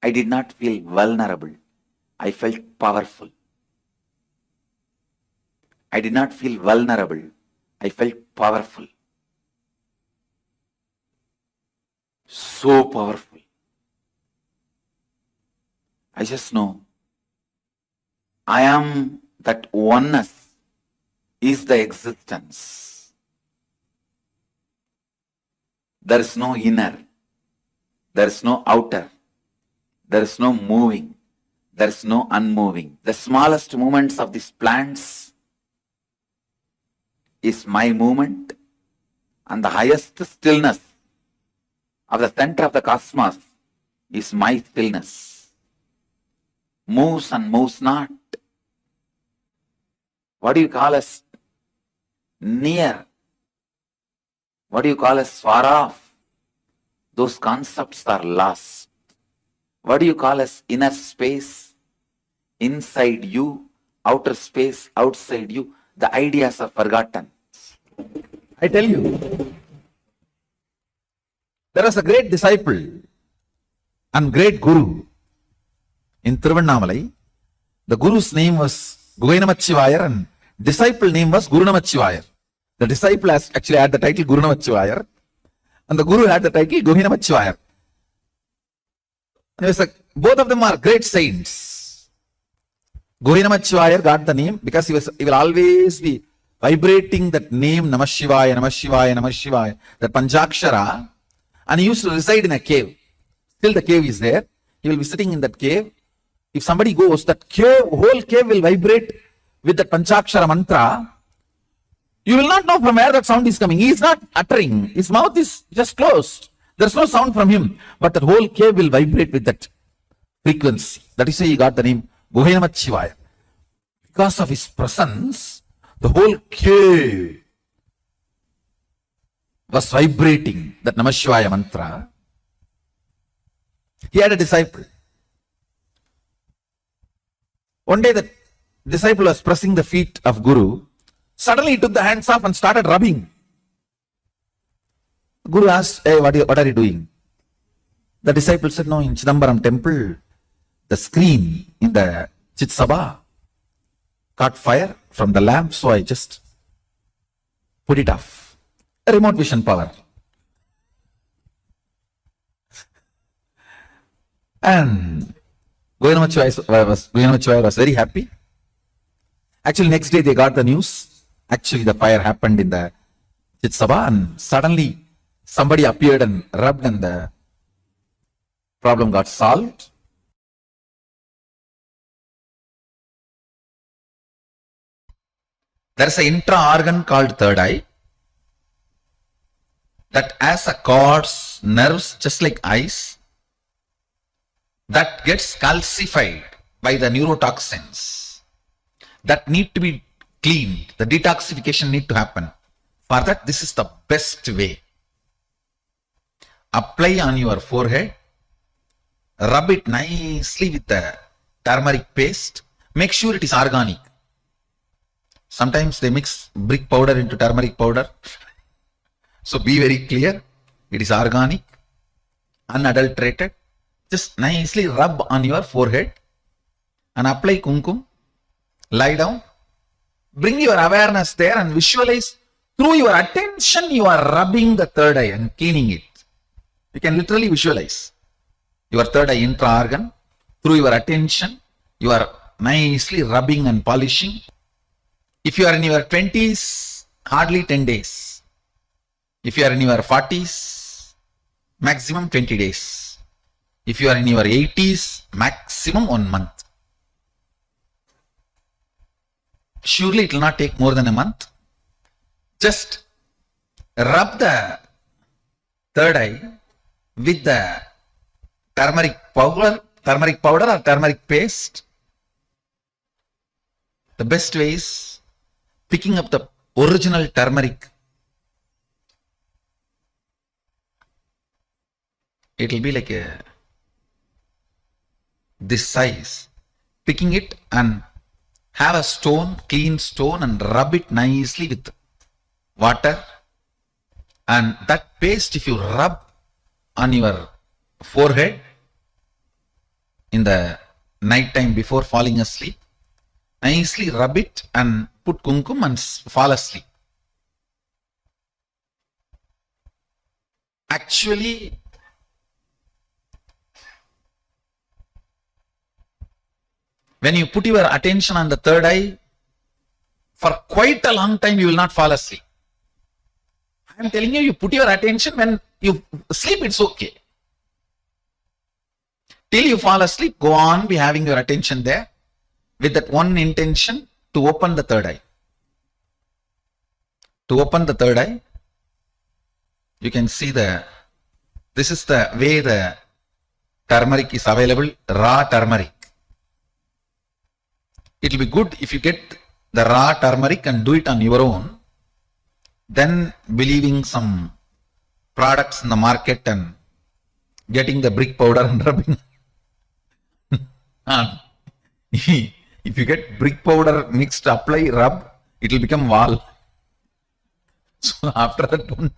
I did not feel vulnerable. I felt powerful. I did not feel vulnerable. I felt powerful. So powerful. I just know I am that oneness is the existence. There is no inner. There is no outer. There is no moving. There is no unmoving. The smallest movements of these plants is my movement, and the highest stillness of the center of the cosmos is my stillness. Moves and moves not. What do you call as near? What do you call as far off? Those concepts are lost. What do you call as inner space? Inside you, outer space, outside you, the ideas are forgotten. I tell you, there was a great disciple and great guru in Tiruvannamalai. The guru's name was Guhainamachivayar and disciple name was Guru Namachivayar. The disciple actually had the title Guru Namachivayar and the guru had the title Guhainamachivayar. Both of them are great saints. Guhainamachivayar got the name because he will always be vibrating that name Namah Shivaya, Namah Shivaya, Namah Shivaya, that Panchakshara, and he used to reside in a cave. Still the cave is there. He will be sitting in that cave. If somebody goes, that cave, whole cave will vibrate with the Panchakshara mantra. You will not know from where that sound is coming. He is not uttering. His mouth is just closed. There is no sound from him. But that whole cave will vibrate with that frequency. That is why he got the name Guhainamachivaya. Because of his presence, the whole cave was vibrating that Namah Shivaya mantra. He had a disciple. One day the disciple was pressing the feet of Guru. Suddenly he took the hands off and started rubbing. Guru asked, hey, what are you doing? The disciple said, no, in Chidambaram temple, the screen in the Chitsabha caught fire from the lamp, so I just put it off. A remote vision power. And Govinamachivaya was very happy. Actually, next day they got the news. Actually, the fire happened in the Chitsabha, and suddenly somebody appeared and rubbed, and the problem got solved. There is an intra-organ called third eye that has a cords, nerves, just like eyes, that gets calcified by the neurotoxins that need to be cleaned. The detoxification need to happen. For that, this is the best way. Apply on your forehead, rub it nicely with the turmeric paste. Make sure it is organic. Sometimes they mix brick powder into turmeric powder. So be very clear. It is organic, unadulterated. Just nicely rub on your forehead and apply kumkum. Lie down. Bring your awareness there and visualize through your attention you are rubbing the third eye and cleaning it. You can literally visualize your third eye intra-organ. Through your attention, you are nicely rubbing and polishing. If you are in your 20s, hardly 10 days. If you are in your 40s, maximum 20 days. If you are in your 80s, maximum 1 month. Surely it will not take more than a month. Just rub the third eye with the turmeric powder or turmeric paste. The best way is picking up the original turmeric. It will be like this size. Picking it and have a stone, clean stone, and rub it nicely with water. And that paste, if you rub on your forehead in the night time before falling asleep, nicely rub it and put kumkum and fall asleep. Actually, when you put your attention on the third eye, for quite a long time you will not fall asleep. I am telling you, you put your attention when you sleep, it's okay. Till you fall asleep, go on, be having your attention there with that one intention to open the third eye. To open the third eye, you can see this is the way the turmeric is available, raw turmeric. It will be good if you get the raw turmeric and do it on your own, then believing some products in the market and getting the brick powder and rubbing. If you get brick powder mixed, apply, rub, it will become wall. So after that, don't.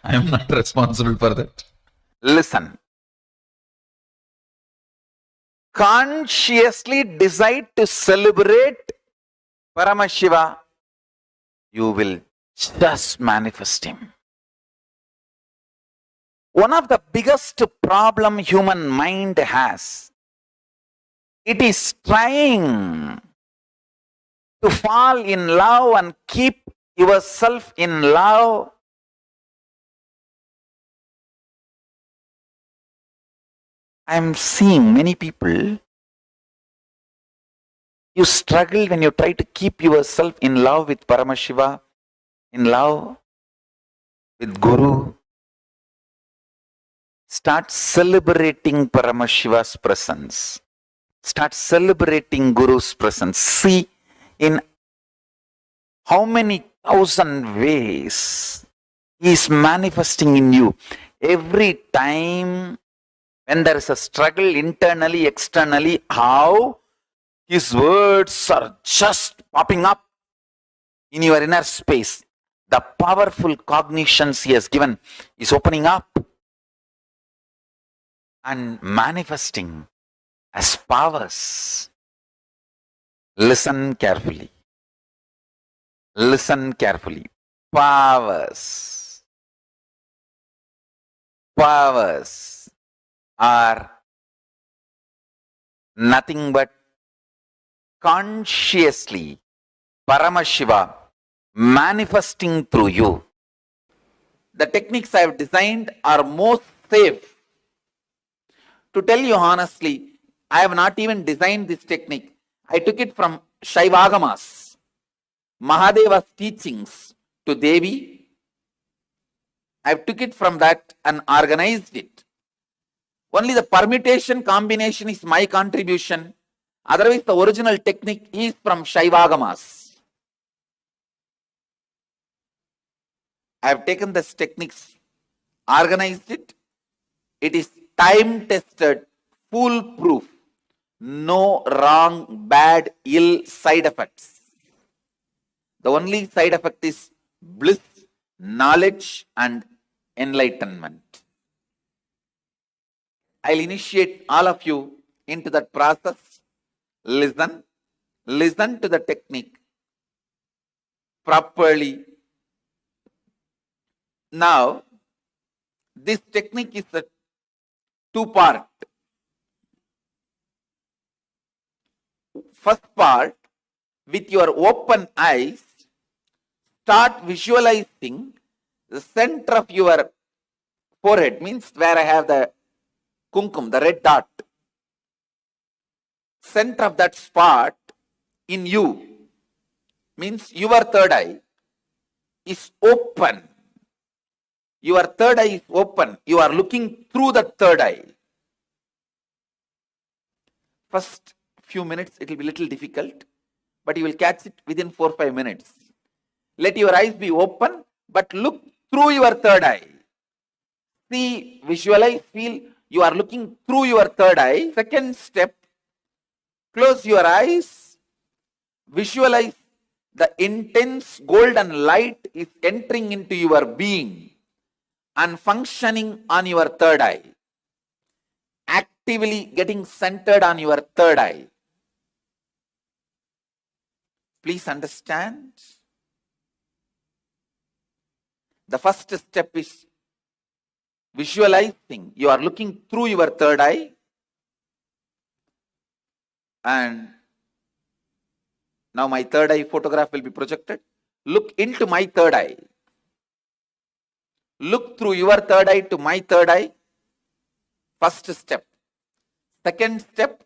I am not responsible for that. Listen. Consciously decide to celebrate Paramashiva, you will just manifest him. One of the biggest problem human mind has, it is trying to fall in love and keep yourself in love. I am seeing many people, you struggle when you try to keep yourself in love with Paramashiva, in love with Guru. Start celebrating Paramashiva's presence. Start celebrating Guru's presence. See in how many thousand ways he is manifesting in you. Every time when there is a struggle internally, externally, how his words are just popping up in your inner space. The powerful cognitions he has given is opening up and manifesting as powers. Listen carefully. Listen carefully. Powers. Powers are nothing but consciously Paramashiva manifesting through you. The techniques I have designed are most safe. To tell you honestly, I have not even designed this technique. I took it from Shaivagamas, Mahadeva's teachings to Devi. I took it from that and organized it. Only the permutation combination is my contribution. Otherwise, the original technique is from Shaivagamas. I have taken this techniques, organized it. It is time-tested, foolproof. No wrong, bad, ill side effects. The only side effect is bliss, knowledge, and enlightenment. I'll initiate all of you into that process. Listen to the technique properly. Now, this technique is a two-part. First part, with your open eyes, start visualizing the center of your forehead, means where I have the kumkum, the red dot. Center of that spot in you, means your third eye, is open. Your third eye is open. You are looking through the third eye. First few minutes it will be little difficult, but you will catch it within 4 or 5 minutes. Let your eyes be open, but look through your third eye. See, visualize, feel you are looking through your third eye. Second step, close your eyes. Visualize the intense golden light is entering into your being and functioning on your third eye. Actively getting centered on your third eye. Please understand. The first step is visualizing. You are looking through your third eye. And now my third eye photograph will be projected. Look into my third eye. Look through your third eye to my third eye. First step. Second step,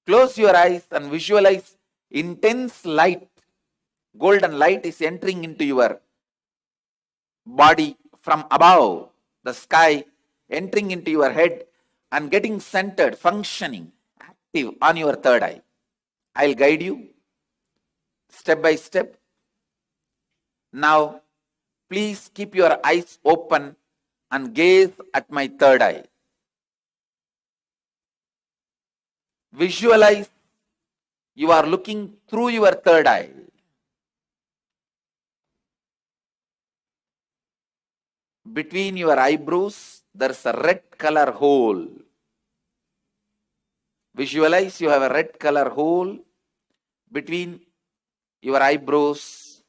close your eyes and visualize intense light. Golden light is entering into your body from above, the sky, entering into your head and getting centered, functioning, active on your third eye. I'll guide you step by step. Now, please keep your eyes open and gaze at my third eye. Visualize you are looking through your third eye. Between your eyebrows, there's a red color hole. Visualize you have a red color hole between your eyebrows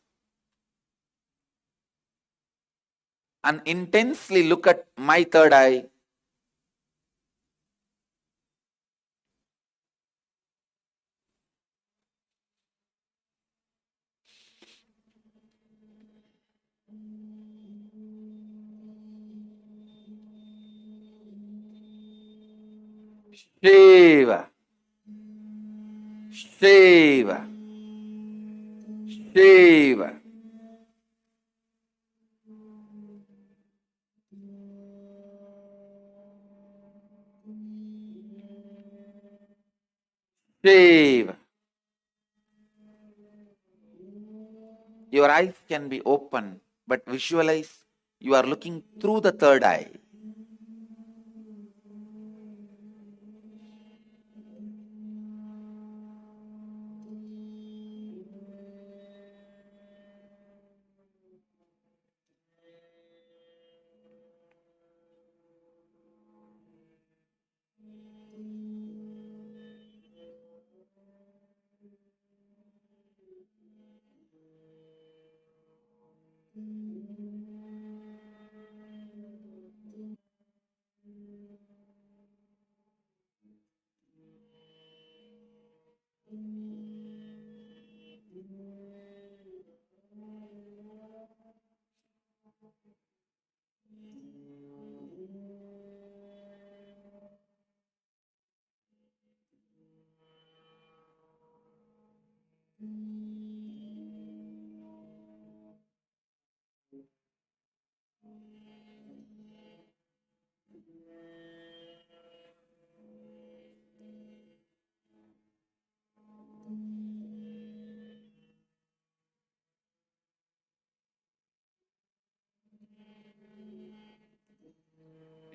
and intensely look at my third eye. Shiva, Shiva, Shiva. Shiva. Your eyes can be open, but visualize you are looking through the third eye.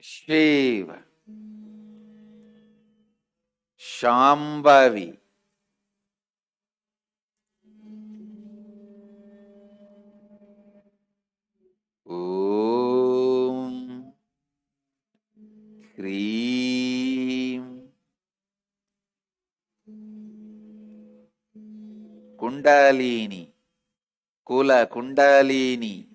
Shiva, Shambhavi, Om, Hreem, Kundalini, Kula Kundalini,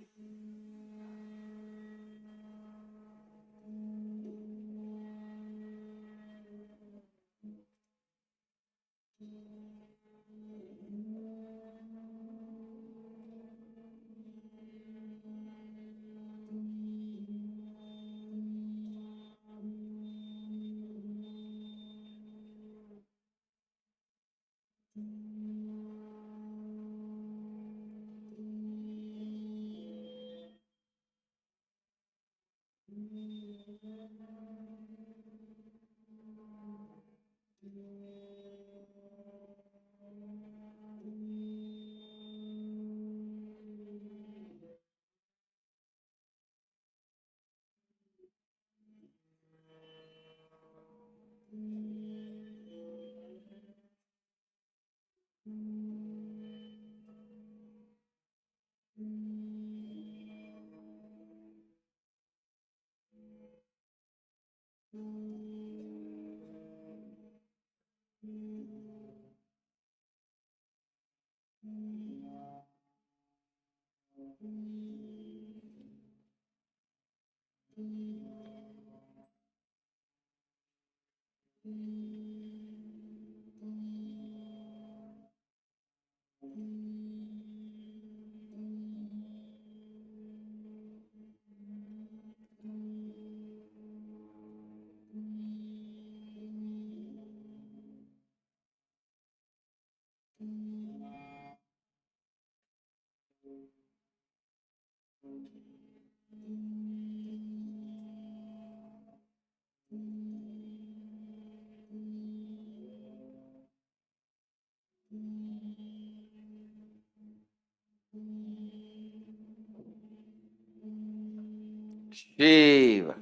Shiva.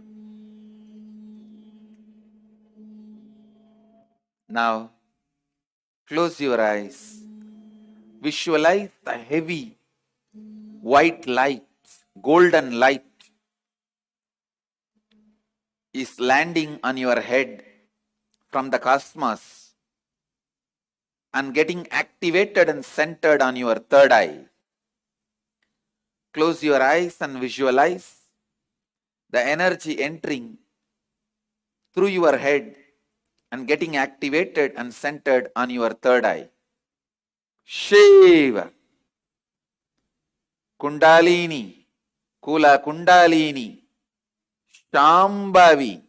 Now, close your eyes. Visualize the heavy white light, golden light is landing on your head from the cosmos and getting activated and centered on your third eye. Close your eyes and visualize the energy entering through your head and getting activated and centered on your third eye. Shiva, Kundalini, Kula Kundalini, Shambhavi,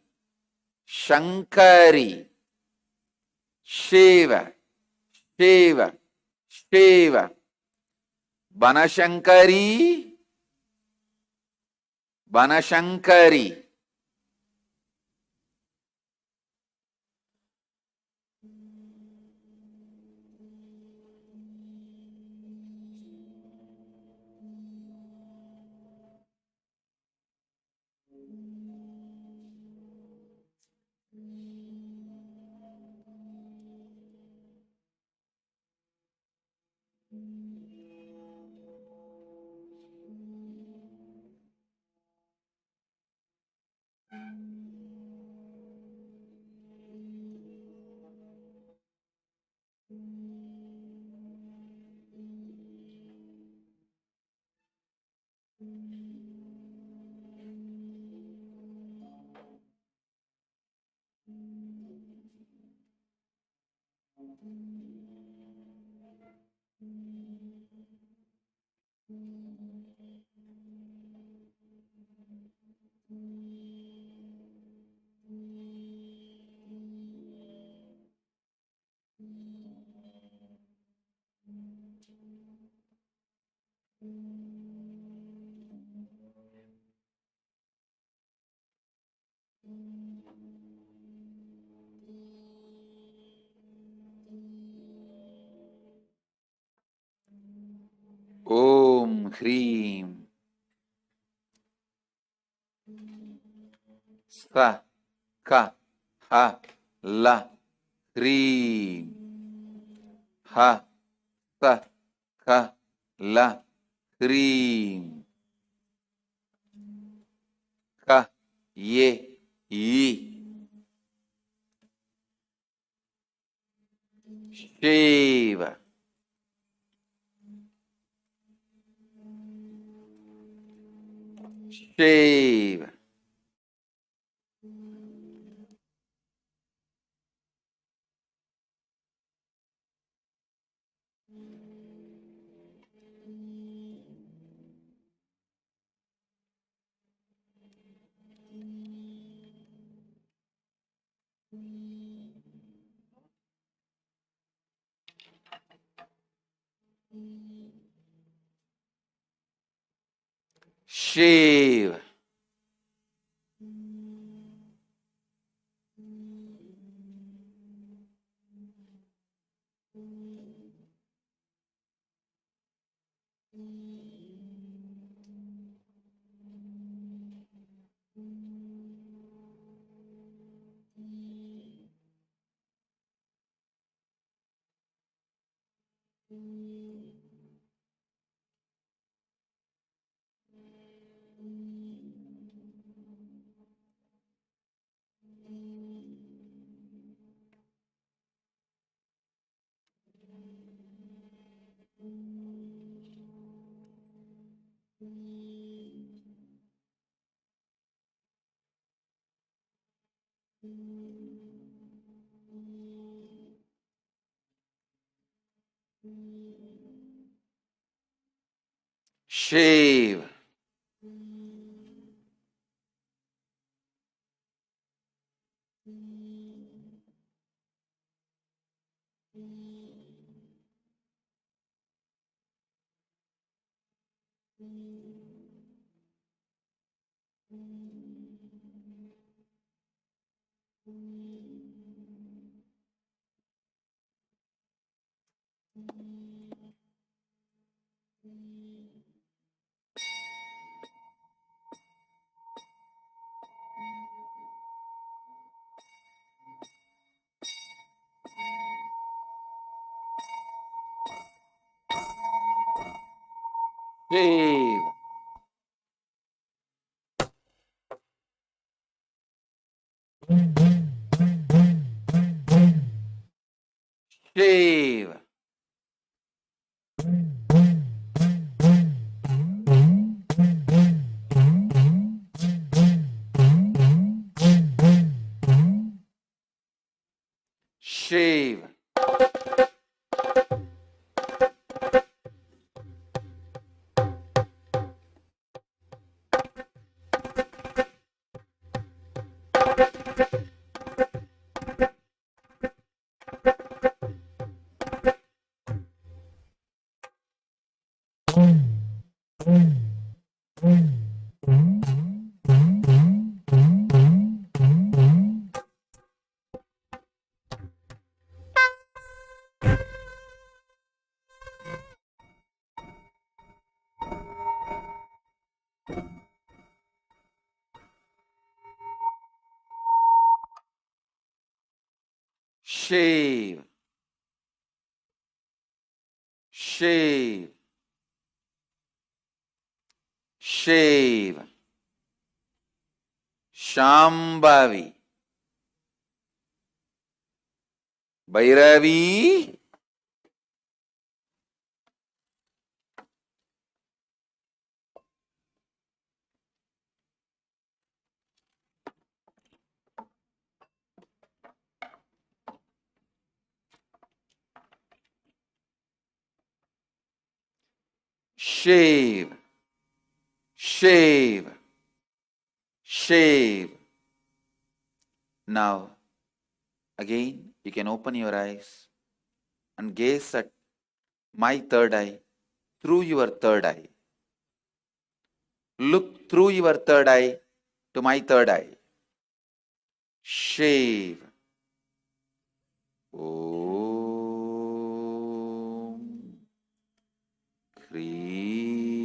Shankari, Shiva, Shiva, Shiva, Banashankari, Banashankari. Om Hreem. Sa Ka Ha La Hreem. Ha Sa Ka La Hreem. Ka Ye Yi. Shiva. Shiva. Shiva. Shiva. Shiva. Shiva. Shiva. Shiva. Shiva. Shiva. Shambhavi. Bhairavi. Shiva. Shiva. Shiva. Now, again, you can open your eyes and gaze at my third eye through your third eye. Look through your third eye to my third eye. Shiva. Om. Hri.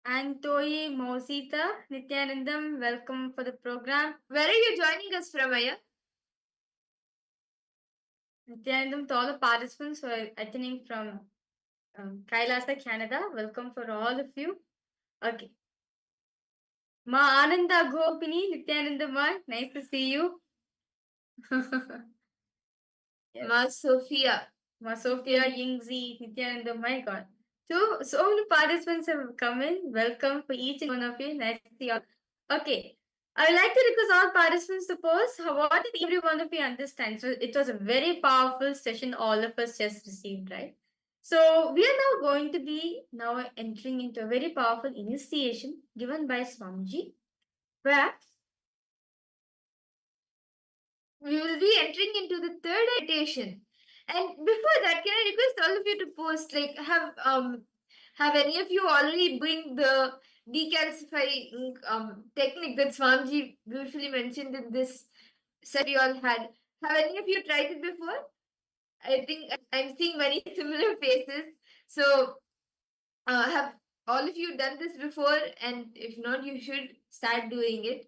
And Toyi Mosita, Nithyanandam, welcome for the program. Where are you joining us from, Aya? Nithyanandam, to all the participants who are attending from KAILASA, Canada, welcome for all of you. Okay. Ma Ananda Gopini, Nithyanandam, nice to see you. Yes. Ma Sophia. Ma Sophia, Yingzi, Nithyanandam, my God. So many participants have come in. Welcome for each and one of you. Nice to see you all. Okay. I would like to request all participants to post what did every one of you understand. So it was a very powerful session all of us just received, right? So we are now going to be now entering into a very powerful initiation given by Swamiji, where we will be entering into the third meditation. And before that, can I request all of you to post, like, have any of you already bring the decalcifying technique that Swamiji beautifully mentioned in this set we all had? Have any of you tried it before? I think I'm seeing many similar faces. So, have all of you done this before? And if not, you should start doing it.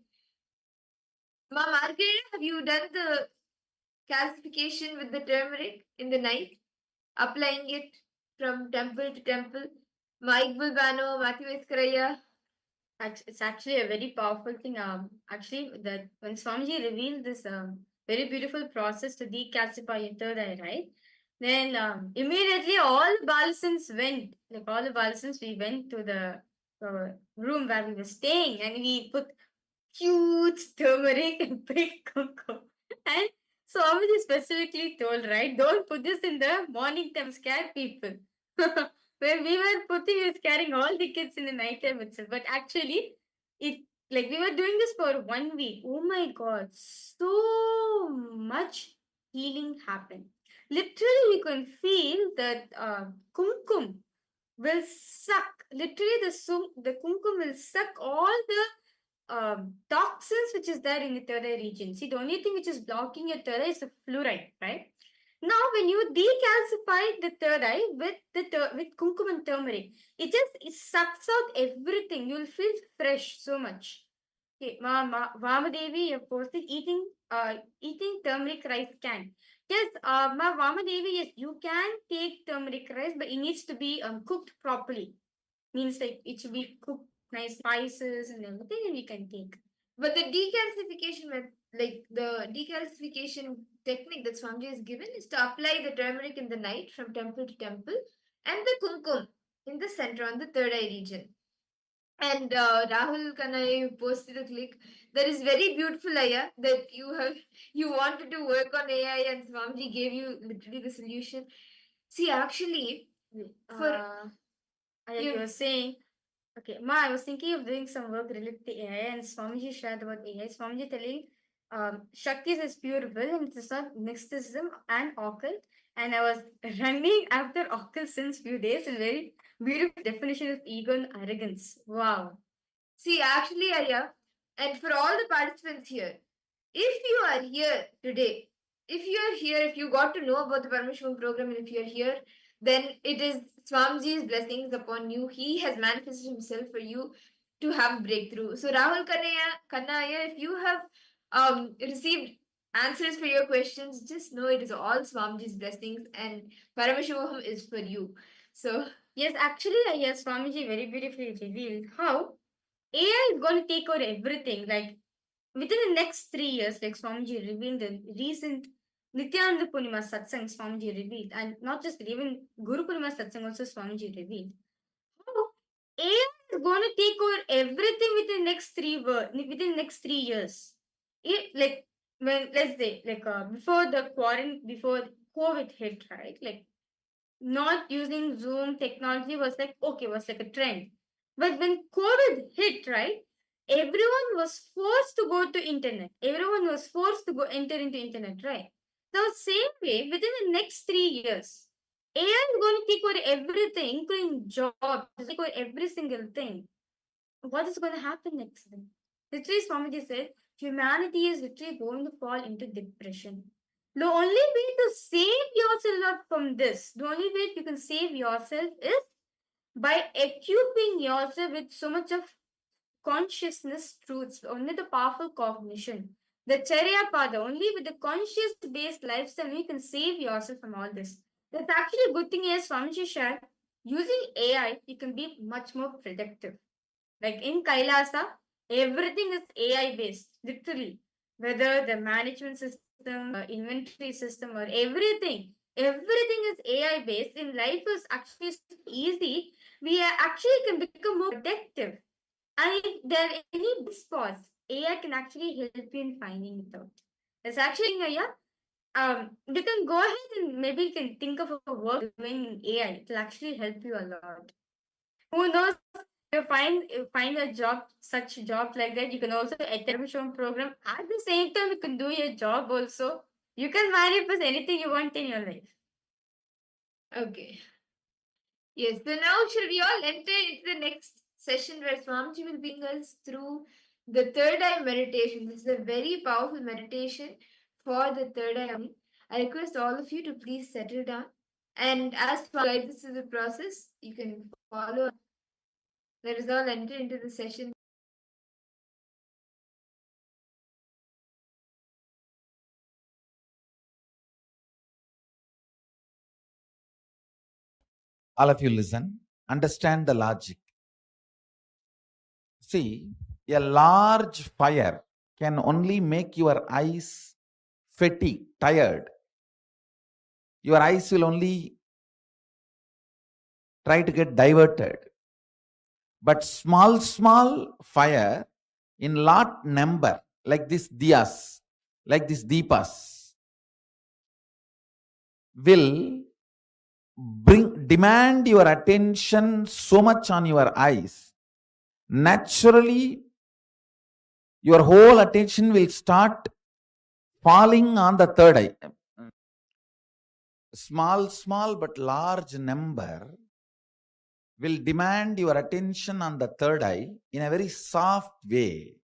Ma Margarita, have you done the calcification with the turmeric in the night, applying it from temple to temple? Mike Bulbano, Matthew Escaraya. it's actually a very powerful thing. Actually, that when Swamiji revealed this very beautiful process to decalcify your third eye, right? Then immediately all the Balasans went, like all the Balasans, we went to the room where we were staying and we put huge turmeric and big kumkum. And Swamiji specifically told, right, don't put this in the morning time, scare people. When we were putting, we were scaring all the kids in the night time itself. But actually, it like we were doing this for 1 week. Oh my God, so much healing happened. Literally, you can feel that kumkum will suck. Literally, the kumkum will suck all the toxins which is there in the third eye region. See, the only thing which is blocking your third eye is the fluoride, right? Now, when you decalcify the third eye with with kumkum and turmeric, it sucks out everything. You'll feel fresh so much. Okay, Vamadevi, you posted eating turmeric rice can. Yes, Ma Vamadevi, yes, you can take turmeric rice, but it needs to be cooked properly. Means like it should be cooked nice spices and everything, and we can take. But the decalcification, like the decalcification technique that Swamiji has given, is to apply the turmeric in the night from temple to temple and the kumkum in the center on the third eye region. And Rahul Kanai posted a click that is very beautiful, Aya, that you wanted to work on AI and Swamiji gave you literally the solution. See, actually, for you were saying, okay, Ma, I was thinking of doing some work related to AI, and Swamiji shared about AI. Swamiji telling Shakti is pure will and it's not mysticism and occult. And I was running after occult since few days, a very beautiful definition of ego and arrogance. Wow. See, actually, Arya, and for all the participants here, if you are here today, if you got to know about the Paramashivoham program, and if you're here, then it is Swamiji's blessings upon you. He has manifested himself for you to have breakthrough. So, Rahul Kannaya, if you have received answers for your questions, just know it is all Swamiji's blessings, and Paramashivoham is for you. So, yes, actually, yes, Swamiji very beautifully revealed how AI is going to take over everything. Like within the next 3 years, like Swamiji revealed the recent Nithyananda Purnima Satsang Swamiji revealed, and not just even Guru Purnima Satsang also Swamiji revealed. How AI is going to take over everything within the next 3 years. Like when let's say like before the quarantine, before COVID hit, right? Like not using Zoom technology was like okay, was like a trend. But when COVID hit, right, everyone was forced to go to internet. Everyone was forced to go enter into internet, right? The same way, within the next 3 years, AI is going to take over everything, including jobs, take over every single thing. What is going to happen next then? Literally, Swamiji said, humanity is literally going to fall into depression. The only way to save yourself up from this, the only way you can save yourself is by equipping yourself with so much of consciousness truths, only the powerful cognition. The Charya Pada, only with the conscious based lifestyle, you can save yourself from all this. That's actually a good thing, as Swamiji shared. Using AI, you can be much more productive. Like in Kailasa, everything is AI based, literally. Whether the management system, inventory system, or everything is AI based. In life is actually so easy. We actually can become more productive. And if there are any big spots, AI can actually help you in finding it out. It's actually, you can go ahead and maybe you can think of a work doing in AI. It will actually help you a lot. Who knows? You find a job, such job like that. You can also attend a program. At the same time, you can do your job also. You can manifest anything you want in your life. Okay. Yes, so now shall we all enter into the next session where Swamiji will bring us through the third eye meditation. This is a very powerful meditation for the third eye. I request all of you to please settle down. And as Swami guides us through the process, you can follow. Let us all enter into the session. All of you listen, understand the logic. See, a large fire can only make your eyes fatigued, tired. Your eyes will only try to get diverted. But small fire in lot number, like this diyas, like this deepas, will demand your attention so much on your eyes. Naturally, your whole attention will start falling on the third eye. Small but large number will demand your attention on the third eye in a very soft way.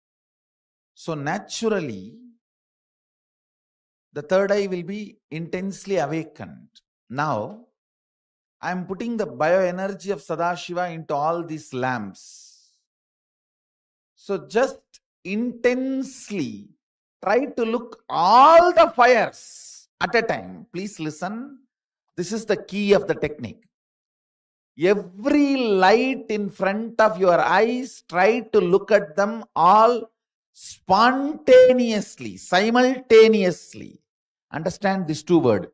So naturally, the third eye will be intensely awakened. Now, I am putting the bioenergy of Sadashiva into all these lamps. So just intensely try to look all the fires at a time. Please listen. This is the key of the technique. Every light in front of your eyes, try to look at them all spontaneously, simultaneously. Understand these two words,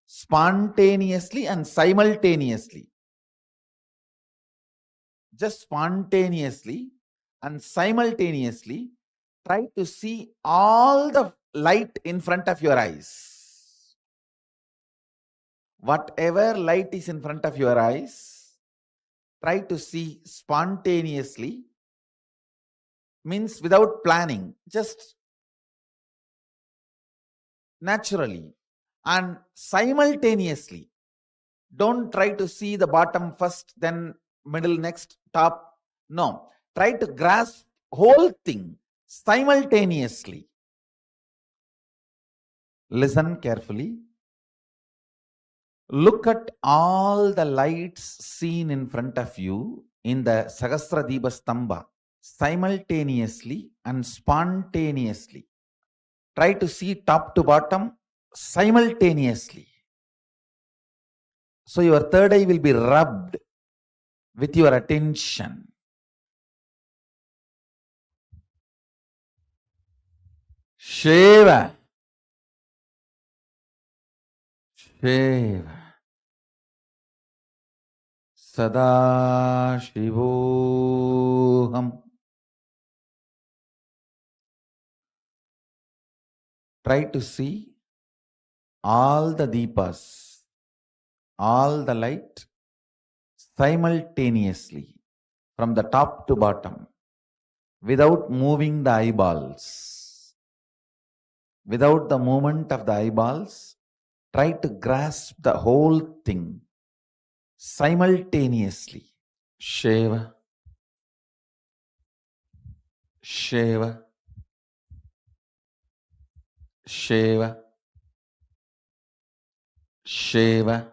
spontaneously and simultaneously. Just spontaneously and simultaneously try to see all the light in front of your eyes. Whatever light is in front of your eyes, try to see spontaneously, means without planning, just naturally and simultaneously. Don't try to see the bottom first, then middle, next, top. No, try to grasp whole thing simultaneously. Listen carefully. Look at all the lights seen in front of you in the Sahasradipa Stamba simultaneously and spontaneously. Try to see top to bottom simultaneously. So your third eye will be rubbed with your attention. Shiva. Shiva. Sadashivoham. Try to see all the deepas, all the light simultaneously from the top to bottom without moving the eyeballs. Without the movement of the eyeballs, try to grasp the whole thing simultaneously. Shiva. Shiva. Shiva. Shiva.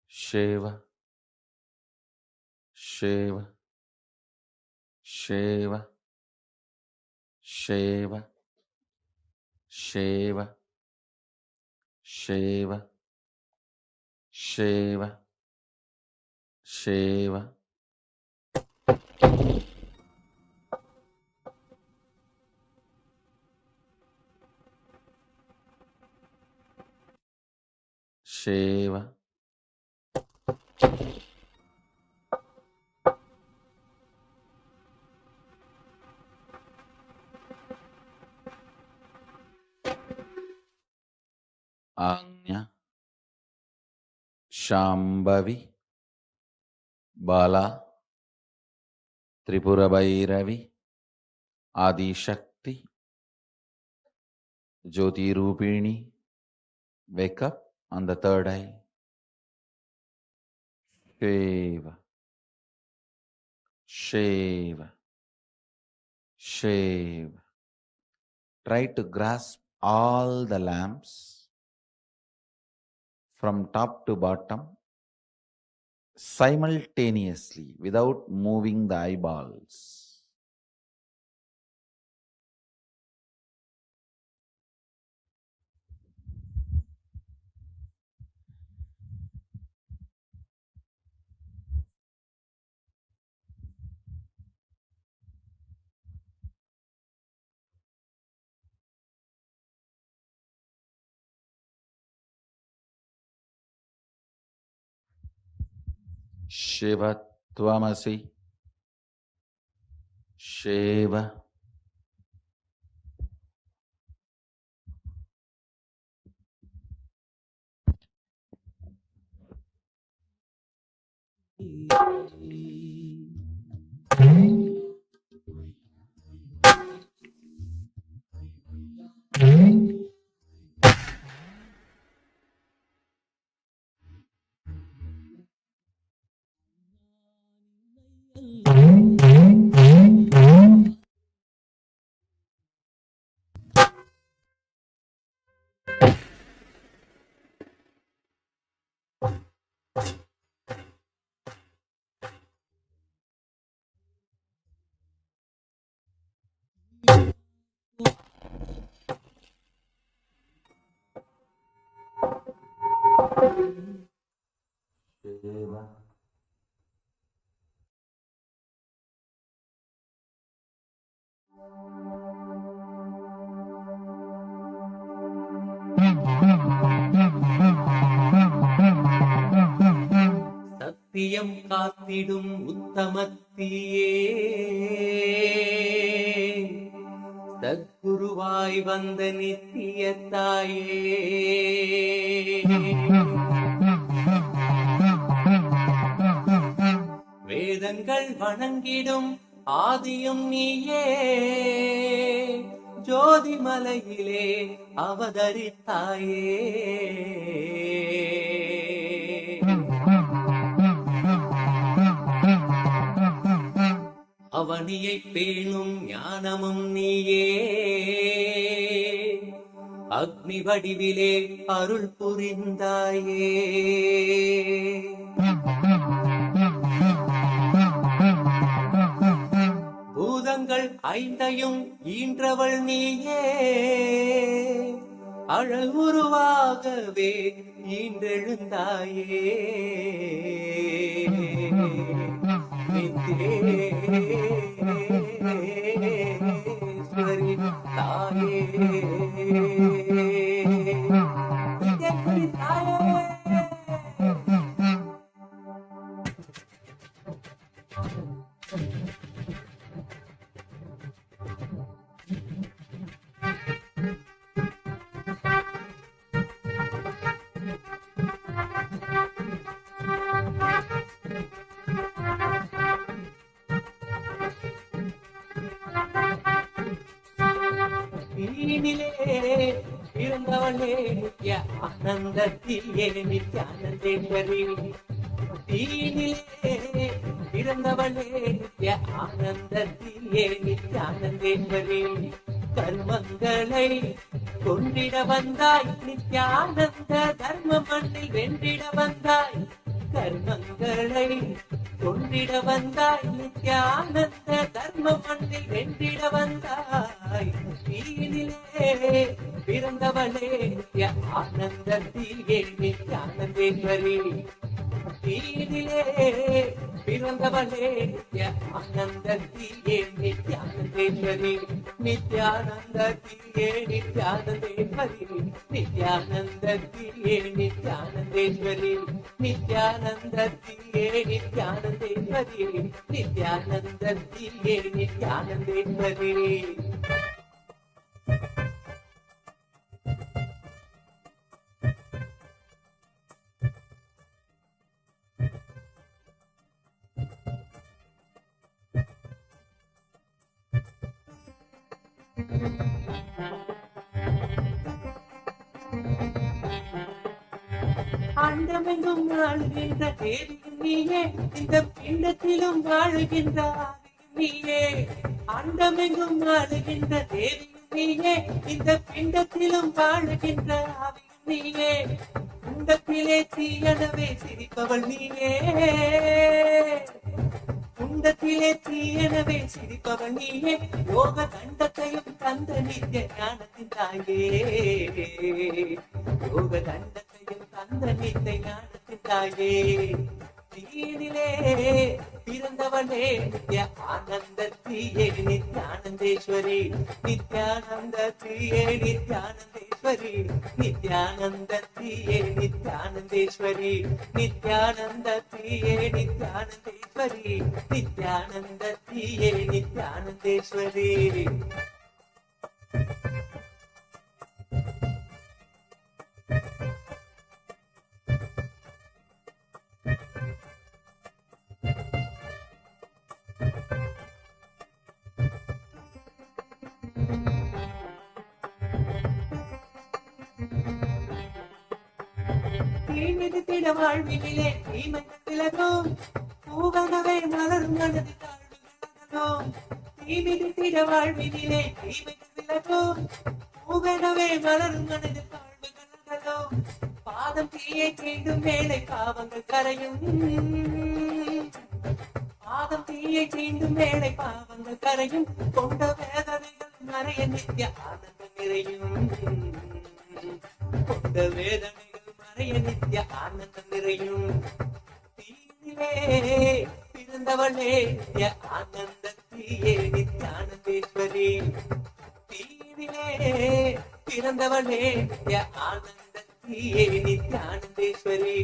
Shiva, Shiva, Shiva, Shiva, Shiva, Shiva, Shiva, Shiva. Shiva. Anya, Shambhavi, Bala, Tripura Bhairavi, Adi Shakti, Jyoti Rupini, wake up on the third eye. Shiva, Shiva, Shiva. Try to grasp all the lamps from top to bottom simultaneously without moving the eyeballs. Shiva Tvamasi, Shiva, Shiva. சத்தியம் காத்திடும் உத்தமத்தியே சத்குருவாய் வந்த நித்திய தாயே வேதங்கள் வணங்கிடும் ஆதியும் நீயே ஜோதி மலையிலே அவதரித்தாயே அவனியை பேணும் ஞானமும் நீயே அக்னி வடிவிலே அருள் புரிந்தாயே பூதங்கள் ஐந்தையும் ஈன்றவள் நீயே அழல் உருவாகவே ஈன்றெழுந்தாயே நித்யேஸ்வரி தாயே நித்யேஸ்வரி தாயே பிறந்தவளே நித்ய ஆனந்தத்திலே நித்யானந்தேஸ்வரி தீனிலே பிறந்தவளே நித்ய ஆனந்தத்திலே நித்யானந்தேஸ்வரி கர்மங்களை கொண்டிட வந்தாய் நித்யானந்த தர்ம மண்ணில் வென்றிட வந்தாய் கர்மங்களை கொண்டிட வந்தாய் நித்யானந்த தர்ம மண்ணில் வென்றிட வந்தாய் தீனிலே பிறந்தவளே நித்ய ஆனந்தத்திலே நித்யானந்தேஸ்வரி தீனிலே பிறந்தவளே நித்ய ஆனந்தத்திலே நித்யானந்தேஸ்வரி நித்யானந்தத்திலே நித்யானந்தேஸ்வரி நித்யானந்தத்திலே நித்யானந்தேஸ்வரி நித்யானந்தத்திலே நித்யானந்தேஸ்வரி நித்யானந்தத்திலே நித்யானந்தேஸ்வரி அண்டமெங்கும் வாழுகின்ற தேவியும் நீயே இந்த பிண்டத்திலும் வாழுகின்ற ஆவியும் நீயே அண்டமெங்கும் வாழுகின்ற தேவியும் நீயே இந்த பிண்டத்திலும் வாழுகின்ற ஆவியும் நீயே குண்டத்திலே தீயனவே சிரிப்பவள் நீயே குண்டத்திலே தீயனவே சிரிப்பவள் நீயே யோக தண்டத்தையும் தந்த நித்திய ஞானத்தின் தாயே யோக தண்டத்தையும் தந்த நித்திய ஞானத்தின் தாயே தீனிலே பிறந்தவளே நித்ய ஆனந்தத்தியே நித்யானந்தேஸ்வரி நித்யானந்தத்தியே நித்யானந்தேஸ்வரி நித்யானந்தத்தியே நித்யானந்தேஸ்வரி நித்யானந்தத்தியே நித்யானந்தேஸ்வரி நித்யானந்தத்தியே நித்யானந்தேஸ்வரி தீமிதித்திட வாழ்வினிலே தீமைகள் விலகும் பூவனவே மலரும் மனது தாழ்வுகளோ தீமிதித்திட வாழ்வினிலே தீமைகள் விலகும் பூவனவே மலரும் மனது தாழ்வுகளோ பாதம் தீயை தீண்டும் வேலை பாவங்கள் கரையும் பாதம் தீயை தீண்டும் வேலை பாவங்கள் கரையும் கொண்ட வேதனைகள் மறைய நித்ய ஆனந்தம் நிறையும் கொண்ட வேதனைகள் மறைய நித்ய ஆனந்தம் நிறையும் தீனிலே பிறந்தவளே நித்ய ஆனந்தத்தியே நித்யானந்தேஸ்வரி தீனிலே பிறந்தவளே நித்ய ஆனந்தத்தியே நித்யானந்தேஸ்வரி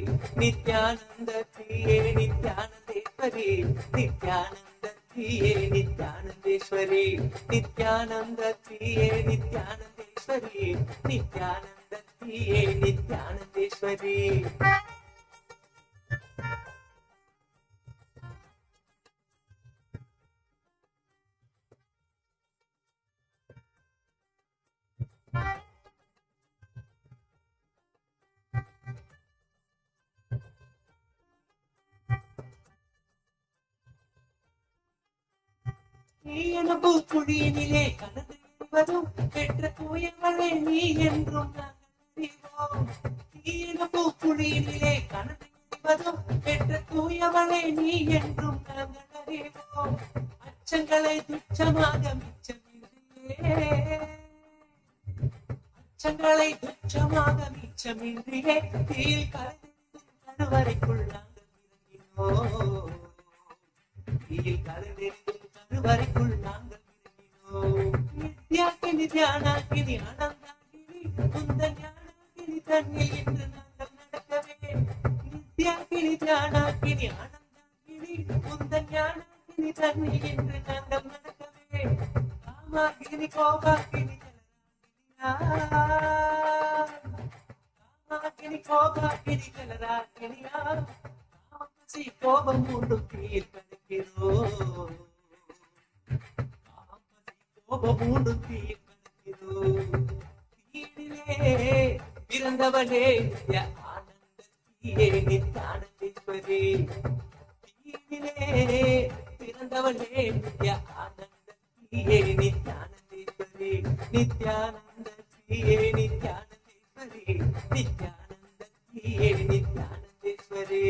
நித்யானந்தத்தியே நித்யானந்தேஸ்வரி நித்யானந்தத்தியே நித்யானந்தேஸ்வரி நித்யானந்தத்தியே நித்யானந்தேஸ்வரி நித்யானந்தத்தியே நித்யானந்தேஸ்வரி பூக்குழியினிலே கலந்துவதும் பெற்ற தூயவளே நீ என்றும் நாங்கள் பூக்குழியினிலே கலந்துவதும் பெற்ற தூயவளே நீ என்றும் நாங்கள் அறிவோம் அச்சங்களை துச்சமாக மிச்சமின்றியே அச்சங்களை துச்சமாக மிச்சமின்றியே தீயில் கருவறைக்குள் நாங்கள் இறங்கினோம் தீயில் கருவறைக்குள் நாங்கள் இறங்கினோம் நித்யாக்கினி தியானாக்கினி ஆனந்தாக்கினி குந்த ஞானாக்கினி தன்னில் என்று நாங்கள் நடக்கவே நித்யாக்கினி தியானாக்கினி ஆனந்தாக்கினி குந்த ஞானாக்கினி தன்னில் என்று நாங்கள் நடக்கவே காமாக்கினி கோபாக்கினி காமாக்கினி கோபாக்கினி கலராக்கினியா கோபம் மூண்டும் தீர்க்கணும் கோபம் மூண்டும் தீர்க்கணும் தீனிலே பிறந்தவளே நித்ய ஆனந்தத்தியே நித்யானந்தேஸ்வரி தீயினிலே பிறந்தவளே நித்ய ஆனந்தத்தியே நித்யானந்தேஸ்வரி நித்யானந்தத்தியே நித்யானந்தேஸ்வரி நித்யானந்தத்தியே நித்யானந்தேஸ்வரி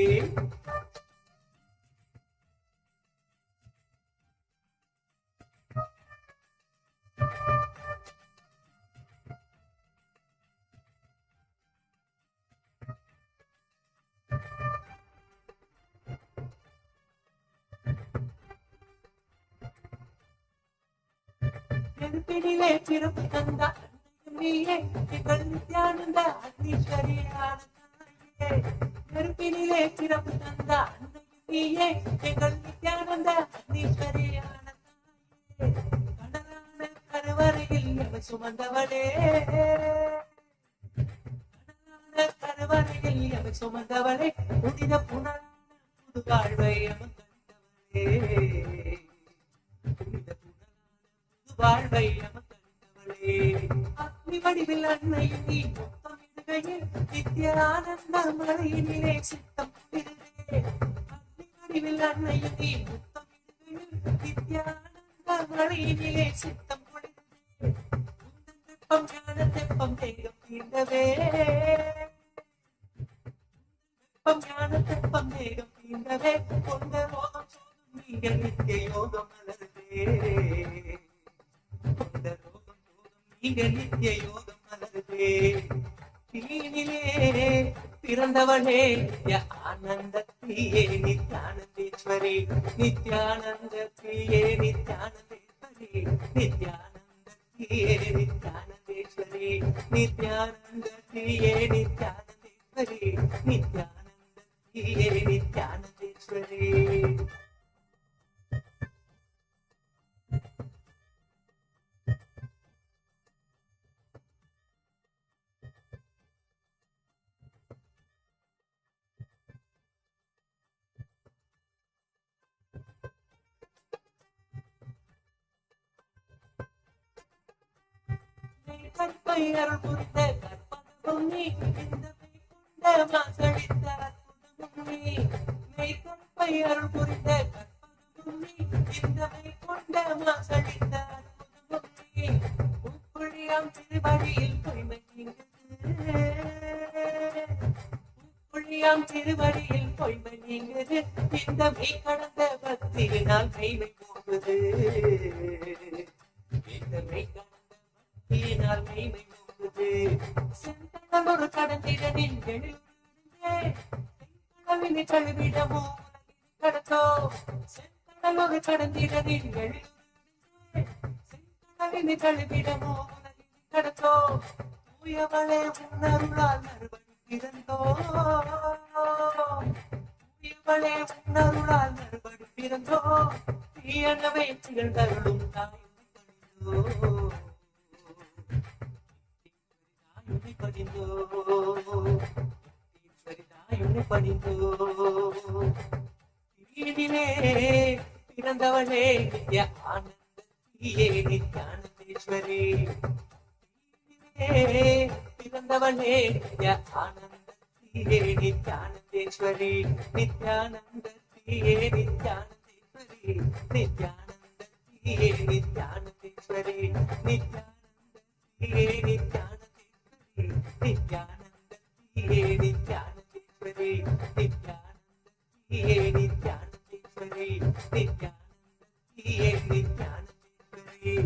நெருப்பினிலே பிறப்பு தந்த அன்னையும் நீயே எங்கள் நித்யானந்த அன்னீஸ்வரியான தாயே நெருப்பினிலே பிறப்பு தந்த அன்னையும் நீயே எங்கள் நித்யானந்த அன்னீஸ்வரியான தாயே கடலான கருவறையில் எமை சுமந்தவளே கடலான கருவறையில் எமை சுமந்தவளே புனித புனரான புது வாழ்வை எமக்கு தந்தவளே புனித வாழ்வை நமக்களித்தவளே அக்னி வடிவில் அன்னையும் நீ முத்தமிடுகையில் நித்திய ஆனந்த மலையினிலே சித்தம் குளிருதே அக்னி வடிவில் அன்னையும் நீ முத்தமிடுகையில் நித்திய ஆனந்த மலையினிலே சித்தம் குளிருதே வெப்பம் ஞான தெப்பம் தேகம் தீண்டவே வெப்பம் ஞான தெப்பம் தேகம் தீண்டவே கொண்ட ரோகம் சோகம் நீங்க நித்திய யோகம் மலருதே நீங்க நித்திய யோகம் மலருதே தீனிலே பிறந்தவளே நித்ய ஆனந்தத்தியே நித்யானந்தேஸ்வரி நித்யானந்தத்தியே நித்யானந்தேஸ்வரி நித்யானந்தத்தியே நித்யானந்தேஸ்வரி நித்யானந்தத்தியே நித்யானந்தேஸ்வரி நித்யானந்தத்தியே நித்யானந்தேஸ்வரி கற்பை அருள் புரிந்த கற்பகமும் நீ இந்த மெய்கொண்ட மாசடித்த அற்புதமும் நீ மெய்கற்பை அருள் புரிந்த கற்பகமும் நீ இந்த மெய்கொண்ட மாசடித்த அற்புதமும் நீ உப்புழியாம் திருவடியில் பொய்மை நீங்குது உப்புழியாம் திருவடியில் பொய்மை நீங்குது இந்த மெய் கடந்த பக்தியினால் மெய்மை போகுது இந்த மெய் ீனால் மெய்மை போகுது செந்தளவொரு கடந்திட நின்களிலே கழுவிடமோ கடத்தோ செந்தளவொரு கடந்திட நின்களிலே கழுவிடமோ கடத்தோ தூயவளே உன்னருளால் மறுபடி பிறந்தோ தூயவளே உன்னருளால் மறுபடி பிறந்தோ தீயனவை திகழ்ந்தருளும் தாய் பணிந்தோ பணிந்தோ தீனிலே பிறந்தவளே நித்ய ஆனந்தத்தியே நித்யானந்தேஸ்வரி தீனிலே பிறந்தவளே நித்ய ஆனந்தத்தியே நித்யானந்தேஸ்வரி நித்யானந்தத்தியே நித்யானந்தேஸ்வரி நித்யானந்தத்தியே நித்யானந்தேஸ்வரி நித்யானந்தத்தியே நித்யானந்தேஸ்வரி நித்யானந்தத்தியே நித்யானந்தேஸ்வரி நித்யானந்தத்தியே நித்யானந்தேஸ்வரி நித்யானந்தத்தியே நித்யானந்தேஸ்வரி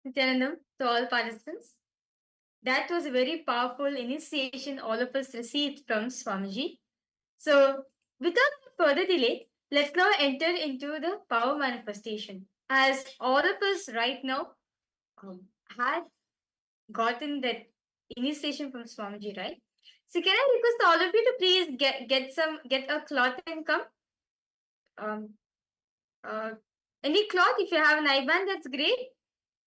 Nithyanandam, to all participants. That was a very powerful initiation all of us received from Swamiji. So, without further delay, let's now enter into the power manifestation. As all of us right now had gotten that initiation from Swamiji, right? So, can I request all of you to please get a cloth and come? Um, uh, any cloth? If you have an IBAN, that's great.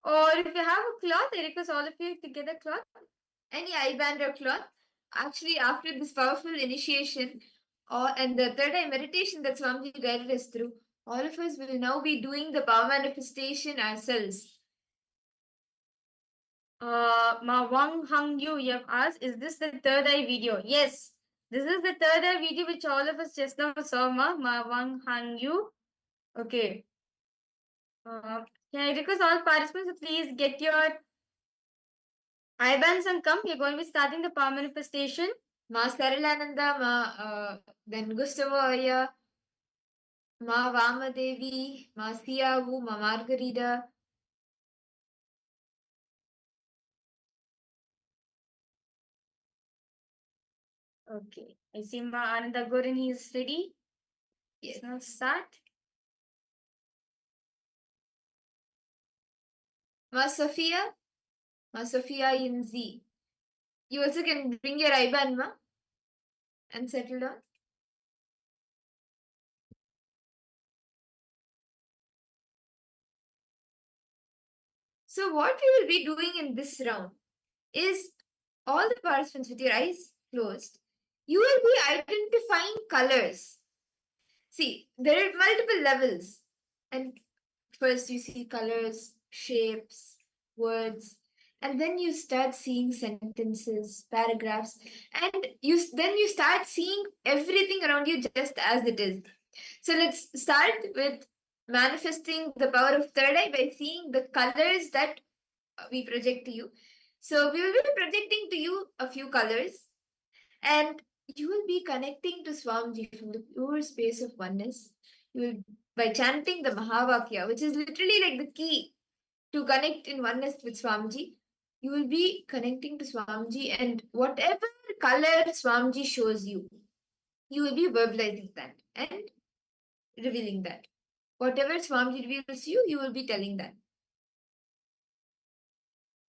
Or if you have a cloth, I request all of you to get a cloth. Any eyeband or cloth. Actually, after this powerful initiation and the third eye meditation that Swamiji guided us through, all of us will now be doing the power manifestation ourselves. Ma Wang Hang Yu, you have asked, is this the third eye video? Yes, this is the third eye video which all of us just now saw, Ma Wang Hang Yu. Okay. Can I request all participants to please get your IBANs and come? We're going to be starting the power manifestation. Ma Saralananda, then Gustavo Aya, Ma Vamadevi, Ma Siavu, Ma Margarida. Okay. I see Ma Ananda Gorin is ready. Yes. Now start. Ma Sophia in Z. You also can bring your IBAN, Ma, and settle down. So what we will be doing in this round is all the participants with your eyes closed, you will be identifying colors. See, there are multiple levels. And first you see colors, shapes, words, and then you start seeing sentences, paragraphs, and then you start seeing everything around you just as it is. So let's start with manifesting the power of third eye by seeing the colors that we project to you. So we will be projecting to you a few colors, and you will be connecting to Swamiji from the pure space of oneness. You will, by chanting the Mahavakya, which is literally like the key to connect in oneness with Swamiji. You will be connecting to Swamiji, and whatever color Swamiji shows you, you will be verbalizing that and revealing that. Whatever Swamiji reveals you, you will be telling that.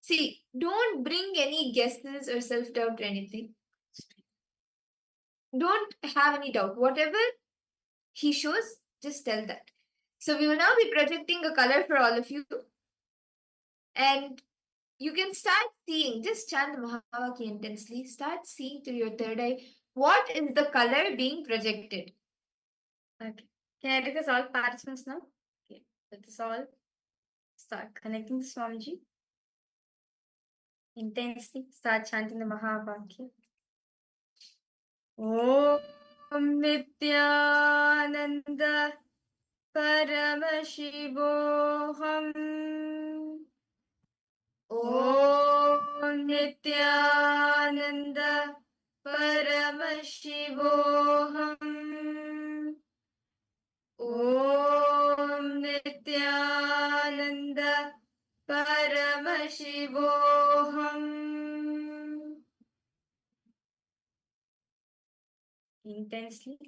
See, don't bring any guesses or self-doubt or anything. Don't have any doubt. Whatever he shows, just tell that. So we will now be projecting a color for all of you. And you can start seeing, just chant the Mahavakya intensely, start seeing through your third eye what is the color being projected. Okay. Can I request all participants now? Okay. Let us all start connecting to Swamiji. Intensely start chanting the Mahavakya. Om Nithyananda Paramashivoham. Om Nithyananda Paramashivoham. Om Nithyananda Paramashivoham. Intensely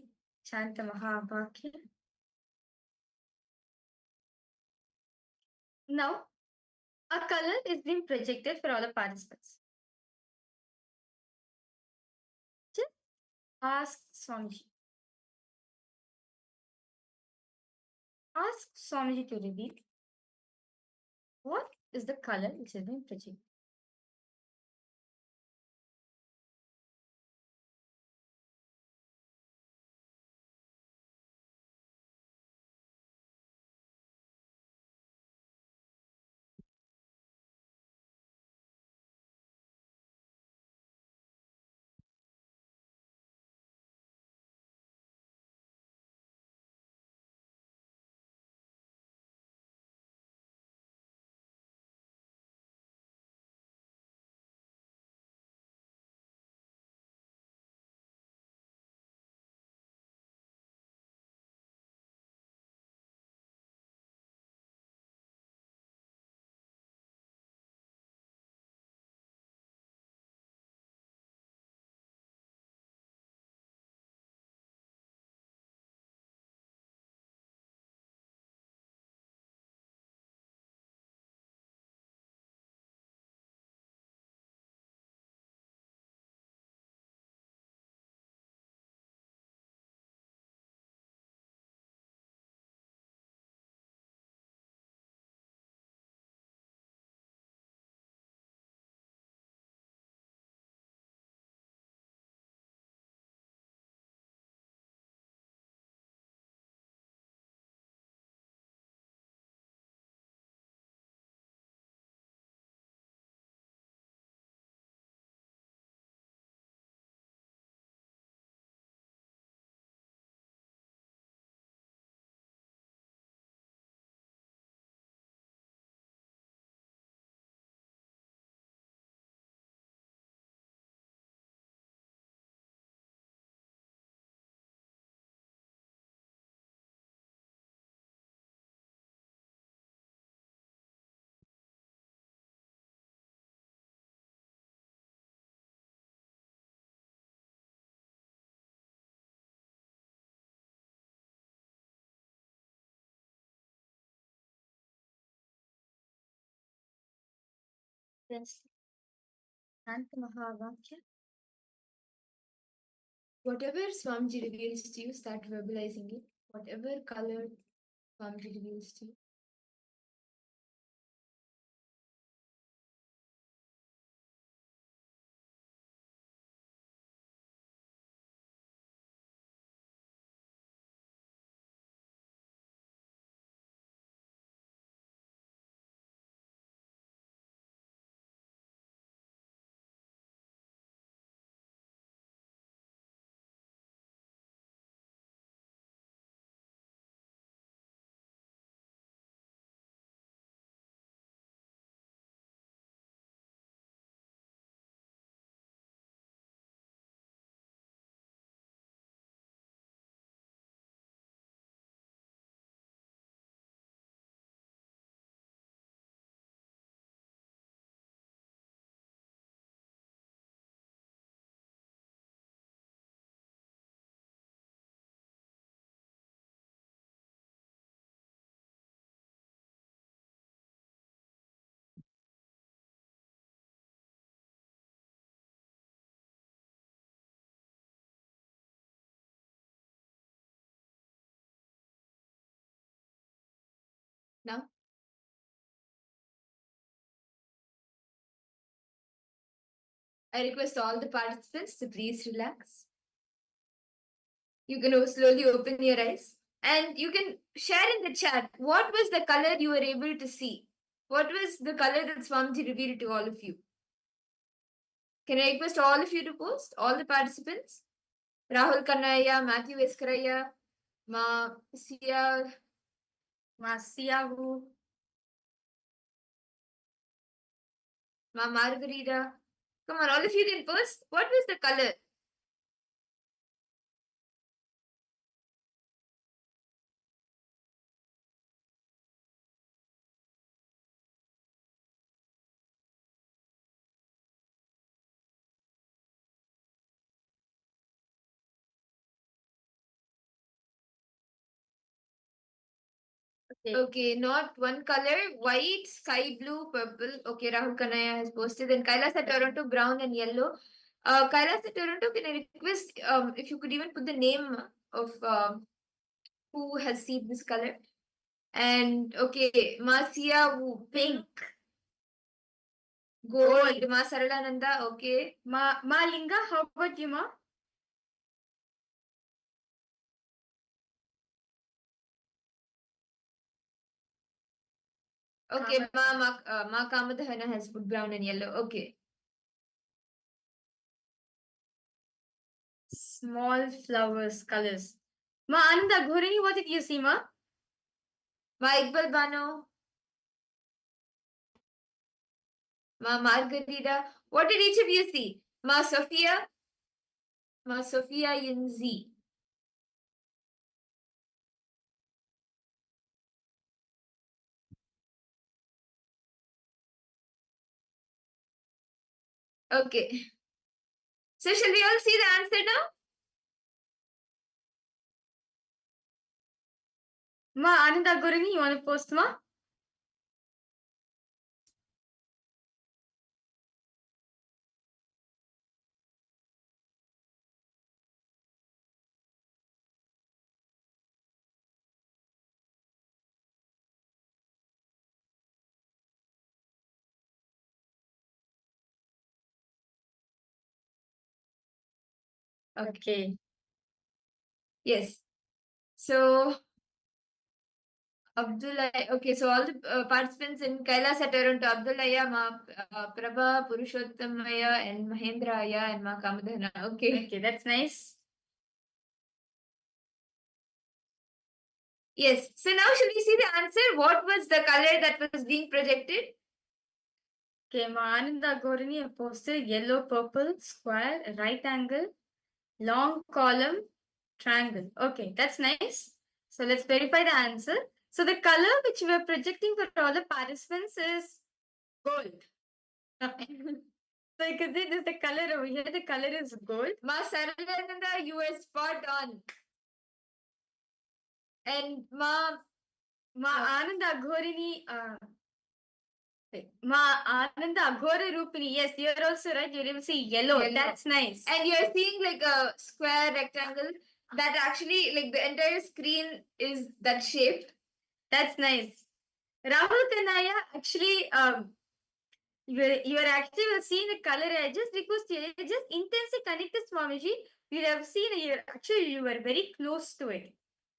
chant the Mahavakya. Now, a color is being projected for all the participants. Just ask Swamiji. Ask Swamiji to reveal what is the color which is being projected. Yes. Antamahavakya. Whatever Swamiji reveals to you, start verbalizing it. Whatever color Swamiji reveals to you. Now, I request all the participants to please relax. You can slowly open your eyes and you can share in the chat what was the color you were able to see. What was the color that Swamiji revealed to all of you? Can I request all of you to post? All the participants? Rahul Kannaya, Matthew Eskaraya, Ma Sia, Masiyahu. Ma Margarita. Come on, all of you can post. What was the color? Okay, not one color. White, sky blue, purple. Okay, Rahul Kanaya has posted. And Kailasa Toronto, brown and yellow. Kailasa Toronto, can I request if you could even put the name of who has seen this color? And okay, Masia pink. Gold. Ma Saralananda, okay. Ma Linga, how about you, Ma? Okay, Ma Kamadhana has put brown and yellow. Okay. Small flowers, colors. Ma Ananda Ghurini, what did you see, Ma? Ma Iqbal Bano. Ma Margarita. What did each of you see? Ma Sophia. Ma Sophia Yinzi. Okay. So shall we all see the answer now? Ma Ananda Ghurini, you want to post, Ma? Okay. Yes. So Abdullah. Okay, so all the participants in Kailasa Toronto, Abdullaya, Ma Prabha, Purushottamaya, and Mahendraya, and Ma Kamadhana. Okay. Okay, that's nice. Yes. So now shall we see the answer? What was the color that was being projected? Okay, Ma Ananda Ghurini have posted yellow, purple, square, right angle, long column, triangle. Okay, that's nice. So let's verify the answer. So the color which we are projecting for all the participants is gold. So you can see this is the color over here. The color is gold. Ma Saralananda, you were spot on. And Ma Ma Ananda Ghorini, Ma Ananda Aghora Rupini. Yes, you're also right. You're able to see yellow. Yellow. That's nice. And you're seeing like a square rectangle that actually, like, the entire screen is that shape. That's nice. Rahul Kanaya, actually, you're actually seeing the color. I just request you, just intensely connect this Swamiji. You have seen, you were very close to it.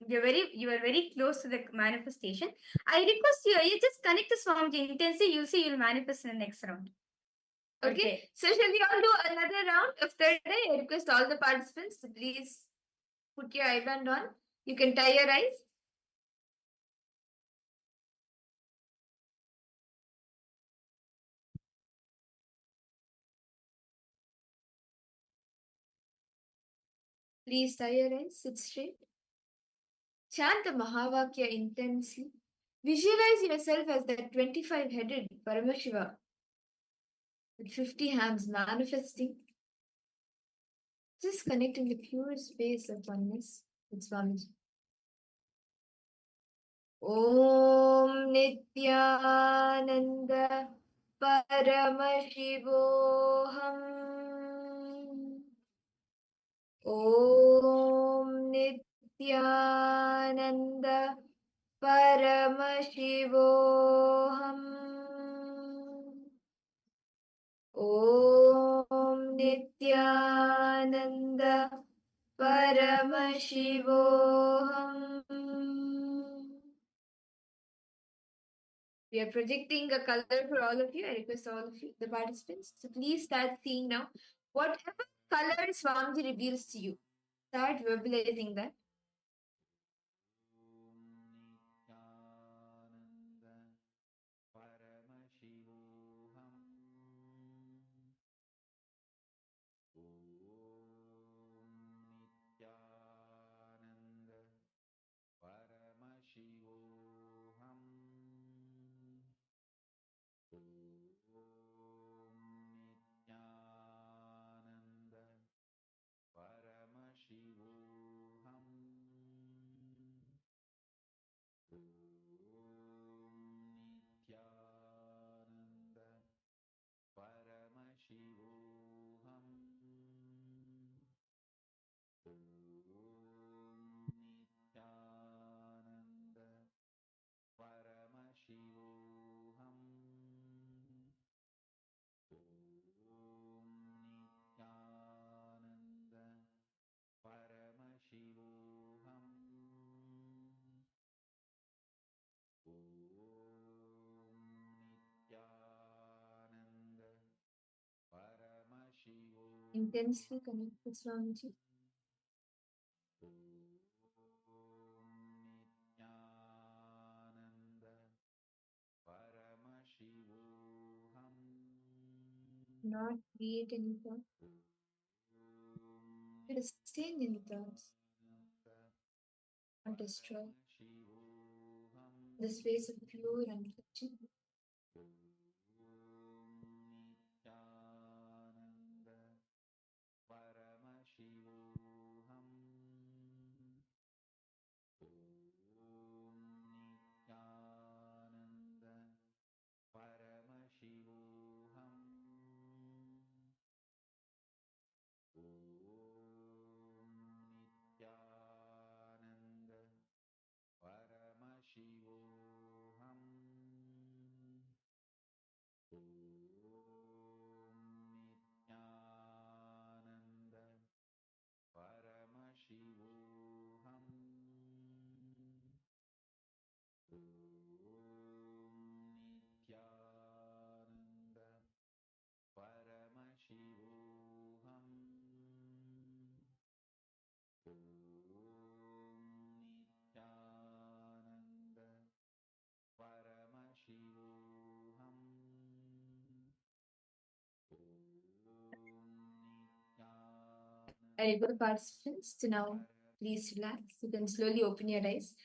You were very close to the manifestation. I request you, you just connect the Swamiji intensely. You'll see you'll manifest in the next round. Okay. So shall we all do another round of third eye? I request all the participants to please put your eyeband on. You can tie your eyes. Please tie your eyes, sit straight. Chant the Mahavakya intensely. Visualize yourself as that 25-headed Paramashiva with 50 hands manifesting. Just connecting the pure space of oneness with Swamiji. Om Nithyananda Paramashivoham. Om Nithyananda Paramashivoham. Om Nithyananda Paramashivoham. We are projecting a color for all of you. I request all of you, the participants, to please start seeing now whatever color Swamiji reveals to you. Start verbalizing that. Intensely connect with Swamiji. Not create any thought. It is staying in thoughts. Not destroy. The space of pure reflection. I request the participants to now please relax. You can slowly open your eyes.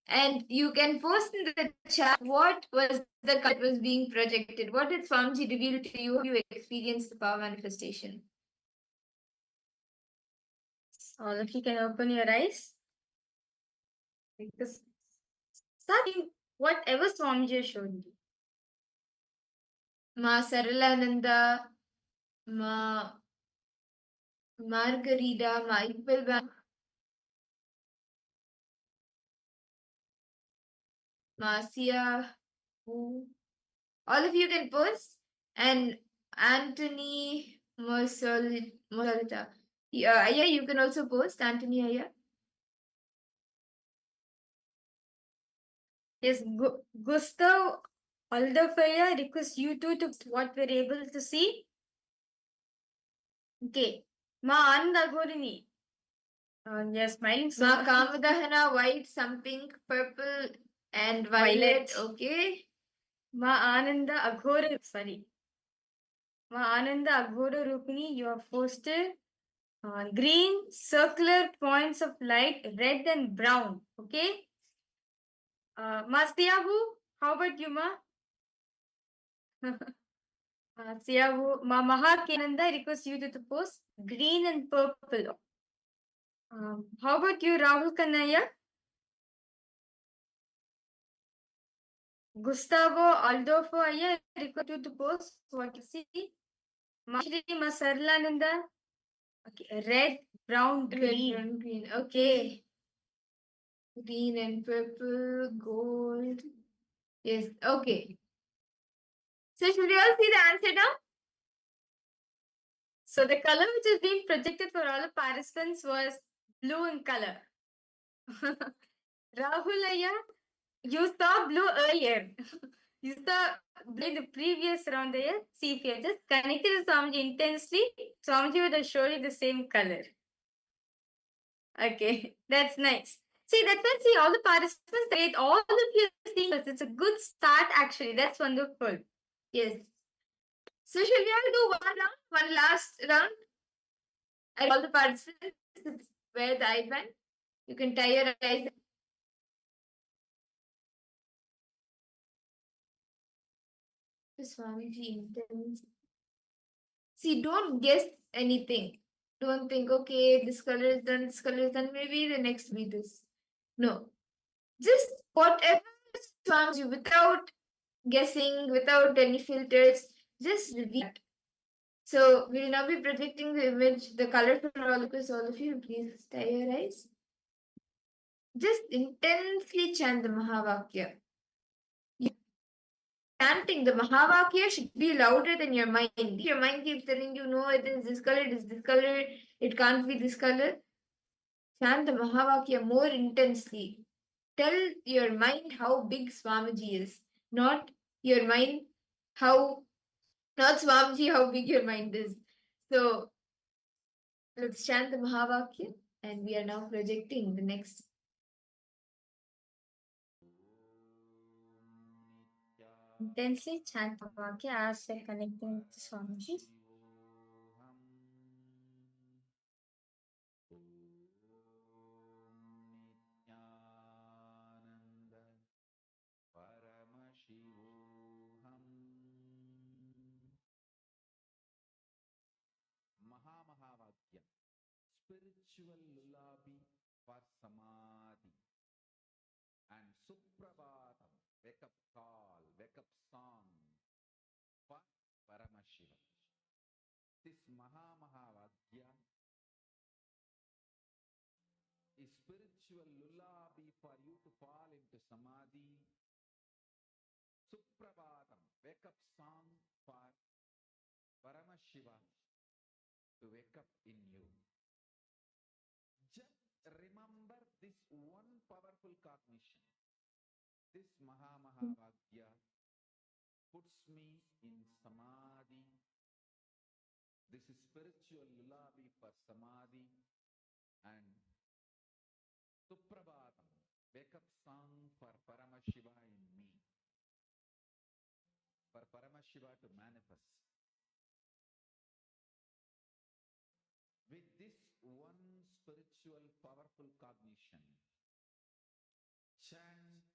And you can post in the chat what was the color that was being projected. What did Swamiji reveal to you? How you experienced the power manifestation? All of you can open your eyes. Because starting whatever Swamiji showed you. Ma Saralananda, Ma Margarita, Ma Iqbalba, Marcia, who all of you can post, and Anthony Mosolita. Aya, you can also post, Anthony Aya. Yes, Gustav Aldofaya request you two to what we're able to see. Okay. Ma Ananda Gorini. Yes, smiling so Ma Kamadahana, white, some pink, purple, and violet. Violet. Okay. Ma Ananda Aghora, sorry. Ma Ananda Aghora Rupini, you have posted green circular points of light, red and brown. Okay. Ma Siabu, how about you, Ma? Siabu, Ma Mahakananda request you to post green and purple. How about you, Rahul Kanaya? Gustavo Aldofo Aya request you to post what you see. Mashri Masarlananda. Okay, red, brown, Red, green. brown, green. Okay. Green and purple, gold. Yes. Okay. So should we all see the answer now? So the color which is being projected for all the participants was blue in color. Rahul Aya, you saw blue earlier. You saw blue in the previous round there. See, if you have just connected to Swamiji intensely, Swamiji would have showed you the same color. Okay, that's nice. See, that's why see all the participants, great. All of you are seeing us. It's a good start actually. That's wonderful. Yes. So shall we all do one last round? And all the participants wear the eye band. You can tie your eyes. Swamiji intense. See, don't guess anything. Don't think, okay, this color is done, this color is done, maybe the next will be this. No. Just whatever Swamiji, without guessing, without any filters, just reveal it. So we'll now be projecting the image, the color for all of you. Please tie your eyes. Just intensely chant the Mahavakya. Chanting the Mahavakya should be louder than your mind. Your mind keeps telling you, no, it is this color, it is this color, it can't be this color. Chant the Mahavakya more intensely. Tell your mind how big Swamiji is, not your mind how, not Swamiji how big your mind is. So let's chant the Mahavakya, and we are now projecting the next. Intensely chant Mahavakya as they're connecting to Swamiji. Nithyananda Paramashivoham Mahavakya, spiritual lullaby for samadhi, and Suprabhatam, wake up call, wake up song for Paramashiva. This Mahavakya is spiritual lullaby for you to fall into samadhi. Suprabhatam, wake up song for Paramashiva to wake up in you. Just remember this one powerful cognition. This Mahavakya puts me in samadhi. This is spiritual lullaby for samadhi, and Suprabhatam, wake up song for Paramashiva in me, for Paramashiva to manifest. With this one spiritual powerful cognition, chant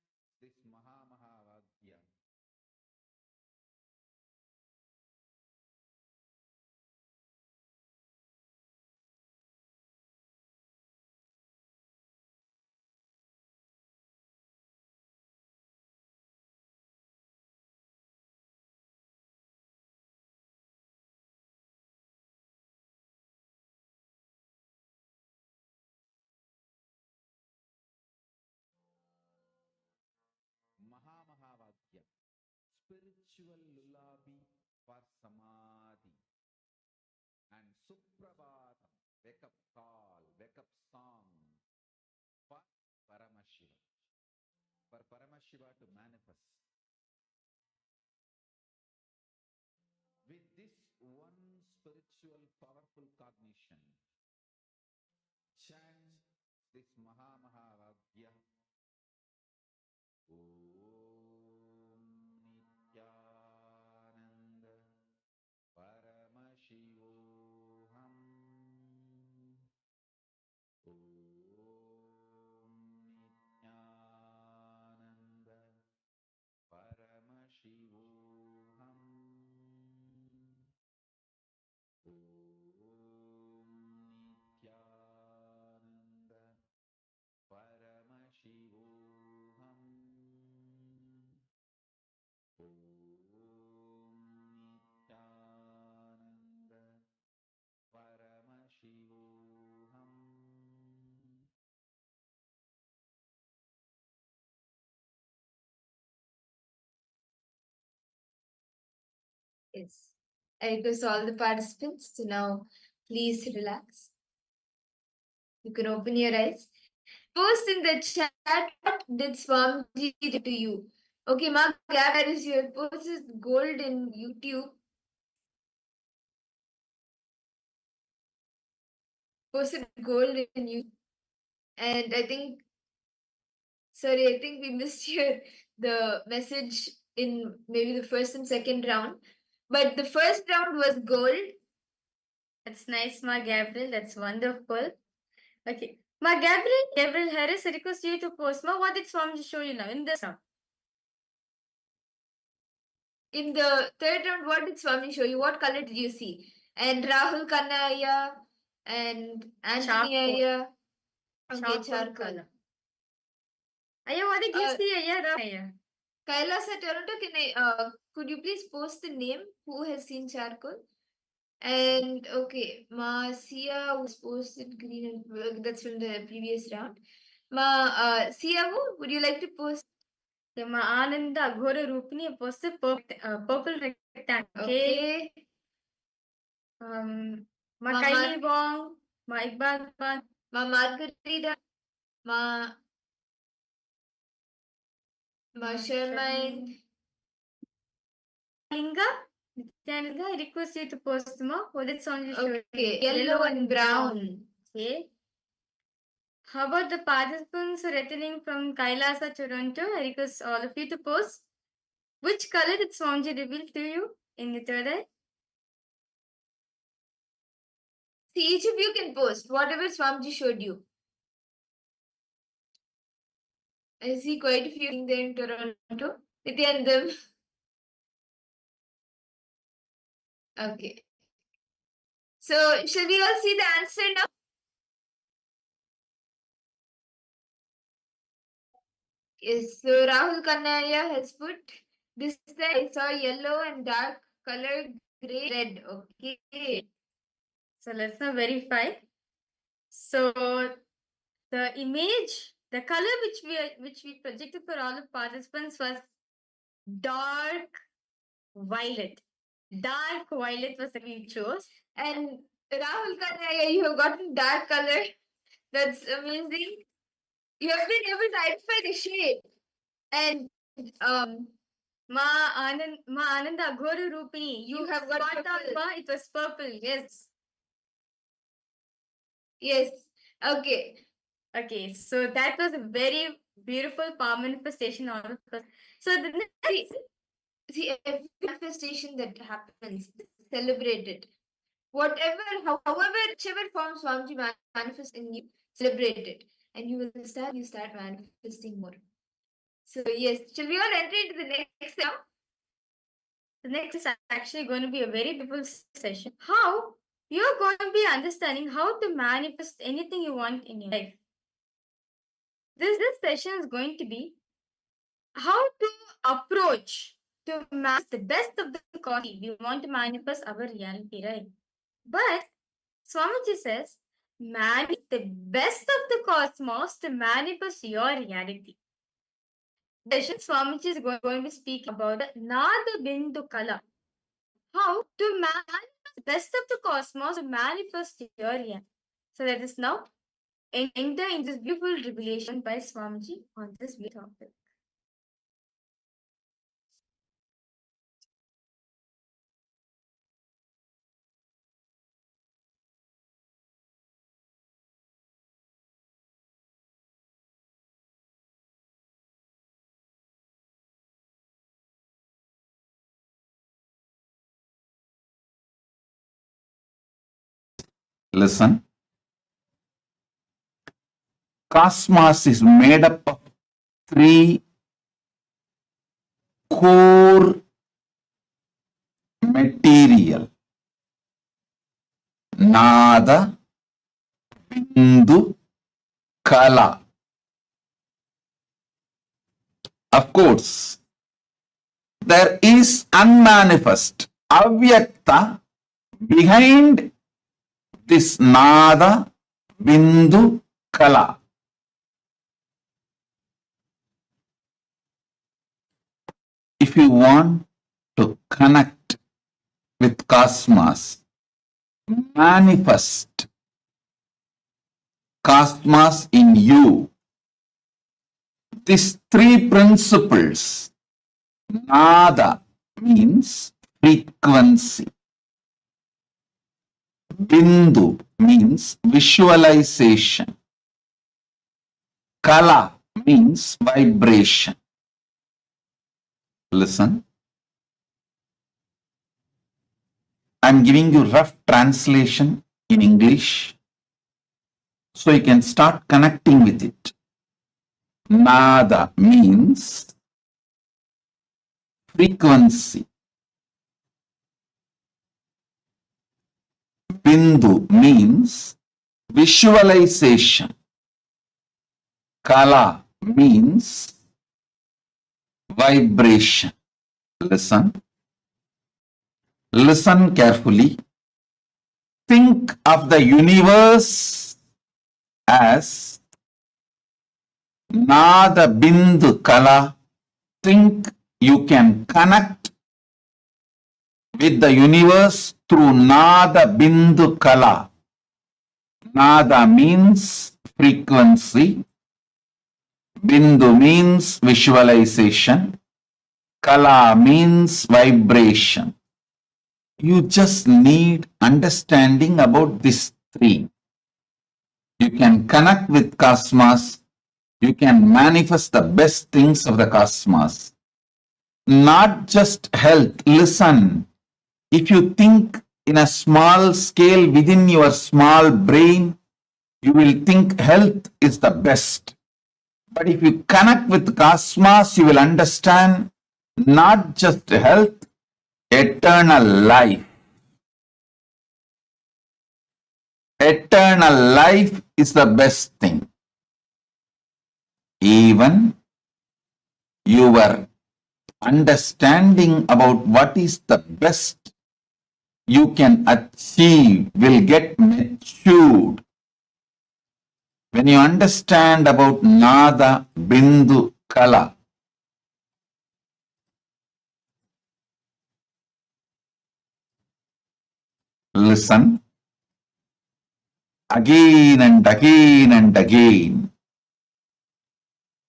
this Mahavakya. spiritual lullaby for samadhi, and Suprabhatam, wake up call, wake up song for Paramashiva. For Paramashiva to manifest. With this one spiritual powerful cognition, chant this Mahavagya. Om Nithyananda Paramashivoham. Om Nithyananda Paramashivoham. Om Nithyananda Paramashivoham. Om Nithyananda Paramashivoham. Yes. I request all the participants to now please relax. You can open your eyes. Post in the chat what did Swamiji do to you. Okay, Mark, where is your post is gold in YouTube. Posted gold in YouTube. And I think I think we missed the message in maybe the first and second round. But the first round was gold. That's nice, Ma Gabriel. That's wonderful. Okay. Ma Gabriel Harris, I request you to post. Ma, what did Swamiji show you now in this round? In the third round, what did Swami show you? What color did you see? And Rahul Kannaya and Anthony Ayya. Okay, charcoal. Color. Ayya, what did you see, Ayya? Kailasa Toronto, could you please post the name who has seen charcoal? And okay, Ma Sia was posted green and that's from the previous round. Ma Sia, would you like to post? Okay, Ma Ananda Aghora Rupini posted purple rectangle. Okay. Ma Kylie Wong, Ma Iqbal Khan, Ma Margarita, Ma Sherman. Linga, Nithyananda, I request you to post Ma. What did Sonji show? Okay, yellow and brown. Okay. How about the participants returning from Kailasa, Toronto? I request all of you to post. Which color did Swamiji reveal to you in the third eye? See, each of you can post whatever Swamiji showed you. I see quite a few there in Toronto. Nithyanandam. Okay. So, shall we all see the answer now? Yes, so Rahul Kannaya has put this time I saw yellow and dark color, gray, red. Okay. So let's now verify. So the image, the color which we projected for all the participants was dark violet. Dark violet was the we chose. And Rahul Kannaya, you have gotten dark color. That's amazing. You have been able to identify the shade. And Ma Ananda Aghora Rupini, you have got purple. Ma, it was purple. Yes. Yes. Okay. Okay, so that was a very beautiful power manifestation. All of us. So the next, see, every manifestation that happens, celebrate it. Whatever, however, whichever form Swamiji manifests in you, celebrate it. And you will start manifesting more. So yes, shall we all enter into the next now? The next is actually going to be a very beautiful session. How you're going to be understanding how to manifest anything you want in your life. This session is going to be how to approach to manifest the best of the quality. We want to manifest our reality, right? But Swamiji says, manifest the best of the cosmos to manifest your reality. session, Swamiji is going to speak about the Nada Bindu Kala. How to manifest the best of the cosmos to manifest here. So let us now enter in this beautiful revelation by Swamiji on this topic. Listen. Cosmos is made up of three core material. Nada, Bindu, Kala. Of course, there is unmanifest, avyakta behind this Nada, Bindu, Kala. If you want to connect with cosmos, manifest cosmos in you, these three principles, Nada means frequency, Bindu means visualization, Kala means vibration. Listen. I'm giving you rough translation in English so you can start connecting with it. Nada means frequency. Bindu means visualization. Kala means vibration. Listen. Listen carefully. Think of the universe as Nada Bindu Kala. Think you can connect with the universe through Nada Bindu Kala. Nada means frequency. Bindu means visualization. Kala means vibration. You just need understanding about these three. You can connect with cosmos. You can manifest the best things of the cosmos. Not just health. Listen, if you think in a small scale within your small brain, you will think health is the best. But if you connect with cosmos, you will understand not just health, eternal life. Eternal life is the best thing. Even your understanding about what is the best you can achieve will get matured. When you understand about Nada, Bindu, Kala, listen, again and again and again,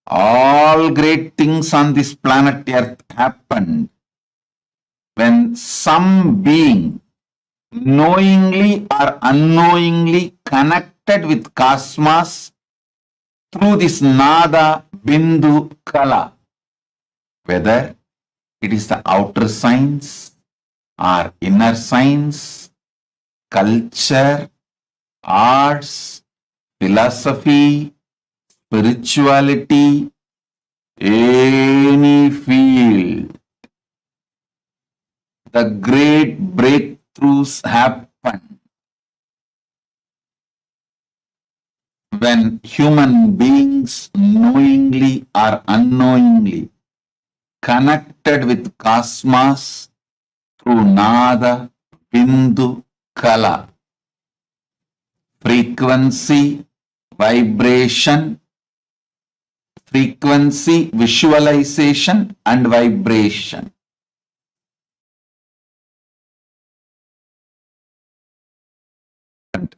all great things on this planet Earth happened when some being knowingly or unknowingly connected with cosmos through this Nada, Bindu, Kala. Whether it is the outer science or inner science, culture, arts, philosophy, spirituality, any field, the great breakthroughs happen when human beings knowingly or unknowingly connected with cosmos through Nada, Bindu, Kala. Frequency, vibration, frequency, visualization, and vibration.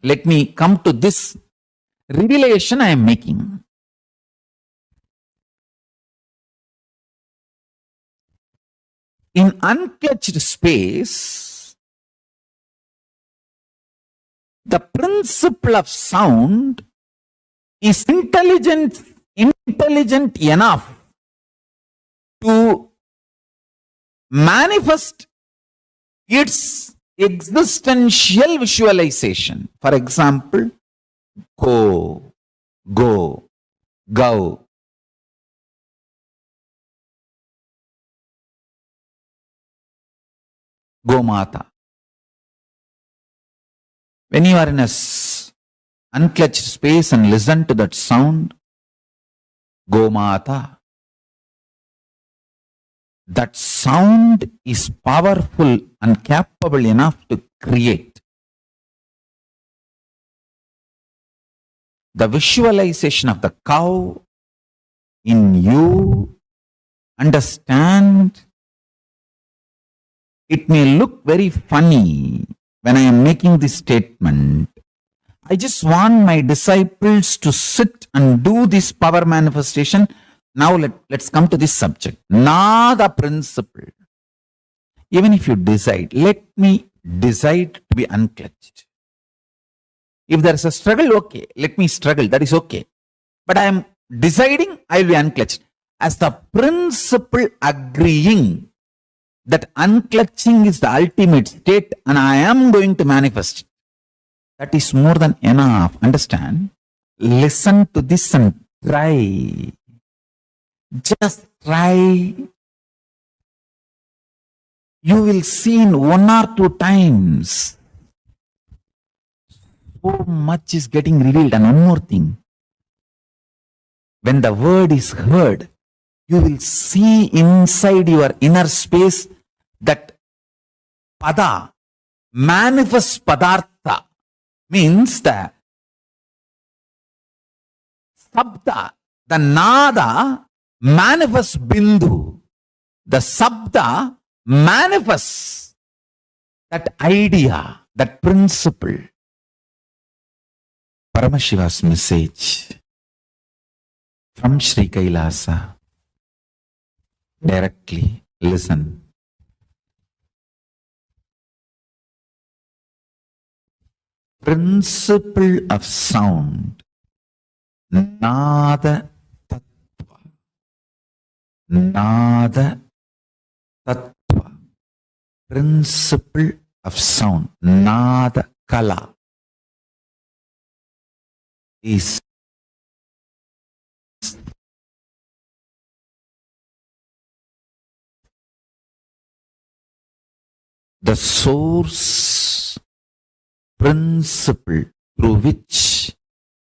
Let me come to this revelation I am making. In unclutched space, the principle of sound is intelligent enough to manifest its existential visualization. For example, go, go, go. Gomata. When you are in a unclutched space and listen to that sound, Gomata, that sound is powerful and capable enough to create. The visualization of the cow in you, understand. It may look very funny when I am making this statement. I just want my disciples to sit and do this power manifestation. Now let's come to this subject. Nada principle. Even if you decide, let me decide to be unclutched. If there is a struggle, okay, let me struggle, that is okay. But I am deciding I will be unclutched. As the principle agreeing that unclutching is the ultimate state and I am going to manifest it. That is more than enough. Understand? Listen to this and try. Just try. You will see in 1 or 2 times. So much is getting revealed. And one more thing. When the word is heard, you will see inside your inner space that pada manifests padartha, means the sabda, the nada manifests bindu, the sabda manifests that idea, that principle. Paramashiva's message from Sri Kailasa. Directly listen. Principle of sound. Nada tattva. Nada tattva. Principle of sound. Nada kala is the source principle through which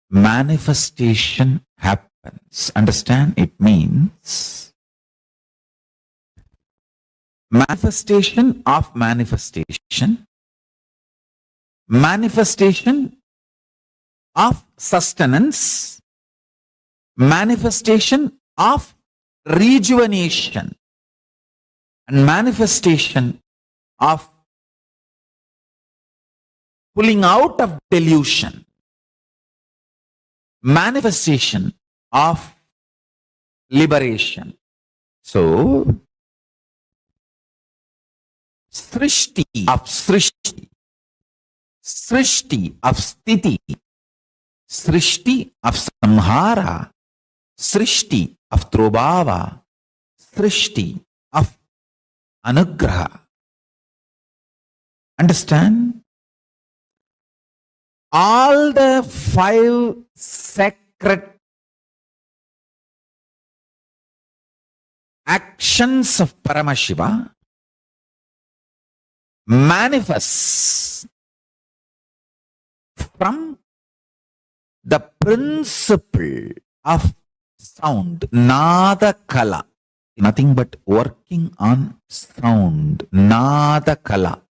manifestation happens. Understand? It means manifestation of manifestation, manifestation of sustenance, manifestation of rejuvenation, and manifestation of pulling out of delusion, manifestation of liberation. So, srishti of srishti, srishti of sthiti, srishti of samhara, srishti of trobhava, srishti of anugraha. Understand? All the 5 sacred actions of Paramashiva manifests from the principle of sound, Nada Kala. Nothing but working on sound, Nada Kala.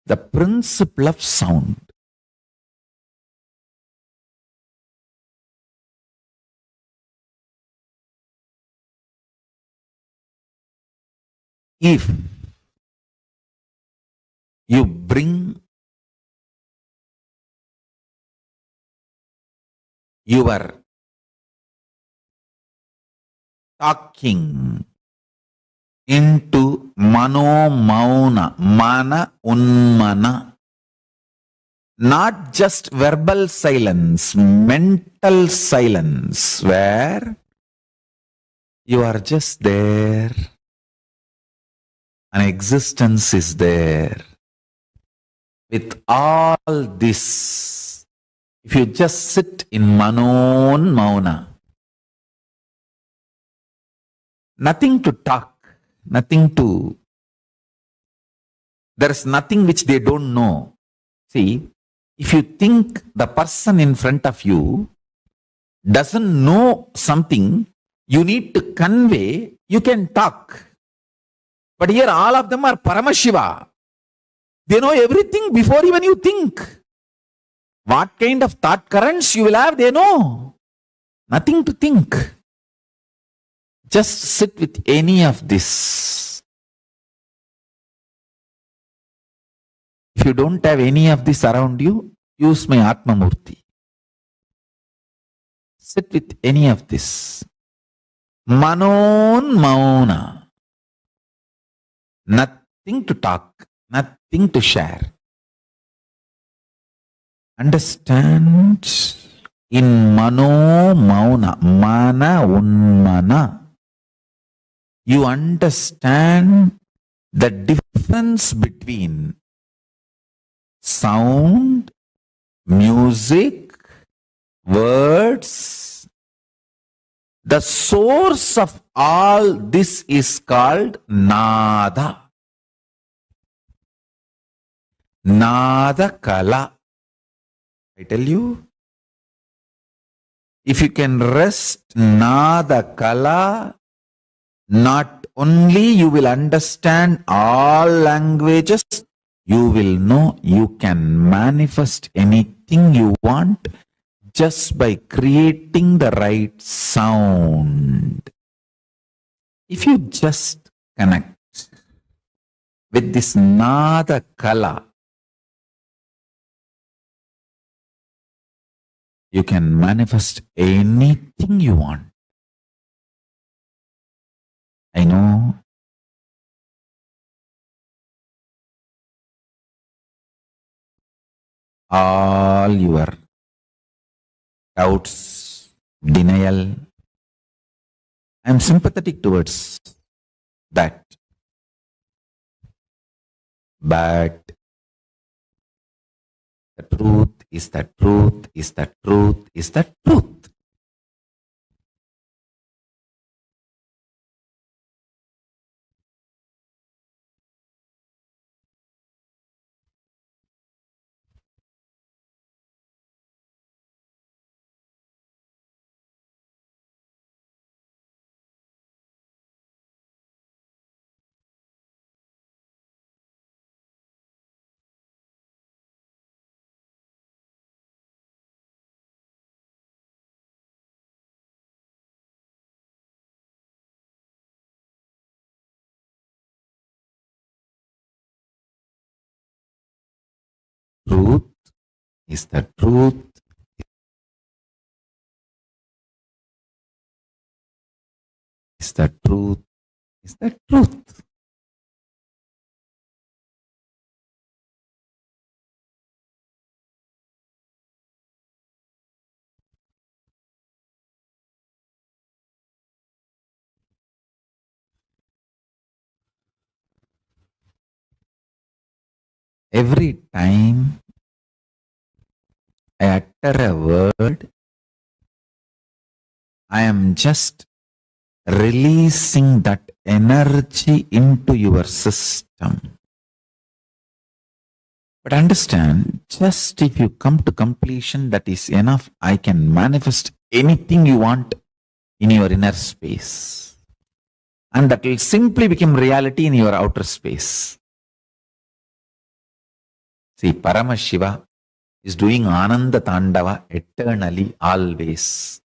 The principle of sound. if you bring your talking into mano mauna, mana unmana, not just verbal silence, mental silence, where you are just there, an existence is there. With all this, if you just sit in manon mauna, nothing to talk, nothing to, there is nothing which they don't know. See, if you think the person in front of you doesn't know something you need to convey, you can talk. But here all of them are Paramashiva. They know everything before even you think. What kind of thought currents you will have, they know. Nothing to think. Just sit with any of this. If you don't have any of this around you, use my Atma Murti. Sit with any of this. Manon Mauna. Nothing to talk, nothing to share. Understand in Mano Mauna, Mana Unmana. You understand the difference between sound, music, words. The source of all this is called Nada. Nada Kala. I tell you, if you can rest Nada Kala, not only you will understand all languages, you will know you can manifest anything you want just by creating the right sound. If you just connect with this Nada Kala, you can manifest anything you want. I know all your doubts, denial. I am sympathetic towards that. But the truth is the truth is the truth is the truth. Truth is the truth is the truth is the truth. Every time I utter a word, I am just releasing that energy into your system. But understand, just if you come to completion, that is enough. I can manifest anything you want in your inner space. And that will simply become reality in your outer space. See, Paramashiva is doing Ananda Tandava eternally, always.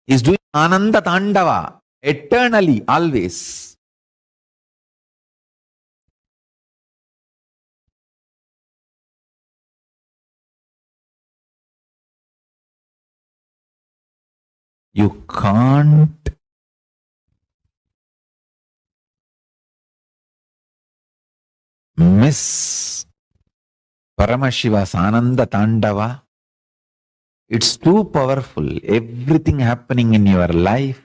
He is doing Ananda Tandava eternally, always. You can't miss Paramashiva's Ananda Tandava. It's too powerful. Everything happening in your life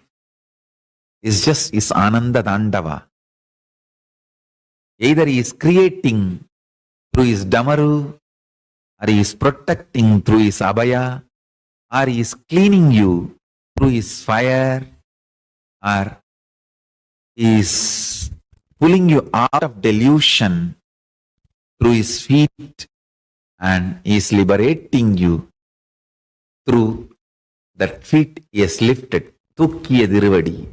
is just is Ananda Tandava. Either he is creating through his Damaru, or he is protecting through his Abhaya, or he is cleaning you through his fire, or he is pulling you out of delusion through his feet, and he is liberating you through that feet he has lifted. Thukkiya Diruvadi.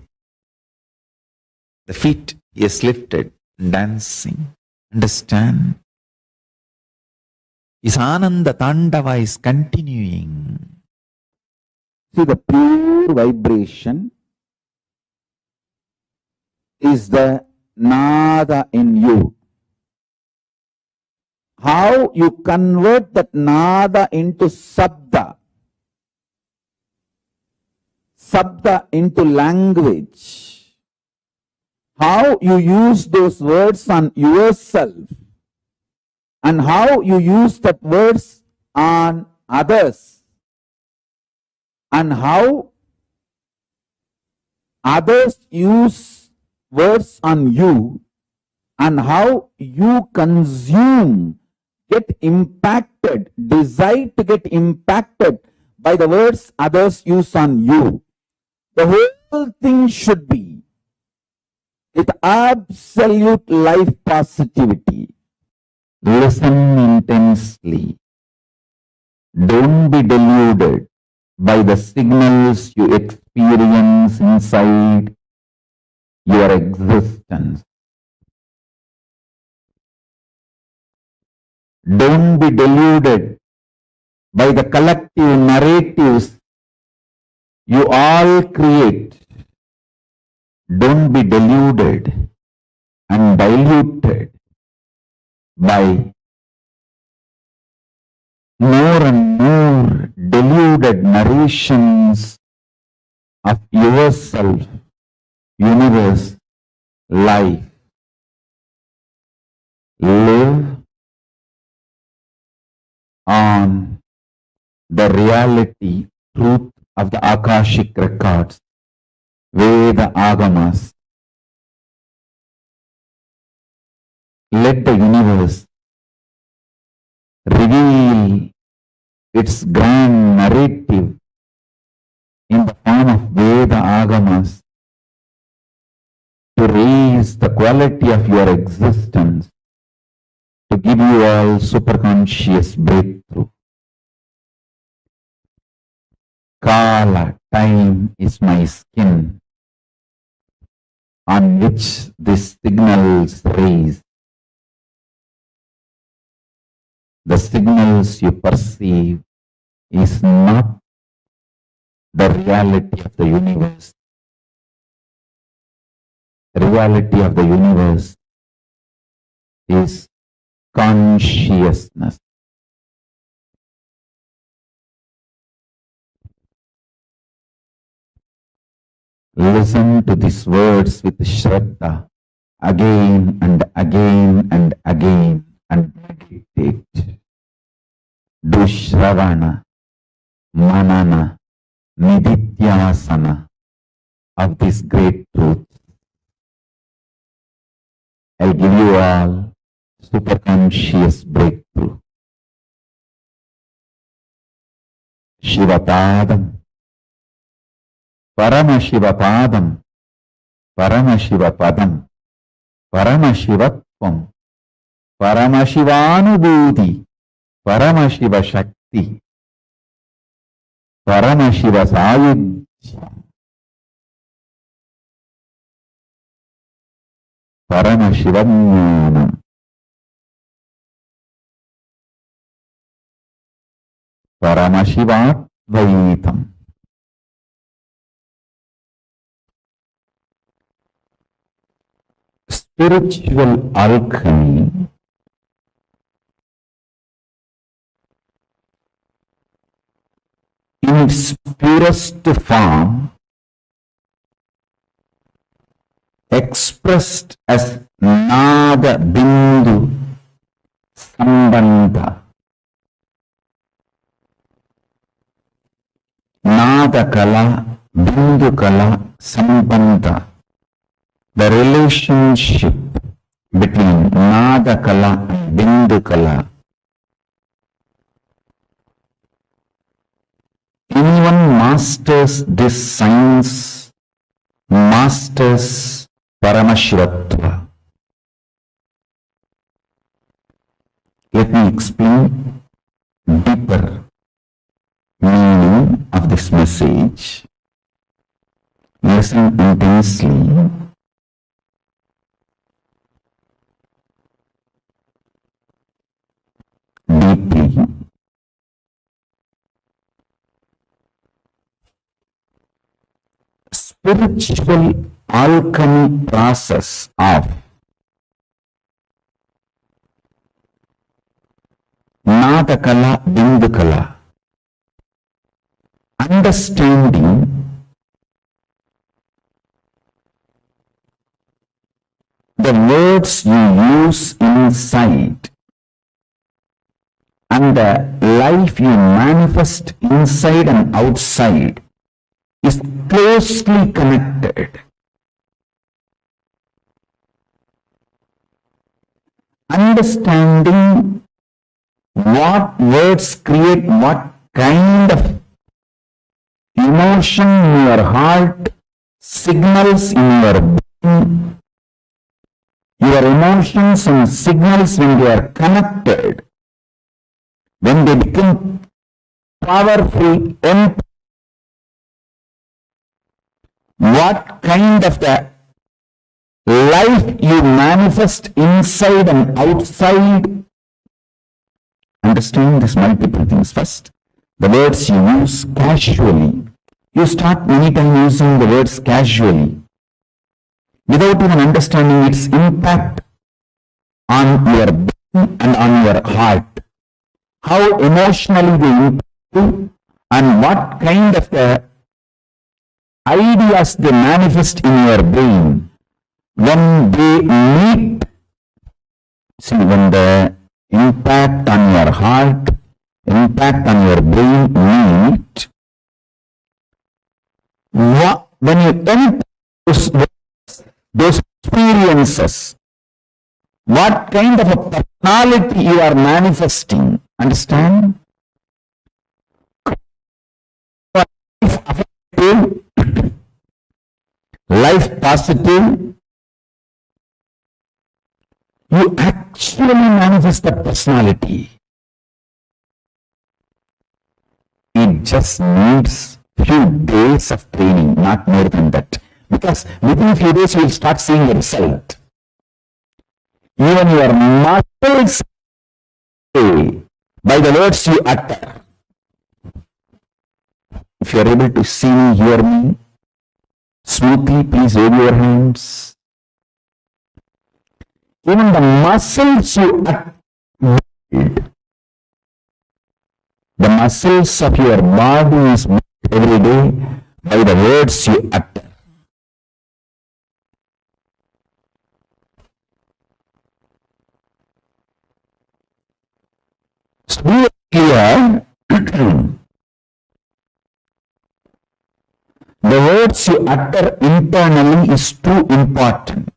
The feet he has lifted, dancing. Understand? His Ananda Tandava is continuing. See, the pure vibration is the nada in you. How you convert that nada into sabda, sabda into language, how you use those words on yourself, and how you use that words on others, and how others use words on you, and how you consume, get impacted, decide to get impacted by the words others use on you. The whole thing should be with absolute life positivity. Listen intensely. Don't be deluded by the signals you experience inside your existence. Don't be deluded by the collective narratives you all create. Don't be deluded and diluted by more and more deluded narrations of yourself, universe, life. Live on the reality, truth of the Akashic records, Veda Agamas. Let the universe reveal its grand narrative in the form of Veda Agamas to raise the quality of your existence, to give you all superconscious breakthrough. Kala, time is my skin on which these signals raise. The signals you perceive is not the reality of the universe. The reality of the universe is consciousness. Listen to these words with Shraddha again and again and again and meditate. Do Shravana, Manana, Nididhyasana of this great truth. I'll give you all superconscious breakthrough. Shivapadam, Paramashivapadam, Paramashivapadam, Paramashivatvam, Paramashivanubhuti, Paramashiva Shakti, Paramashiva Sayuджyam, Paramashivanyanam, Paramashivatvaitam. spiritual alchemy in its purest form, expressed as Nada Bindu Sambandha. Nada Kala, Bindu Kala, Sambandha. The relationship between Nada Kala and Bindu Kala. Anyone masters this science masters Paramashivatva. Let me explain deeper meaning of this message. Listen intensely. Deeply. Spiritual alchemy process of Nadakala Bindukala. Understanding the words you use inside and the life you manifest inside and outside is closely connected. Understanding what words create what kind of emotion in your heart, signals in your brain, your emotions and signals when they are connected, when they become powerful, what kind of the life you manifest inside and outside. Understand this multiple things first. The words you use casually. You start many times using the words casually without even understanding its impact on your brain and on your heart. How emotionally they impact you and what kind of the ideas they manifest in your brain when they meet. See, when the impact on your heart, impact on your brain meet, when you enter those experiences, what kind of a personality you are manifesting. Understand? Life affective, life positive, you actually manifest that personality. It just needs few days of training, not more than that. Because within a few days you will start seeing the result. Even your muscles say by the words you utter. If you are able to see me, hear me smoothly, please wave your hands. Even the muscles you build, the muscles of your body is built every day by the words you utter. So be clear, the words you utter internally is too important.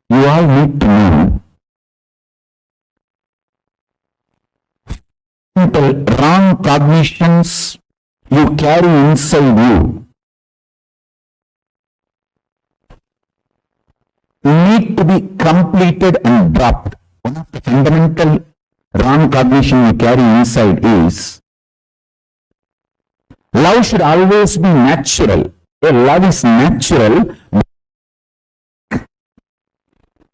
You all need to know the wrong cognitions you carry inside you need to be completed and dropped. One of the fundamental wrong cognition you carry inside is love should always be natural. Love is natural.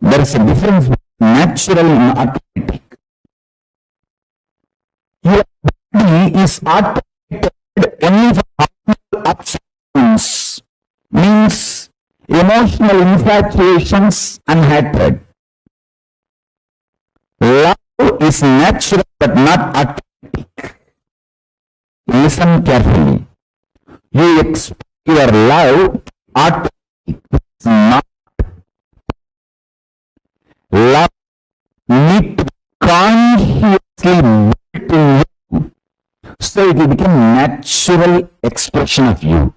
There is a difference between natural and automatic. Your body is automated only for optimal ups and downs. emotional infatuations and hatred. Love is natural but not automatic. Listen carefully. You expect your love automatic. It's not. Love need to be consciously built in you, so it will become natural expression of you.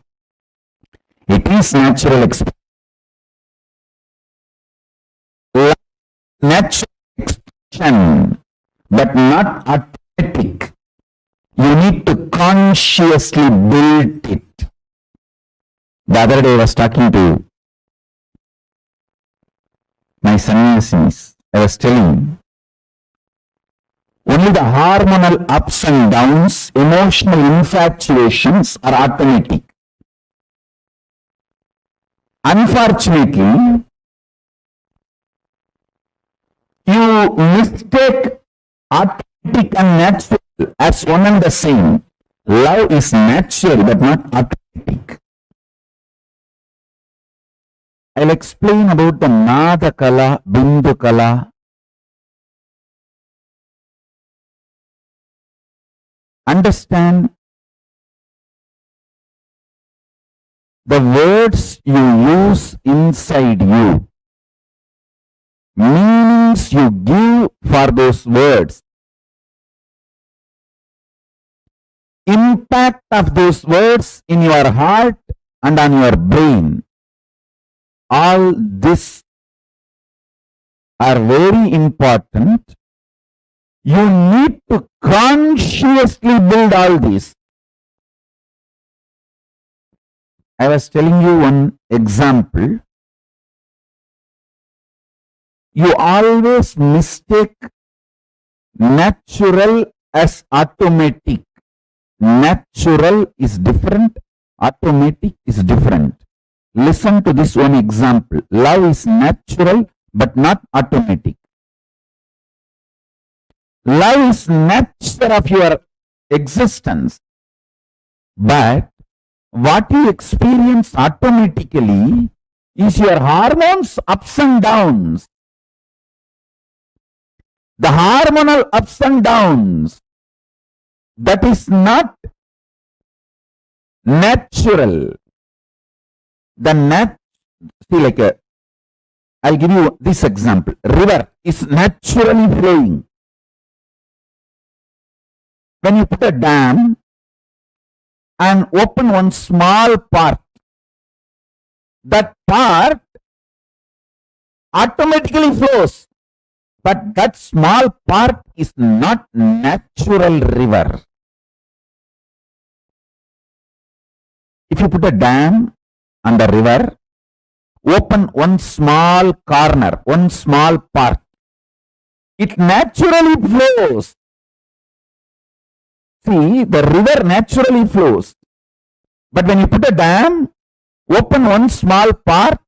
It is natural expression. Love, natural expression, but not automatic. You need to consciously build it. The other day I was talking to my sannyasis. I was telling, only the hormonal ups and downs, emotional infatuations are automatic. Unfortunately, you mistake automatic and natural as one and the same. Love is natural but not automatic. I'll explain about the Nada Kala, Bindu Kala. Understand the words you use inside you, meanings you give for those words, impact of those words in your heart and on your brain. All this are very important. You need to consciously build all this. I was telling you one example. You always mistake natural as automatic. Natural is different, automatic is different. Listen to this one example. Love is natural but not automatic. Love is nature of your existence, but what you experience automatically is your hormones ups and downs. The hormonal ups and downs, that is not natural. I'll give you this example. River is naturally flowing. When you put a dam and open one small part, that part automatically flows. But that small part is not natural river. If you put a dam on the river, open one small corner, one small part, it naturally flows. See, the river naturally flows. But when you put a dam, open one small part,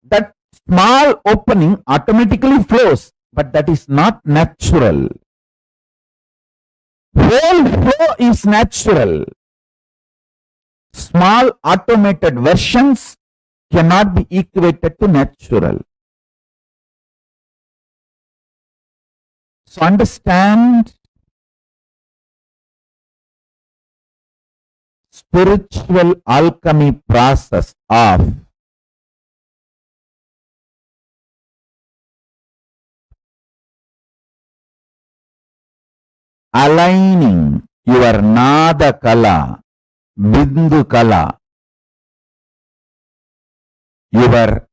that small opening automatically flows. But that is not natural. Whole flow is natural. Small automated versions cannot be equated to natural. So understand, spiritual alchemy process of aligning your Nada Kala, Bindu Kala, your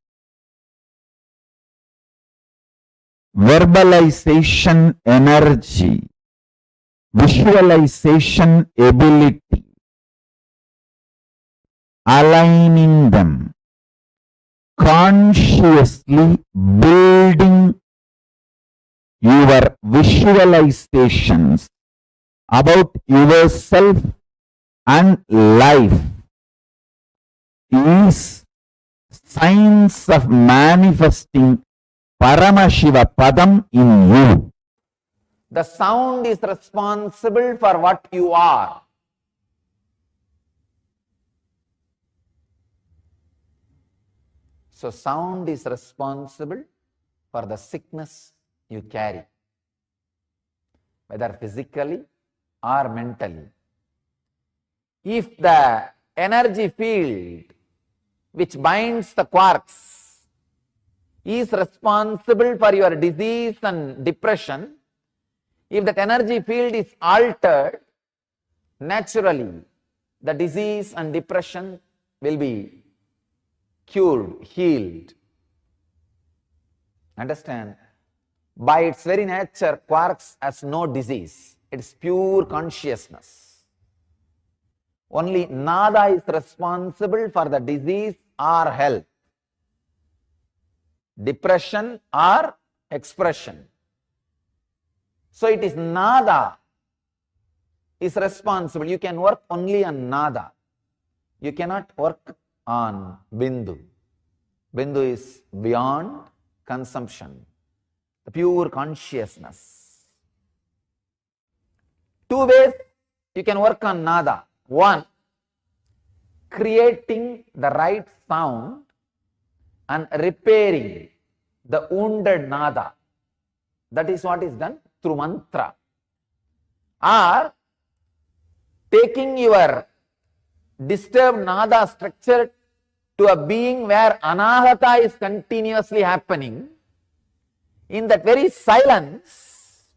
verbalization energy, visualization ability, aligning them, consciously building your visualizations about yourself and life is signs of manifesting Paramashiva Padam in you. The sound is responsible for what you are. So sound is responsible for the sickness you carry, whether physically or mentally. If the energy field which binds the quarks is responsible for your disease and depression, if that energy field is altered, naturally the disease and depression will be cured, healed. Understand? By its very nature, quarks has no disease. It is pure consciousness. Only nada is responsible for the disease or health, depression or expression. So it is nada is responsible. You can work only on nada. You cannot work on bindu. Bindu is beyond consumption, the pure consciousness. Two ways you can work on nada. One, creating the right sound and repairing the wounded nada. That is what is done through mantra. Or taking your disturbed nada structure to a being where anahata is continuously happening. In that very silence,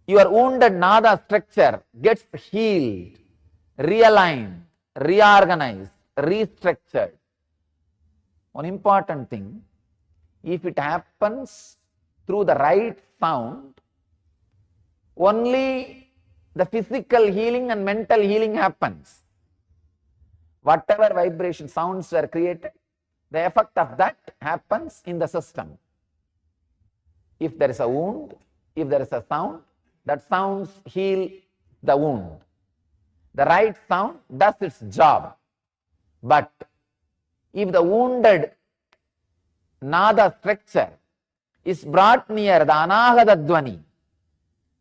your wounded nada structure gets healed, realigned, reorganized, restructured. One important thing, if it happens through the right sound, only the physical healing and mental healing happens. Whatever vibration sounds were created, the effect of that happens in the system. If there is a wound, if there is a sound, that sounds heal the wound. The right sound does its job. But if the wounded nada structure is brought near the anahata dvani,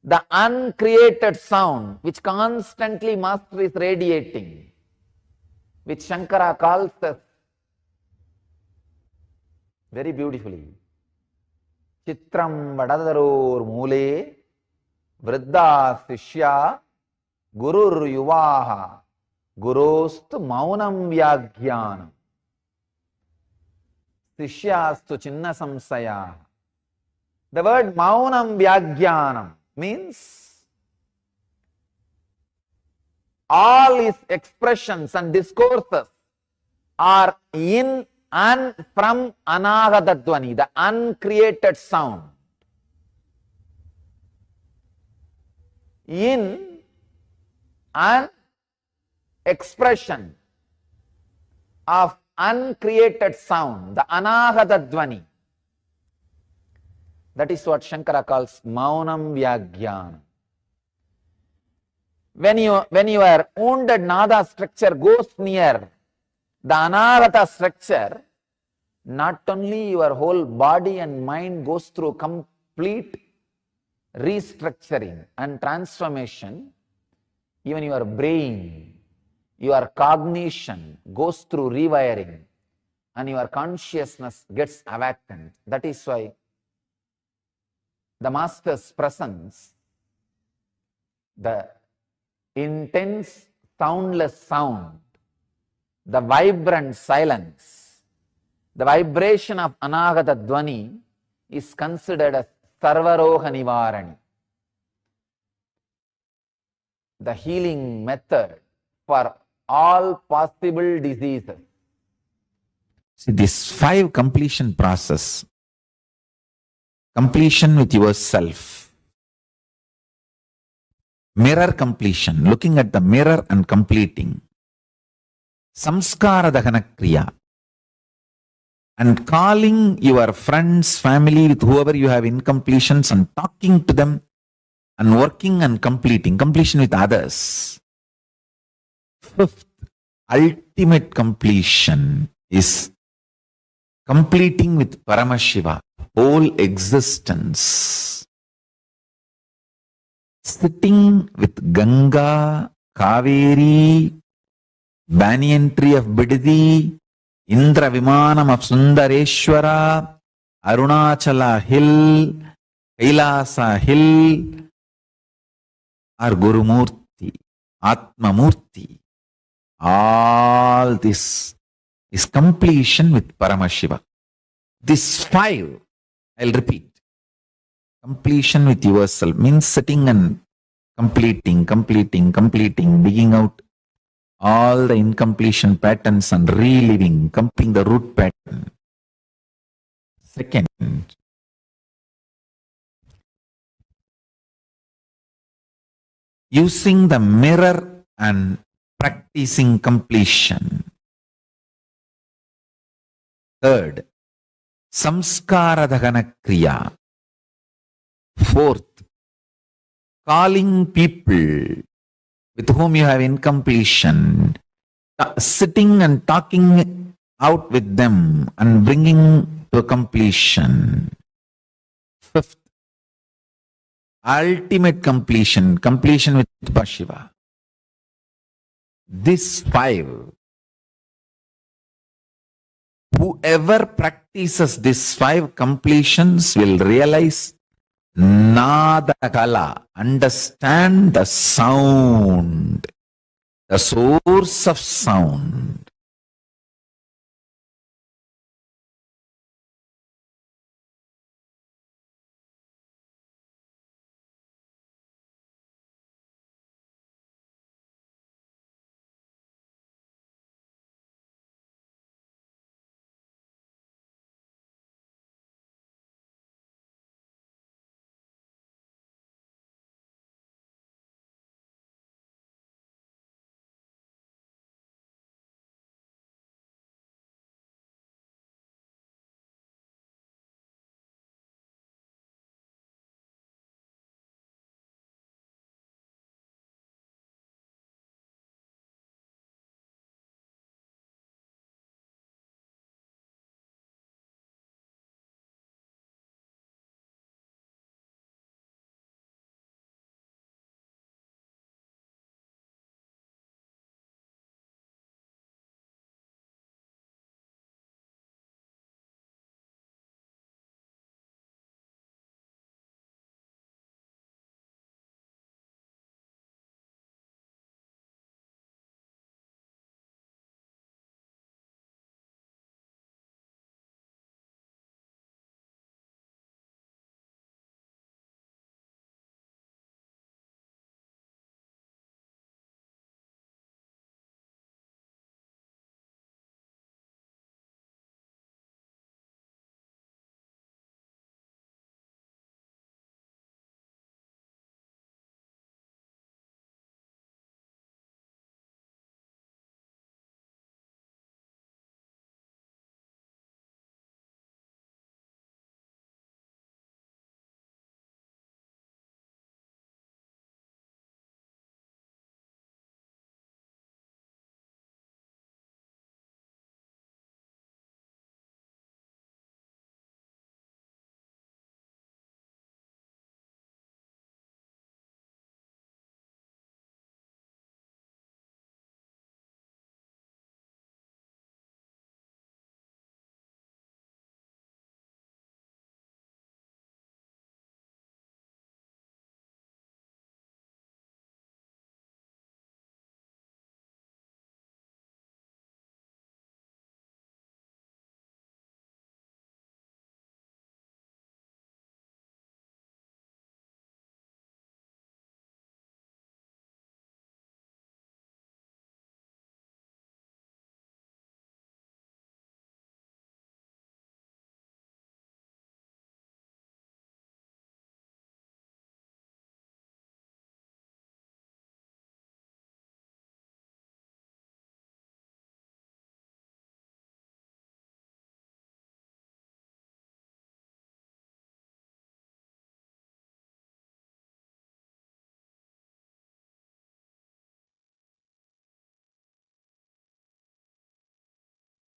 the uncreated sound which constantly master is radiating, which Shankara calls us very beautifully, Chitram Vadadaror Mule Vriddha Sishya Gurur Yuvaha Gurostu Maunam Vyaghyanam Sishyastu Chinna Samsaya. The word Maunam Vyaghyanam means all his expressions and discourses are in and from anahata dvani, the uncreated sound. In an expression of uncreated sound, the anahata dvani. That is what Shankara calls maunam vyaghyanam. When your wounded nada structure goes near the anahata structure, not only your whole body and mind goes through complete restructuring and transformation, even your brain, your cognition goes through rewiring and your consciousness gets awakened. That is why the Master's presence, the intense soundless sound, the vibrant silence, the vibration of anahata dvani is considered as sarvaroha nivarani, the healing method for all possible diseases. See, this 5 completion process, completion with yourself, mirror completion, looking at the mirror and completing, samskara dahana kriya, and calling your friends, family, with whoever you have incompletions and talking to them and working and completing, completion with others. 5th, ultimate completion is completing with Paramashiva, whole existence. Sitting with Ganga, Kaveri, banyan tree of Bidadi, Indra Vimanam of Sundareshwara, Arunachala Hill, Kailasa Hill, or Gurumurti, Atmamurti. All this is completion with Paramashiva. This 5, I'll repeat. Completion with yourself means sitting and completing, digging out all the incompletion patterns and reliving, completing the root pattern. Second, using the mirror and practicing completion. Third, samskara dagana kriya. Fourth, calling people with whom you have incompletion, sitting and talking out with them and bringing to completion. Fifth, ultimate completion, completion with Shiva. This 5, whoever practices these 5 completions will realize Nada Kala, understand the sound, the source of sound.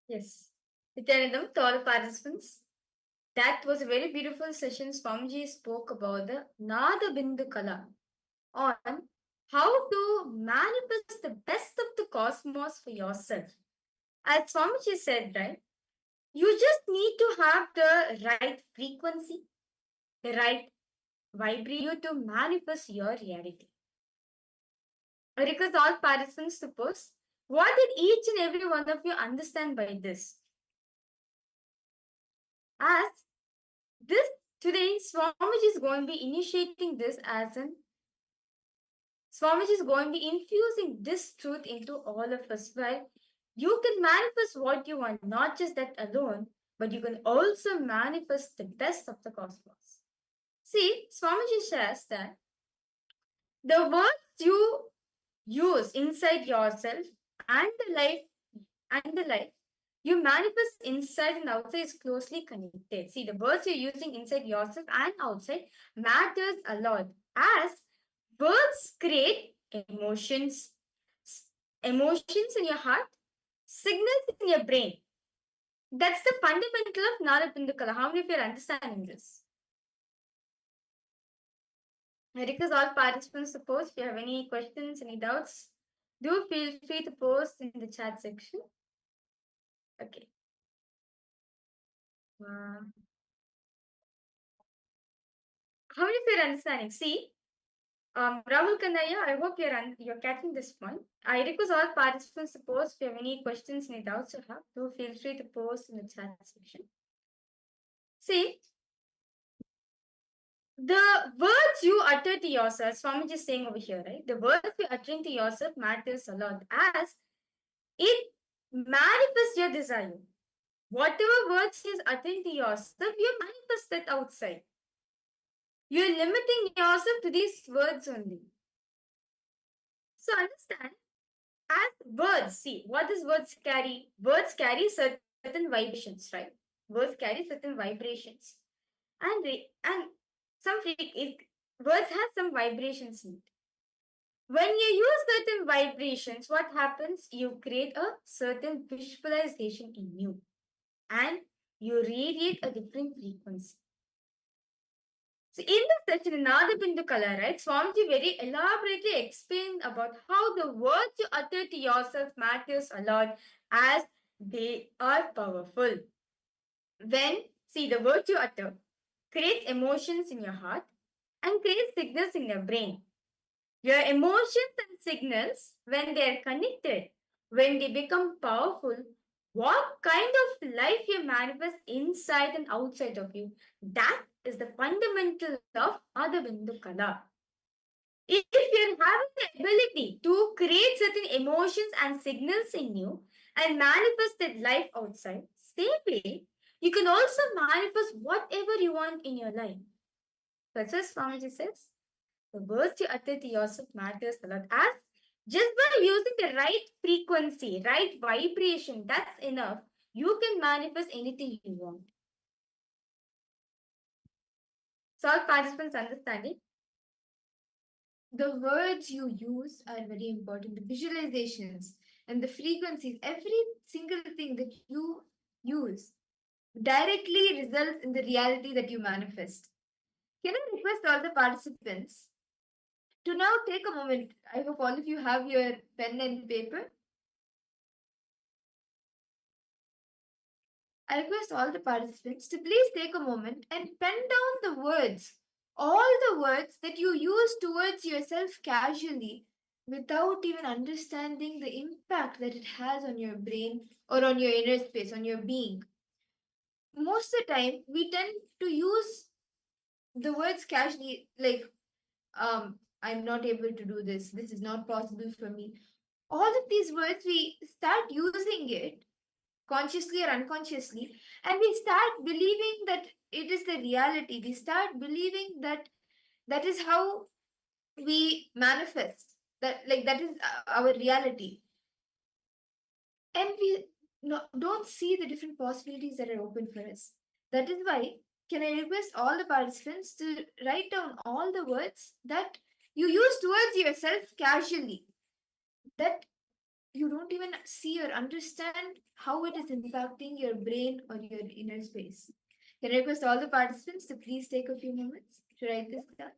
Yes. Nithyanandam, to all participants, that was a very beautiful session. Swamiji spoke about the Nada Bindu Kala on how to manifest the best of the cosmos for yourself. As Swamiji said, right? You just need to have the right frequency, the right vibration to manifest your reality. I request all participants to post. What did each and every one of you understand by this? As this today, Swamiji is going to be initiating this as an Swamiji is going to be infusing this truth into all of us, where you can manifest what you want, not just that alone, but you can also manifest the best of the cosmos. See, Swamiji says that the words you use inside yourself and the life you manifest inside and outside is closely connected. See, the words you're using inside yourself and outside matters a lot, as words create emotions, emotions in your heart, signals in your brain. That's the fundamental of Narapindukala. How many of you are understanding this? I request all participants to post. If you have any questions, any doubts, do feel free to post in the chat section. Okay. How many of you are understanding? See, Rahul Kanaya, I hope you're catching this point. I request all participants to post. If you have any questions, any doubts you have, do feel free to post in the chat section. See, the words you utter to yourself, Swamiji is saying over here, right? The words you uttering to yourself matters a lot, as it manifests your desire. Whatever words he is uttering to yourself, you manifest that outside. You're limiting yourself to these words only. So understand, as words, see, what does words carry? Words carry certain vibrations, right? Words carry certain vibrations. And words have some vibrations in it. When you use certain vibrations, what happens? You create a certain visualization in you, and you radiate a different frequency. So in the session, another Bindu Kala, right, Swamiji very elaborately explained about how the words you utter to yourself matters a lot, as they are powerful. See, the words you utter creates emotions in your heart and creates signals in your brain. Your emotions and signals, when they are connected, when they become powerful, what kind of life you manifest inside and outside of you, that is the fundamental of Adabindu Kala. If you're having the ability to create certain emotions and signals in you and manifest that life outside, same way, you can also manifest whatever you want in your life. That's what Swamiji says. The words you utter to yourself matters a lot. As just by using the right frequency, right vibration, that's enough. You can manifest anything you want. So all participants understanding? The words you use are very important. The visualizations and the frequencies, every single thing that you use directly results in the reality that you manifest. Can I request all the participants to now take a moment? I hope all of you have your pen and paper. I request all the participants to please take a moment and pen down the words, all the words that you use towards yourself casually without even understanding the impact that it has on your brain or on your inner space, on your being. Most of the time, we tend to use the words casually, like, I'm not able to do this, this is not possible for me. All of these words, we start using it consciously or unconsciously, and we start believing that it is the reality. We start believing that that is how we manifest, that like that is our reality, and we don't see the different possibilities that are open for us. That is why, can I request all the participants to write down all the words that you use towards yourself casually, that you don't even see or understand how it is impacting your brain or your inner space. Can I request all the participants to please take a few moments to write this down?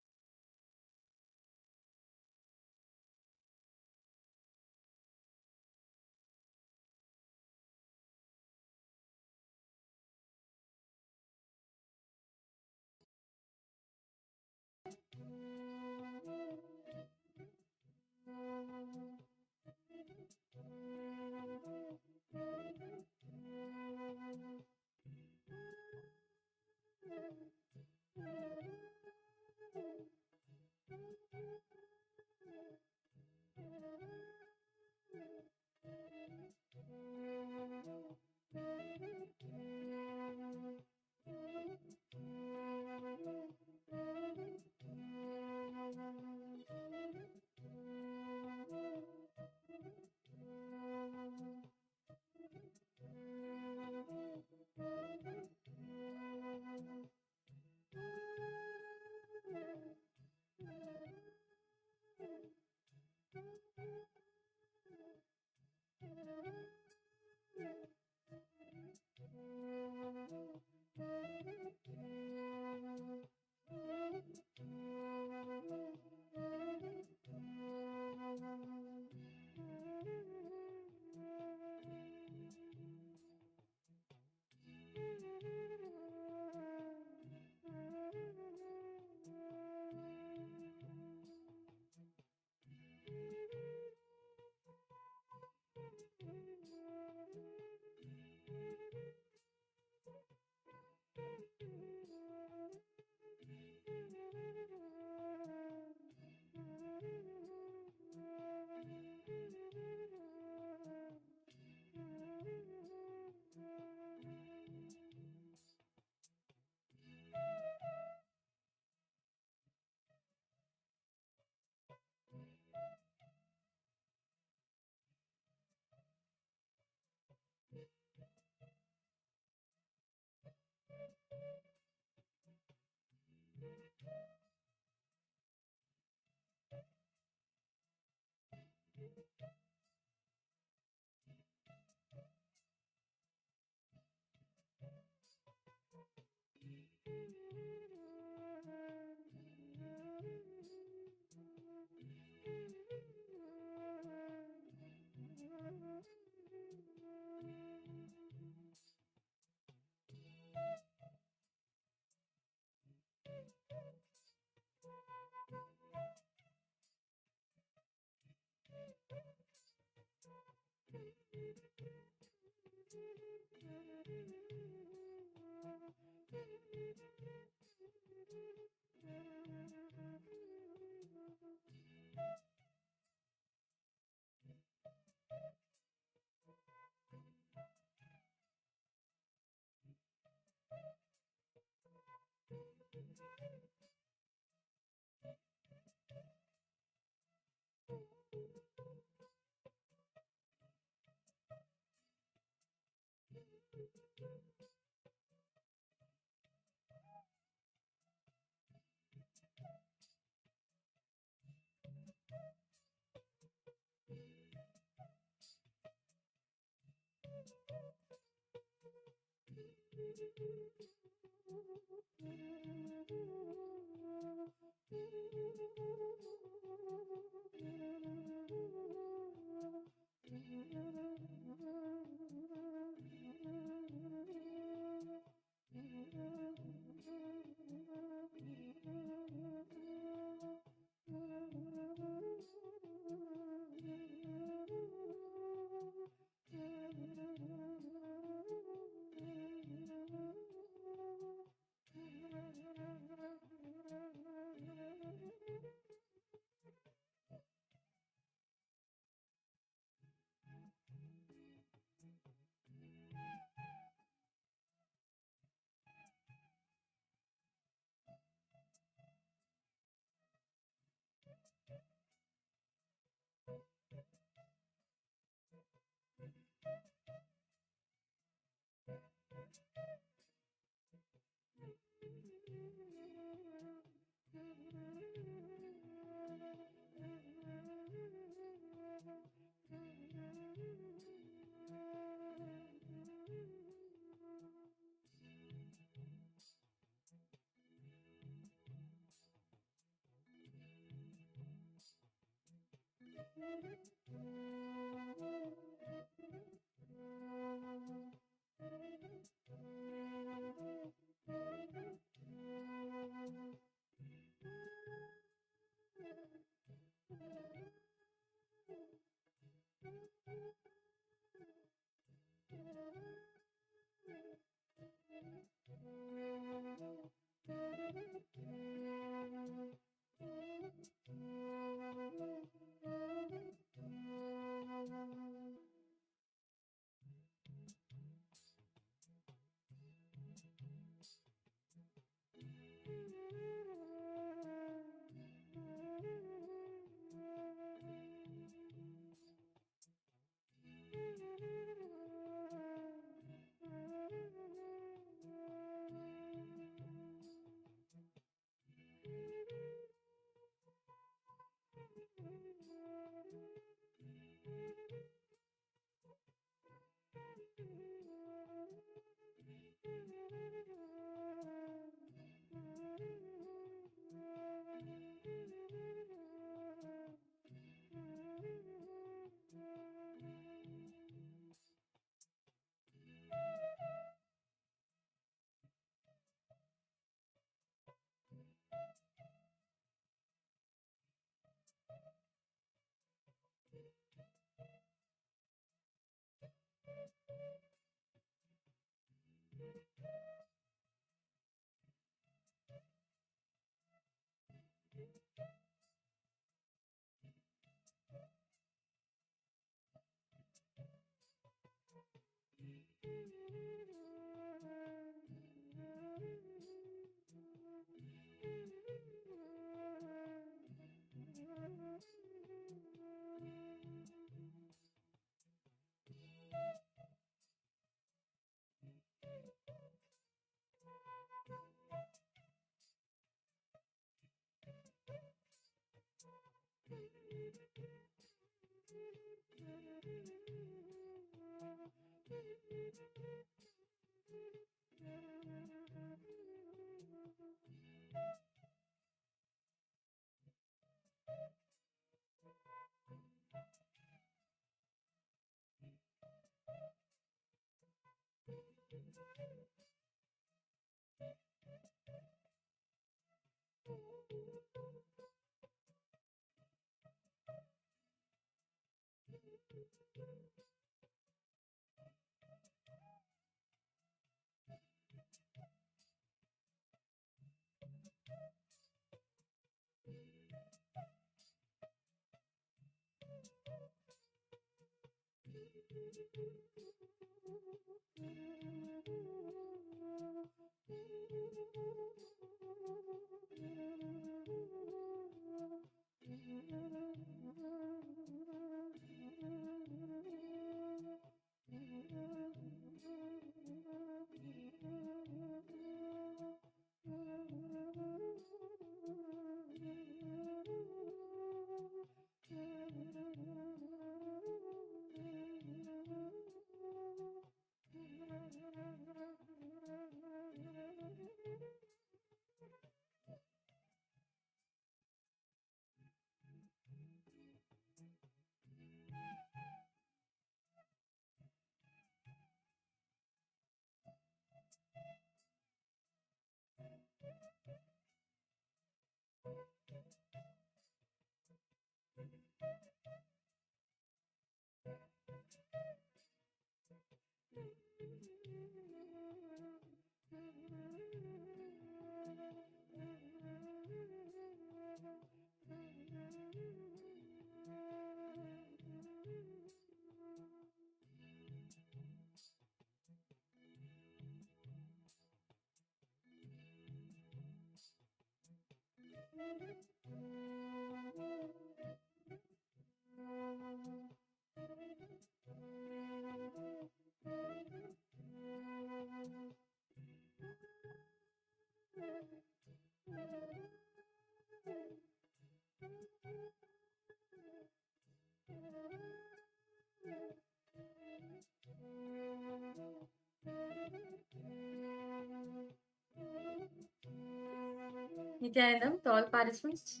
Nithyananda, to all participants,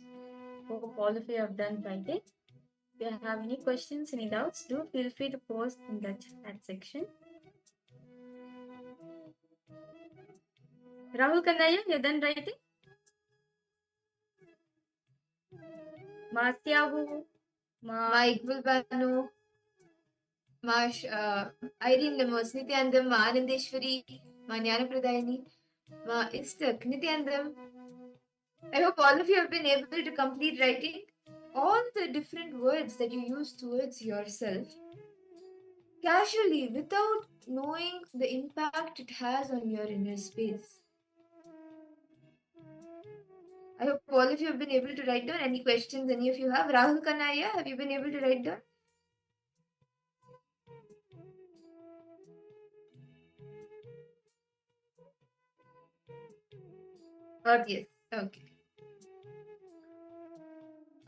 hope all of you have done writing. If you have any questions, any doubts, do feel free to post in the chat section. Rahul Kanaya, you're done writing? Masyahu, Ma Iqbal Banu, Ma Irene Lemos, Nithyanandam, Ma Anandeshwari, Ma Jnanapradayini, Ma Istak, Nithyanandam. I hope all of you have been able to complete writing all the different words that you use towards yourself casually without knowing the impact it has on your inner space. I hope all of you have been able to write down any questions any of you have. Rahul Kanaya, have you been able to write down? Yes. Okay.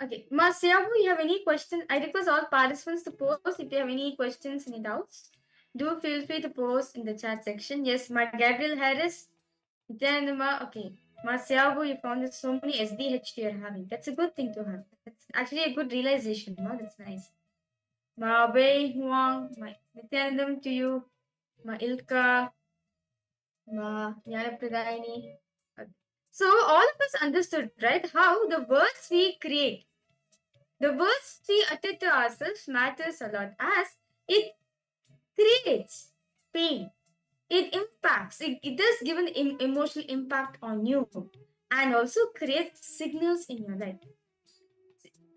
Okay, Masyahu, you have any questions? I request all participants to post if you have any questions, any doubts. Do feel free to post in the chat section. Yes, my Gabriel Harris, Nithyananda, okay. Masyahu, you found that so many SDH you're having. That's a good thing to have. That's actually a good realization, no? That's nice. Ma Wei Huang, my Nithyanandam to you. Ma Ilka, Ma Jnanapradayini. So all of us understood, right, how the words we create, the words we utter to ourselves matters a lot as it creates pain. It impacts, it does give an emotional impact on you and also creates signals in your life.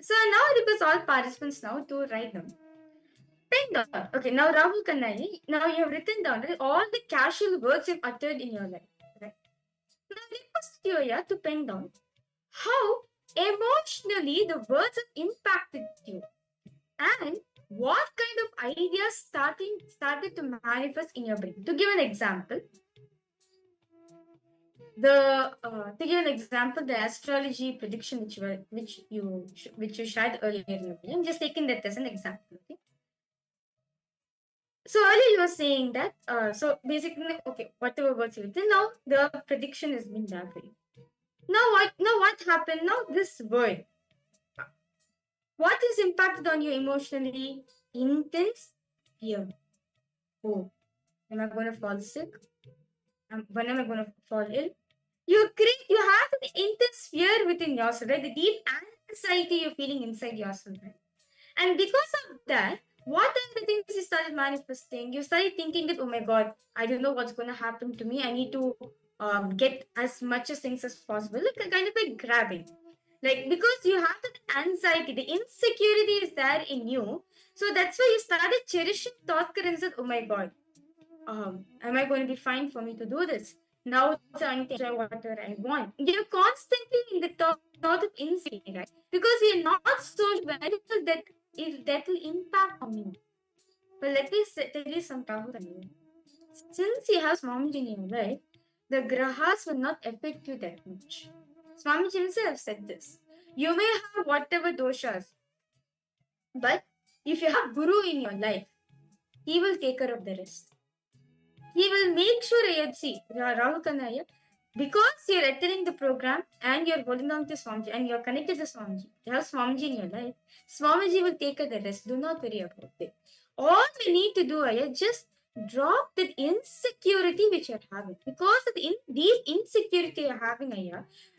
So now I request all participants now to write them. Pen down. Okay, now Rahul Kannai, now you have written down all the casual words you've uttered in your life. Right? Now I request you here to pen down how emotionally the words have impacted you and what kind of ideas started to manifest in your brain. To give an example, the astrology prediction which you shared earlier in your video, I'm just taking that as an example. Okay. So earlier you were saying that so basically, okay, whatever words you did, now the prediction has been done for you. Now what happened? Now this word, what is impacted on you emotionally? Intense fear. Oh, am I going to fall sick? When am I going to fall ill? you have an intense fear within yourself, right? The deep anxiety you're feeling inside yourself, right? And because of that, what are the things you started manifesting? You started thinking that, oh my God, I don't know what's going to happen to me. I need to get as much as things as possible. Like kind of like grabbing. Like because you have that anxiety, the insecurity is there in you. So that's why you started cherishing thought currents that, oh my God, am I going to be fine for me to do this? Now it's on to enjoy whatever I want. You're constantly in the thought of insecurity, right? Because you're not so very that if that will impact on you. But let me tell you some trouble on you. Since you have Swamiji in your life, the grahas will not affect you that much. Swamiji himself said this. You may have whatever doshas, but if you have Guru in your life, he will take care of the rest. He will make sure you see Rahul Kanaya, because you're attending the program and you're holding on to Swamiji and you're connected to Swamiji. You have Swamiji in your life. Swamiji will take care of the rest. Do not worry about it. All you need to do is just drop that insecurity which you're having. Because of the deep insecurity you're having,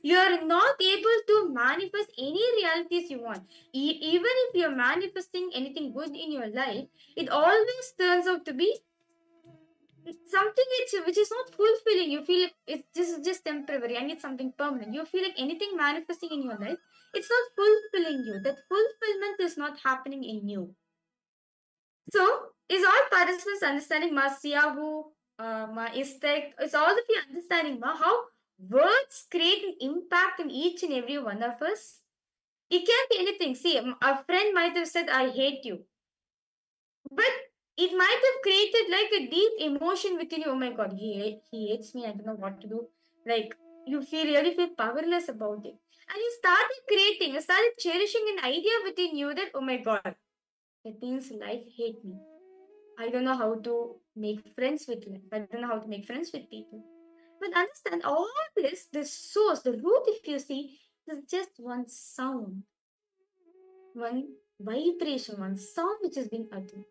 you are not able to manifest any realities you want. Even if you're manifesting anything good in your life, it always turns out to be something which is not fulfilling. You feel it's this is just temporary. I need something permanent. You feel like anything manifesting in your life, it's not fulfilling you. That fulfillment is not happening in you. So, is all participants understanding ma siyahu, ma istek? Is all of you understanding ma how words create an impact in each and every one of us? It can't be anything. See, a friend might have said, "I hate you," but it might have created like a deep emotion within you. Oh my God, he hates me. I don't know what to do. Like you really feel powerless about it, and you started cherishing an idea within you that, oh my God, it means life hate me. I don't know how to make friends with life. I don't know how to make friends with people. But understand all this, the source, the root, if you see, is just one sound, one vibration, one sound which is being uttered.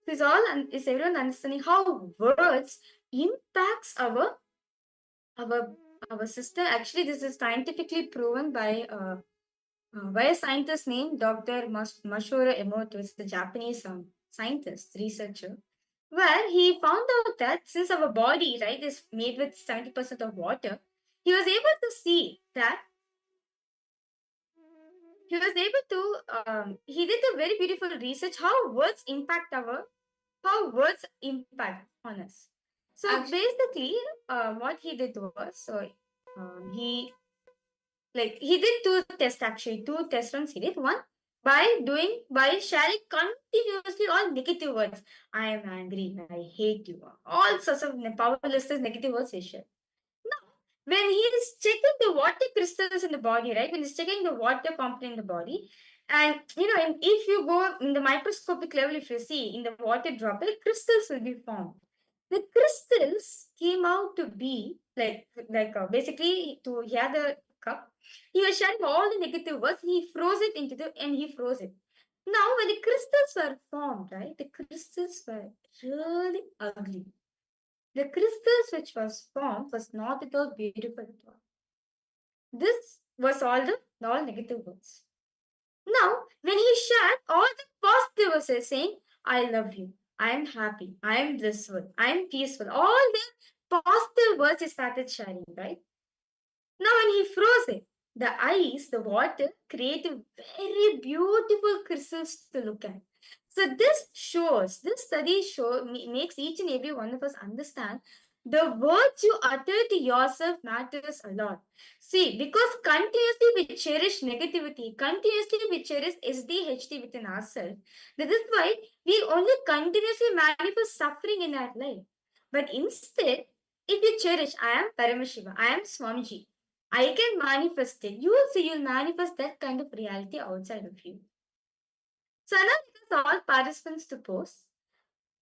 Is everyone understanding how words impacts our our system? Actually, this is scientifically proven by a scientist named Dr. Masaru Emoto. It's the Japanese scientist, researcher, where he found out that since our body, right, is made with 70% of water, he was able to see that he did a very beautiful research how words impact on us. So basically, what he did was, he did two test runs he did. One by sharing continuously all negative words. I am angry, I hate you, all sorts of powerless negative words he shared. Now, when he is checking the water crystals in the body, right? When he's checking the water component in the body, and if you go in the microscopic level, if you see in the water droplet, crystals will be formed. The crystals came out to be basically to he had a cup. He was sharing all the negative words. He froze it and he froze it. Now, when the crystals were formed, right? The crystals were really ugly. The crystals which was formed was not at all beautiful at all. This was all negative words. Now, when he shared all the positive words, saying, I love you, I am happy, I am blissful, I am peaceful, all the positive words he started sharing, right? Now, when he froze it, the ice, the water, created very beautiful crystals to look at. So this study makes each and every one of us understand the words you utter to yourself matters a lot. See, because continuously we cherish negativity, continuously we cherish SDHD within ourselves. That is why we only continuously manifest suffering in our life. But instead, if you cherish, I am Paramashiva, I am Swamiji, I can manifest it. You will see, you'll manifest that kind of reality outside of you. So I now request all participants to post.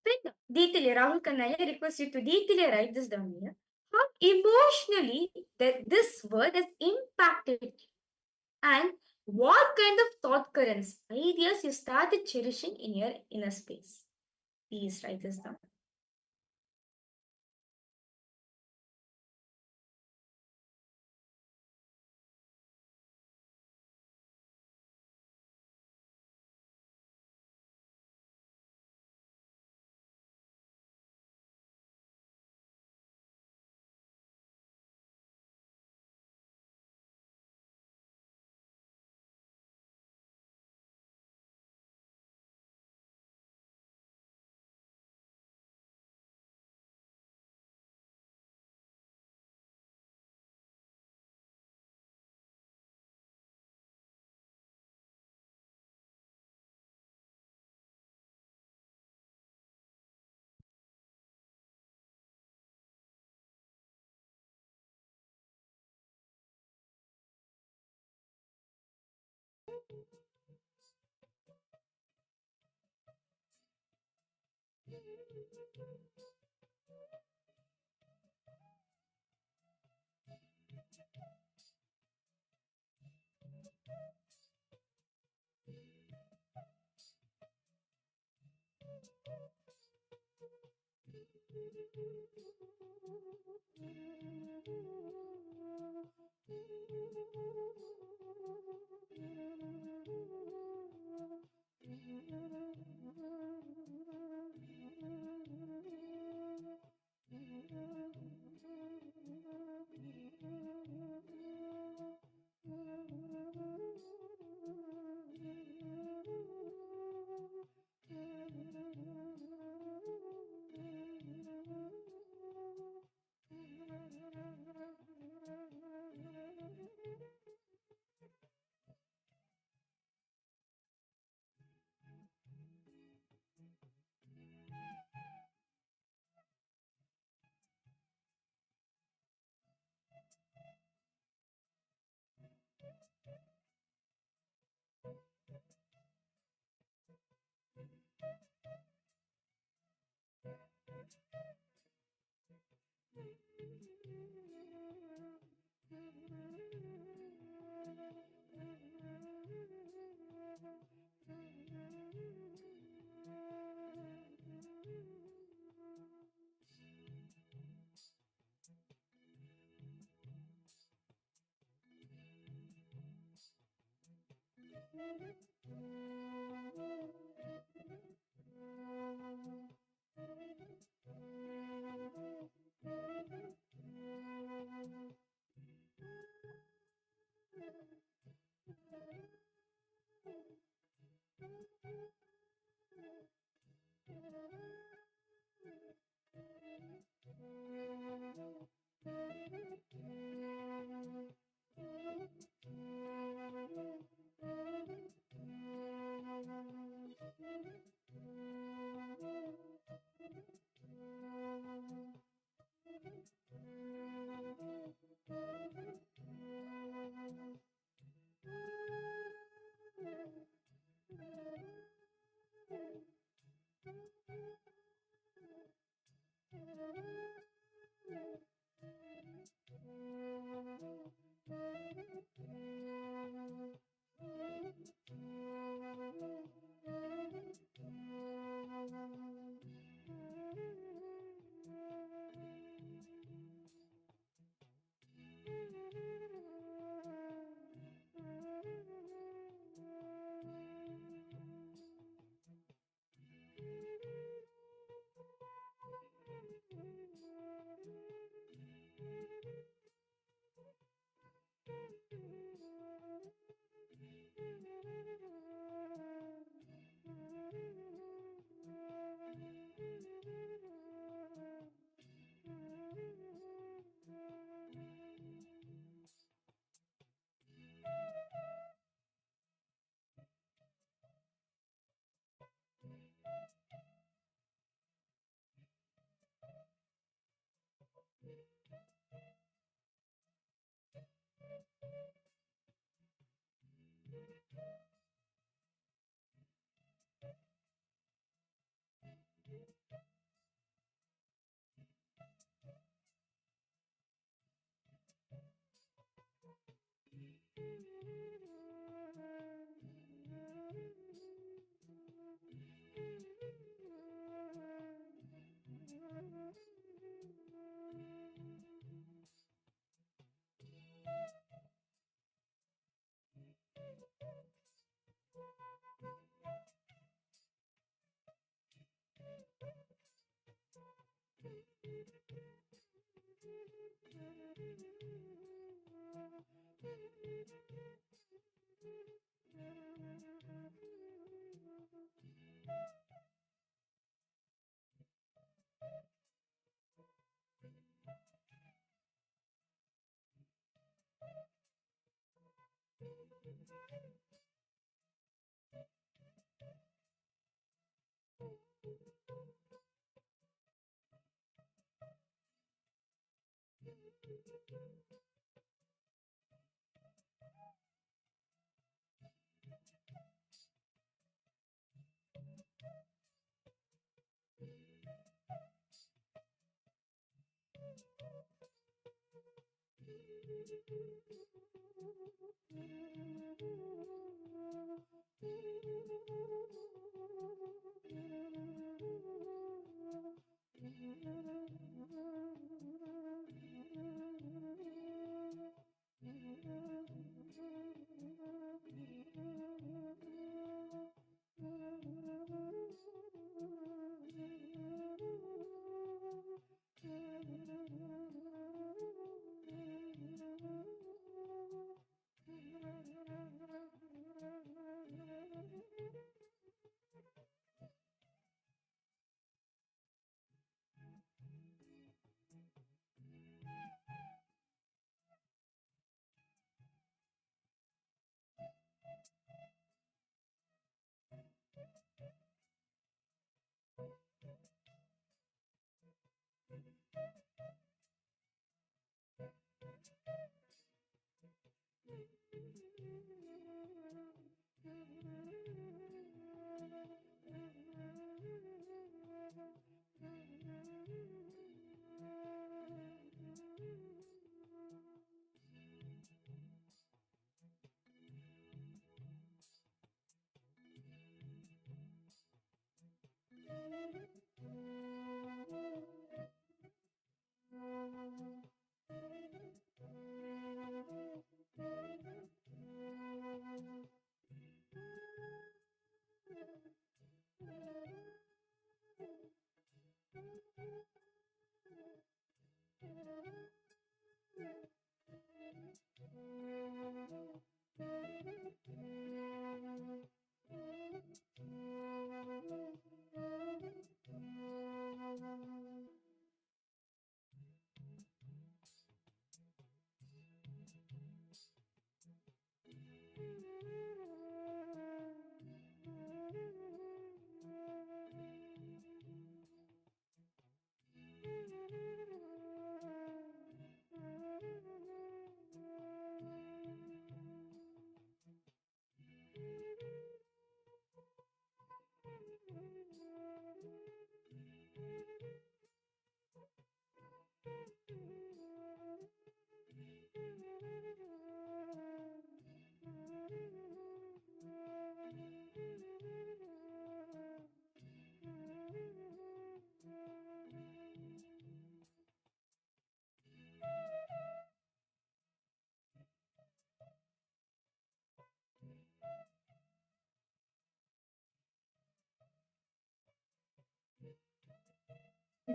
Then detail, Rahul Kanaya, I request you to detail write this down here. How emotionally that this word has impacted you, and what kind of thought currents, ideas you started cherishing in your inner space. Please write this down.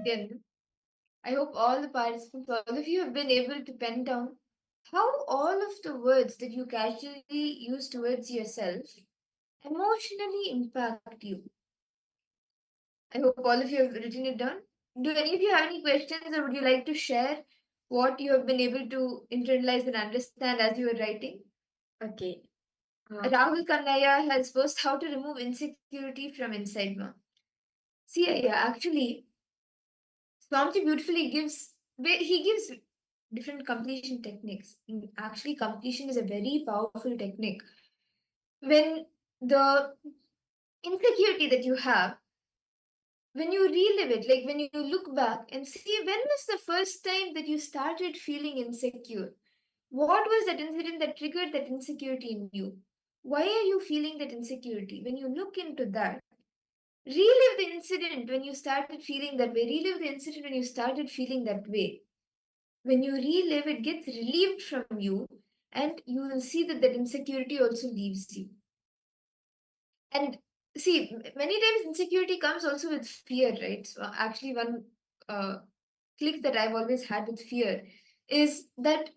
Then I hope all the participants, all of you have been able to pen down how all of the words that you casually use towards yourself emotionally impact you. I hope all of you have written it down. Do any of you have any questions, or would you like to share what you have been able to internalize and understand as you were writing? Okay. Rahul Kannaya has posed how to remove insecurity from inside mom. See, yeah, actually, Swamiji beautifully gives different completion techniques. Actually, completion is a very powerful technique. When the insecurity that you have, when you relive it, like when you look back and see when was the first time that you started feeling insecure? What was that incident that triggered that insecurity in you? Why are you feeling that insecurity? When you look into that, relive the incident when you started feeling that way. Relive the incident when you started feeling that way. When you relive, it gets relieved from you, and you will see that that insecurity also leaves you. And see, many times insecurity comes also with fear, right? So actually, one click that I've always had with fear is that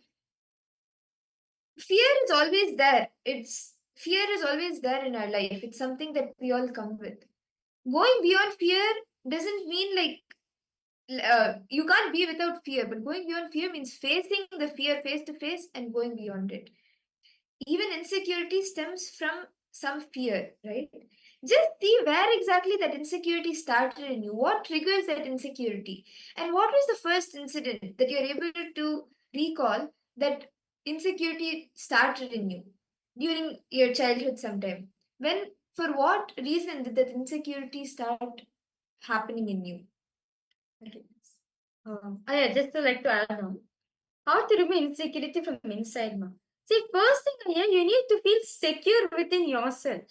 fear is always there. Fear is always there in our life. It's something that we all come with. Going beyond fear doesn't mean like you can't be without fear, but going beyond fear means facing the fear face to face and going beyond it. Even insecurity stems from some fear, right? Just see where exactly that insecurity started in you. What triggers that insecurity? And what was the first incident that you're able to recall that insecurity started in you during your childhood sometime? When, for what reason did that insecurity start happening in you? Okay. Yeah, just to like to add on. How to remove insecurity from inside, ma? See, first thing here, you need to feel secure within yourself.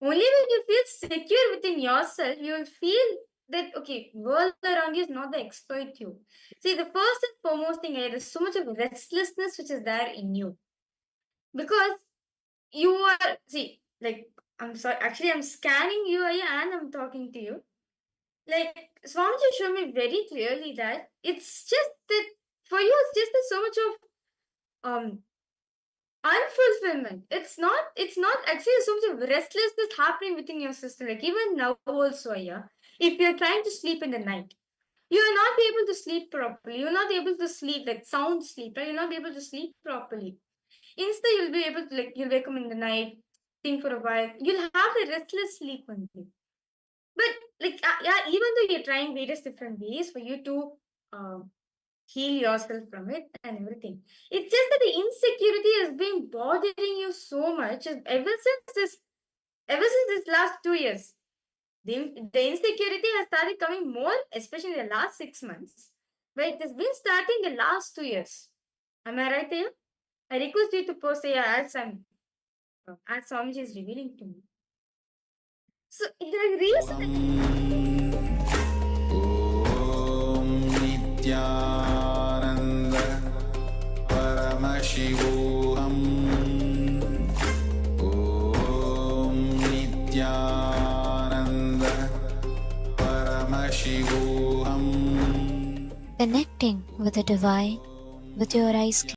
Only when you feel secure within yourself, you will feel that okay, world around you is not the exploit you. See, the first and foremost thing here is so much of restlessness which is there in you. Because you are like I'm sorry, actually I'm scanning you and I'm talking to you. Like Swamiji showed me very clearly that it's just that for you it's just that so much of unfulfillment. It's not actually so much of restlessness happening within your system. Like even now also, yeah. If you're trying to sleep in the night, you will not be able to sleep properly. You're not able to sleep like sound sleep, right? You'll not be able to sleep properly. Instead, you'll be able to you'll wake up in the night, think for a while. You'll have a restless sleep only. But yeah, even though you're trying various different ways for you to heal yourself from it and everything, it's just that the insecurity has been bothering you so much ever since this last 2 years. The insecurity has started coming more, especially in the last 6 months, but it has been starting the last 2 years. Am I right there? I request you to post as Swamiji is revealing to me. So the reason Om Nithyananda Paramashivoham Om Nithyananda Paramashivoham. Connecting with the divine with your eyes closed.